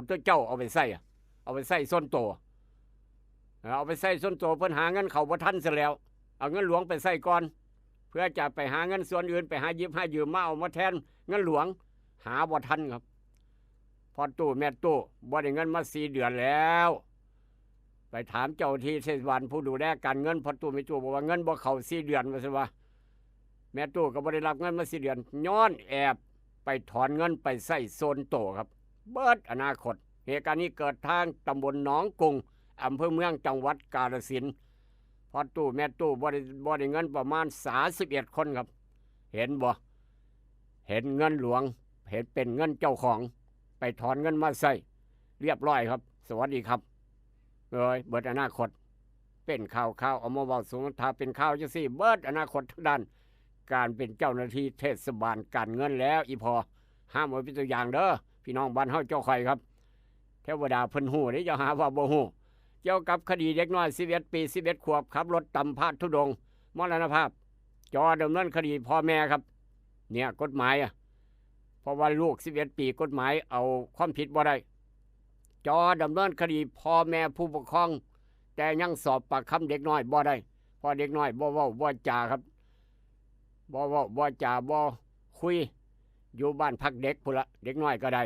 ตัวเจ้าเอาไปใส่โซนโตเอาไปใส่โซนโตเพิ่นหาเงินเข้าบ่ทันซะแล้วเอาเงินหลวงไปใส่ก่อนเพื่อจะไปหาเงินส่วนอื่นไปหายืมมาเอามาแทนเงินหลวงหาบ่ทันครับพอตู้แม่ตู้บ่ได้เงินมา4 เดือนแล้วไปถามเจ้าที่เทศบาลผู้ดูแลการเงินพอตู้แม่ตู้บอกว่าเงินบ่เข้า4 เดือนว่าซั่นว่าแม่ตู้ก็บ่ได้รับเงินมา4 เดือนย้อนแอบไปถอนเงินไปใส่โซนโตครับเบิดอนาคตเหตุการณ์นี้เกิดทางตำบลหนองกรุงอำเภอเมืองจังหวัดกาฬสินธุ์พอตู้แม่ตู้บ่ได้เงินประมาณ31 คนครับเห็นบ่เห็นเงินหลวงเห็นเป็นเงินเจ้าของไปถอนเงินมาใส่เรียบร้อยครับสวัสดีครับเบิดอนาคตเป็นข่าวเอามาเว้าสู่ถ้าเป็นข่าวจังซี่เบิดอนาคตทางด้านการเป็นเจ้าหน้าที่เทศบาลการเงินแล้วอีพอห้ามเอาเป็นตัวอย่างเด้อพี่น้องบ้านเฮาเจ้าข่อยครับเทวดาเพิ่นฮู้นี่จะหาว่าบ่ฮู้เกี่ยวกับคดีเด็กน้อย11 ปี11 ขวบขับรถตำพระธุดงค์มรณภาพจอดำเนินคดีพ่อแม่ครับเนี่ยกฎหมายเพราะว่าลูก11 ปีกฎหมายเอาความผิดบ่ได้จอดำเนินคดีพ่อแม่ผู้ปกครองแต่ยังสอบปากคำเด็กน้อยบ่ได้เพราะเด็กน้อยบ่เว้าบ่จาครับบ่เว้าบ่จาบ่คุยอยู่บ้านพักเด็กพุ่นละเด็กน้อยก็ได้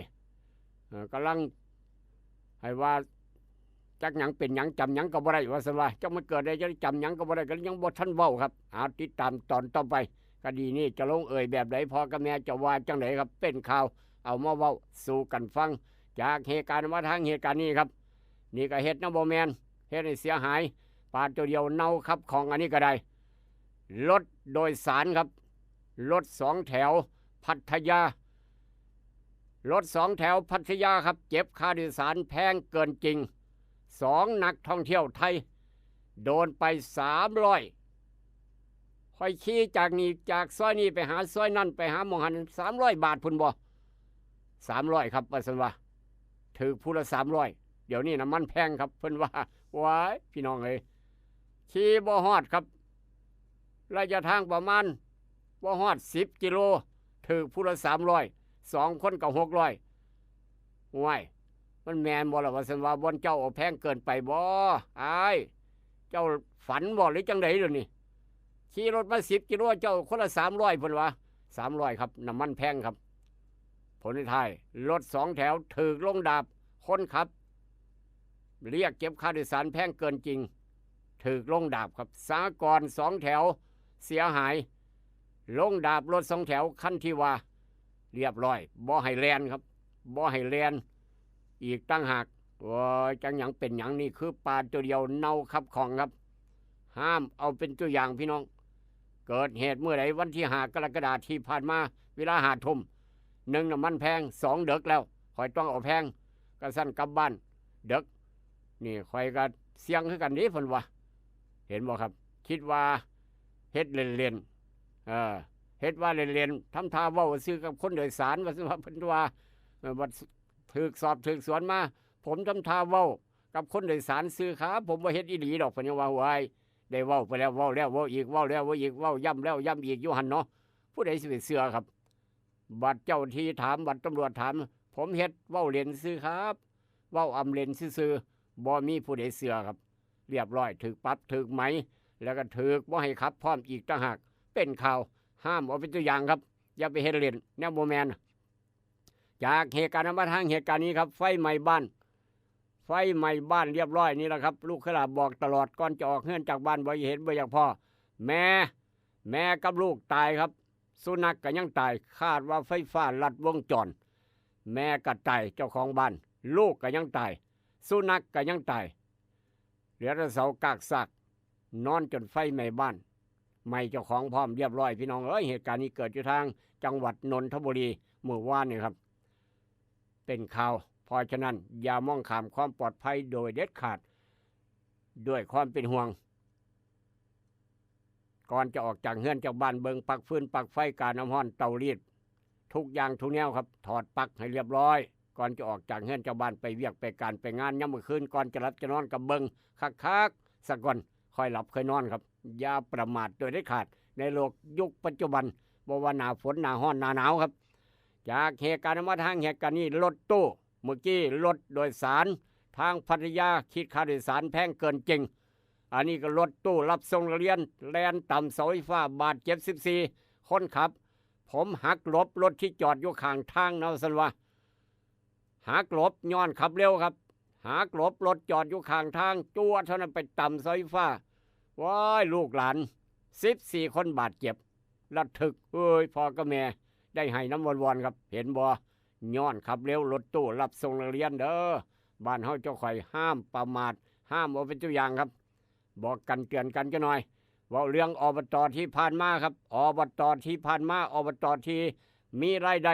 กำลังให้ว่าจักหยังเป็นหยังจำหยังก็บ่ได้ว่าซั่นว่าจักมันเกิดได้จะจำหยังก็บ่ได้ก็ยังบ่ทันเว้าครับติดตามตอนต่อไปคดีนี้จะลงเอ่ยแบบไหนพ่อกับแม่จะว่าจังไดครับเป็นข่าวเอามาเว้าสู่กันฟังจากเหตุการณ์มาทางเหตุการณ์นี้ครับนี่ก็เฮ็ดนะบ่แม่นเฮ็ดให้เสียหายปาดตัวเดียวเน่าครับของอันนี้ก็ได้รถโดยสารครับรถ2 แถวพัทยารถ2 แถวพัทยาครับเจ็บค่าโดยสารแพงเกินจริง2 นักท่องเที่ยวไทยโดนไป300ค่อยขี่จากซอยนี้ไปหาซอยนั่นไปหาหม่องหัน300 บาทพุ่นบ่300ครับว่าซั่นว่าถูกผู้ละ300เดี๋ยวนี้น้ำมันแพงครับเพิ่นว่าว้ายพี่น้องเอ้ยขี่บ่ฮอดครับระยะทางประมาณบ่ฮอด10 กิโลถูกผู้ละ300 2 คนก็600ว้ายมันแมนบ่ล่ะว่าซั่นว่าบ่นเจ้าเอาแพงเกินไปบ่อ้ายเจ้าฝันบ่หรือจังได๋เดี๋ยวนี้ขี่รถมา10กิโลเจ้าคนละ300เพิ่นว่า300ครับน้ำมันแพงครับผลท้ายรถ2 แถวถูกลงดาบคนขับเรียกเก็บค่าโดยสารแพงเกินจริงถูกลงดาบครับสากรณ์2 แถวเสียหายลงดาบรถ2 แถวคันที่ว่าเรียบร้อยบ่ให้แล่นครับบ่ให้แล่นอีกตั้งหากว่าจังหยังเป็นหยังนี่คือปลาตัวเดียวเน่าขับของครับห้ามเอาเป็นตัวอย่างพี่น้องเกิดเหตุเมื่อไหร่วันที่5 กรกฎาคมที่ผ่านมาเวลา5 ทุ่ม1น้ำมันแพง2เดึกแล้วคอยต้องเอาแพงก็สั่นกลับบ้านเดึกนี่คอยก็เสียงคือกันนี้เพิ่นว่าเห็นบ่ครับคิดว่าเฮ็ดเล่นๆเฮ็ดว่าเล่นๆทำท่าเว้าซื่อกับคนโดยสารว่าเพิ่นว่าว่าถูกสอบถูกสวนมาผมทำท่าเว้ากับคนโดยสารซื่อครับผมบ่เฮ็ดอีหลีดอกเพิ่นว่าหวยได้เว้าไปแล้วเว้าแล้วเว้าอีกเว้าแล้วเว้าอีกเว้าย้ำแล้วย้ำอีกอยู่หั่นเนาะผู้ใดสิไปเชื่อครับบัดเจ้าที่ถามบัดตำรวจถามผมเฮ็ดเว้าเล่นซื่อครับเว้าอำเล่นซื่อๆบ่มีผู้ใดเชื่อครับเรียบร้อยถูกปรับถูกไหมแล้วก็ถูกบ่ให้ขับพร้อมอีกต่างหากเป็นข่าวห้ามเอาเป็นตัวอย่างครับอย่าไปเฮ็ดเล่นแนวบ่แม่นจากเหตุการณ์มาทางเหตุการณ์นี้ครับไฟไหม้บ้านเรียบร้อยนี่แหละครับลูกขลาบอกตลอดก่อนจะออกเฮือนจากบ้านบ่เห็นบ่อยากพ่อแม่กับลูกตายครับสุนัขก็ยังตายคาดว่าไฟฟ้าลัดวงจรแม่ก็ตายเจ้าของบ้านลูกก็ยังตายสุนัขก็ยังตายเหลือแต่เสากากซากนอนจนไฟไหม้บ้านไหม้เจ้าของพร้อมเรียบร้อยพี่น้องเหตุการณ์นี้เกิดอยู่ทางจังหวัดนนทบุรีเมื่อวานนี่ครับเป็นข่าวเพราะฉะนั้นอย่ามองข้ามความปลอดภัยโดยเด็ดขาดด้วยความเป็นห่วงก่อนจะออกจากเฮือนจากบ้านเบิงปลั๊กฟืนปลั๊กไฟการน้ำร้อนเตารีดทุกอย่างทุกแนวครับถอดปลั๊กให้เรียบร้อยก่อนจะออกจากเฮือนจากบ้านไปเวียกไปการไปงานย่ำมื้อคืนก่อนจะหลับจะนอนกับเบิงคักๆสักก่อนค่อยหลับค่อยนอนครับอย่าประมาทโดยเด็ดขาดในโลกยุคปัจจุบันบ่ว่าหน้าฝนหน้าร้อนหน้าหนาวครับจากเหตุการณ์มาทางเหตุการณ์นี้รถตู้เมื่อกี้รถโดยสารทางพัทยาคิดค่าโดยสารแพงเกินจริงอันนี้ก็รถตู้รับส่งนักเรียนแล่นต่ำเสาไฟฟ้าบาดเจ็บ14คนขับผมหักหลบรถที่จอดอยู่ข้างทางนะสันว่าหักหลบย้อนขับเร็วครับหักหลบรถจอดอยู่ข้างทางจั่วเท่านั้นไปต่ำเสาไฟฟ้าว้ายลูกหลาน14คนบาดเจ็บระทึกพ่อกับแม่ได้ให้น้ำวนๆครับเห็นบ่ย้อนขับเร็วรถตู้รับส่งนักเรียนเด้อบ้านเฮาเจ้าข่อยห้ามประมาทห้ามเอาเป็นตัวอย่างครับบอกกันเตือนกันจะหน่อยว่าเรื่องอบต.ที่ผ่านมาครับอบต.ที่ผ่านมาอบต.ที่มีรายได้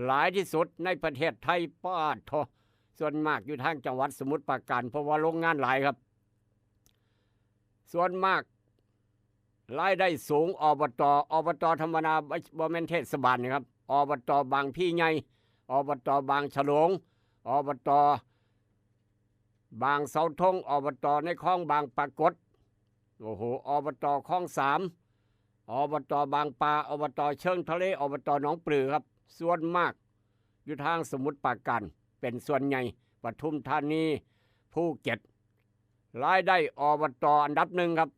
หลายที่สุดในประเทศไทยป้าทอส่วนมากอยู่ทางจังหวัดสมุทรปราการเพราะว่าโรงงานหลายครับส่วนมากรายได้สูงอบต.ธรรมดาบ่แม่นเทศบาลนะครับอบต.บางพี่ใหญ่อบต.บางฉลงอบต.บางเสาธงอบต.ในคลองบางปรากฏโอ้โหอบต.คลอง3อบต.บางปลาอบต.เชิงทะเลอบต.หนองปลือครับส่วนมากอยู่ทางสมุทรปราการเป็นส่วนใหญ่ปทุมธานีภูเก็ตรายได้อบต.อันดับ1ครับ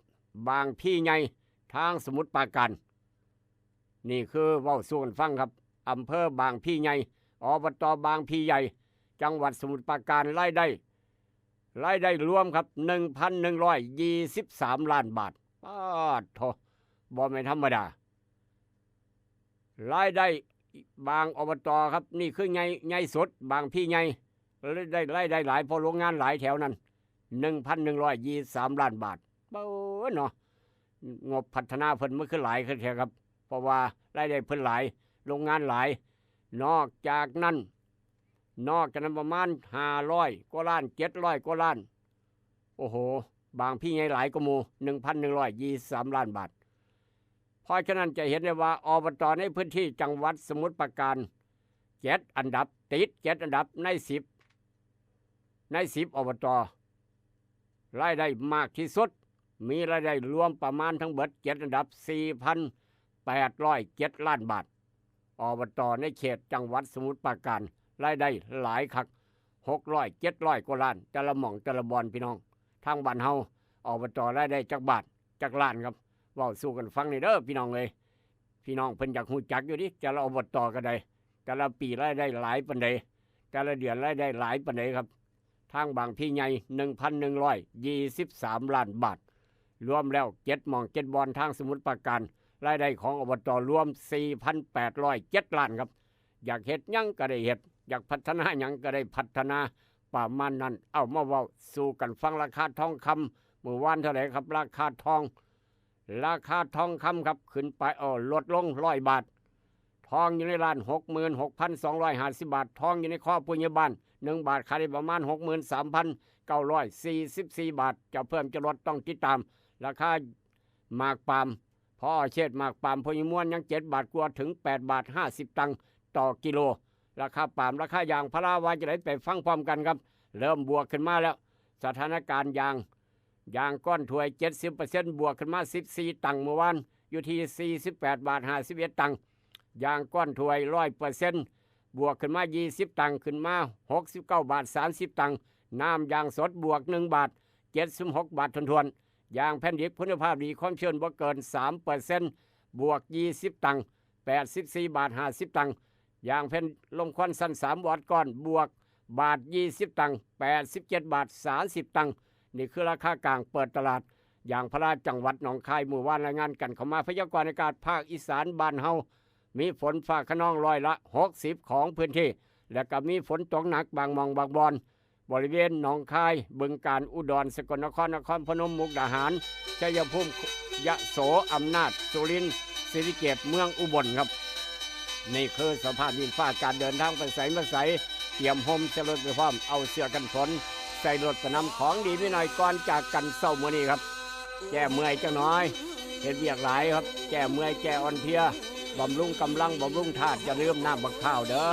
บางพี่ใหญ่ทางสมุทรปราการนี่คือเว้าสู่กันฟังครับอำเภอบางพี่ใหญ่อบต.บางพี่ใหญ่จังหวัดสมุทรปราการรายได้รวมครับ 1,123 ล้านบาทโถบ่แม่นธรรมดารายได้บางอบต.ครับนี่คือใหญ่สุดบางพี่ใหญ่รายได้หลายเพราะโรงงานหลายแถวนั้น 1,123 ล้านบาทเบ้อเนาะงบพัฒนาเพิ่นมันคือหลายขึ้นแท้ครับเพราะว่ารายได้เพิ่นหลายโรงงานหลายนอกจากนั้นประมาณ500กว่าล้าน700กว่าล้านโอ้โหบางพี่ใหญ่หลายกว่าหมู่ 1,123 ล้านบาทเพราะฉะนั้นจะเห็นได้ว่าอบต.ในพื้นที่จังหวัดสมุทรปราการ7อันดับติด7อันดับใน10อบต.รายได้มากที่สุดมีรายได้รวมประมาณทั้งเบิด7อันดับ 4,807 ล้านบาท อบตในเขตจังหวัดสมุทรปราการรายได้หลายคัก600 700กว่าล้านแต่ละหม่องแต่ละบอนพี่น้องทางบ้านเฮาอบตรายได้จักบาทจักล้านครับเว้าสู่กันฟังนี่เด้อพี่น้องเอ้ยพี่น้องเพิ่นอยากฮู้จักอยู่ดิแต่ละอบตก็ได้แต่ละปีรายได้หลายปานใดแต่ละเดือนรายได้หลายปานใดครับทางบางพี่ใหญ่ 1,123 ล้านบาทรวมแล้ว7หม่อง7บอนทางสมุทรปราการรายได้ของอบตรวม 4,807 ล้านครับอยากเฮ็ดหยังก็ได้เฮ็ดอยากพัฒนาหยังก็ได้พัฒนาประมาณนั้นเอามาเว้าสู่กันฟังราคาทองคำเมื่อวานเท่าไหร่ครับราคาทองครับขึ้นไปลดลง100 บาททองอยู่ในร้าน 66,250 บาททองอยู่ในข้อปุญญาบาล1 บาทขายได้ประมาณ 63,944 บาทจะเพิ่มจะลดต้องติดตามราคาหมากปาล์มพอเชษหมากปาล์มพญม้วนยัง7 บาทกว่าถึง8 บาท 50 ตังค์ต่อกิโลราคาปาล์มราคายางพาราว่าจะได้ไปฟังพร้อมกันครับเริ่มบวกขึ้นมาแล้วสถานการณ์ยางก้อนถ้วย 70% บวกขึ้นมา14 ตังค์เมื่อวานอยู่ที่48 บาท 51 ตังค์ยางก้อนถ้วย 100% บวกขึ้นมา20 ตังค์ขึ้นมา69 บาท 30 ตังค์น้ำยางสดบวก1 บาท 76 บาททวนๆยางแผ่นดิบคุณภาพดีความชื้นบ่เกิน 3% บวก20 ตังค์84 บาท 50 ตังค์ยางแผ่นลมควันสั้น3 วัตต์ก้อนบวกบาท20 ตังค์87 บาท 30 ตังค์นี่คือราคากลางเปิดตลาดยางพาราจังหวัดหนองคายหมู่บ้านรายงานกันเข้ามาพยากรณ์อากาศภาคอีสานบ้านเฮามีฝนฟ้าคะนองร้อยละ60ของพื้นที่และก็มีฝนตกหนักบางหม่องบางบอนบริเวณหนองคายบึงกาฬอุดรสกลนครนครพนมมุกดาหารชัยภูมิยะโสอำนาจสุรินทร์ศรีสะเกษเมืองอุบลครับนี่คือสภาพดินฟ้าการเดินทางไปไสมาไสเตรียมห่มเสื้อรถไปพร้อมเอาเสื้อกันฝนใส่รถประนำของดีไม่น้อยก่อนจากกันเศร้ามื้อนี้ครับแก้เมื่อยจังน้อยเห็นเวียกหลายครับแก้เมื่อยแก้อ่อนเพลียบำรุงกำลังบำรุงธาตุจะเริ่มน้ำบักข้าวเด้อ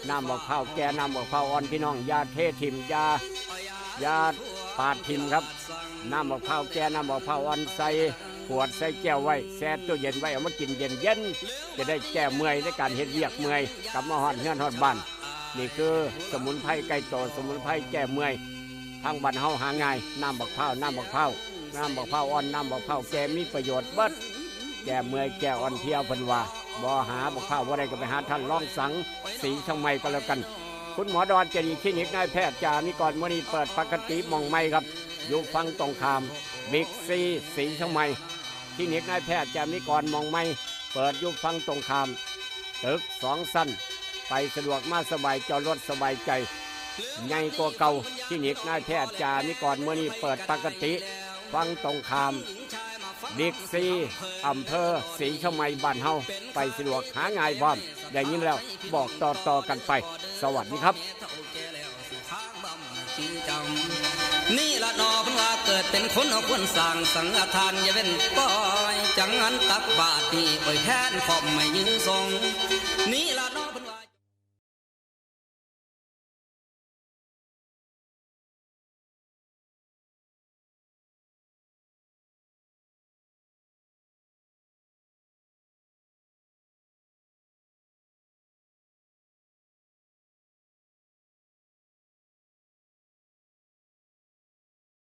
น้ำบักข้าวแก่น้ำบักข้าวอ่อนพี่น้องยาเทถิ่มยาปาดถิ่มครับน้ำบักข้าวแก่น้ำบักข้าวอ่อนใส่ขวดใส่แก้วไว้แช่ตู้เย็นไว้เอามากินเย็นจะได้แก้เมื่อยในการเฮ็ดเวียกเมื่อยกลับมาฮอดเฮือนฮอดบ้านนี่คือสมุนไพรไก่โตสมุนไพรแก้เมื่อยทางบ้านเฮาหาง่ายน้ำบักข้าวอ่อนน้ำบักข้าวแก่มีประโยชน์เบิดแก้เมื่อยแก้อ่อนเพลียเพิ่นว่าบ่หาบักข้าวบ่ได้ก็ไปหาท่านรองสังสีช่างใหม่ก็แล้วกันคุณหมอดอนเจดีคลินิกนายแพทย์จามิกรมื้อนี้เปิดปกติมองใหม่ครับอยู่ฝั่งตรงข้ามบิ๊กซีสีช่างใหม่คลินิกนายแพทย์จามิกรมองใหม่เปิดอยู่ฝั่งตรงข้ามตึก2 ชั้นไปสะดวกมาสบายจอดรถสบายใจใหญ่กว่าเก่าคลินิกนายแพทย์จามิกรมื้อนี้เปิดปกติฝั่งตรงข้ามบิ๊กซีอำเภอศรีชมัยบ้านเฮาไปสะดวกหาง่ายพร้อมได้ยินแล้วบอกต่อกันไปสวัสดีครับ นี่ละนอเพิ่นว่าเกิดเป็นคนเอาควรสั่งสังฆทานอย่าเป็นปล่อยจังงั้นตักบาตรนี่ไปแทนขอบไม่ยืนทรงนี่ละนอ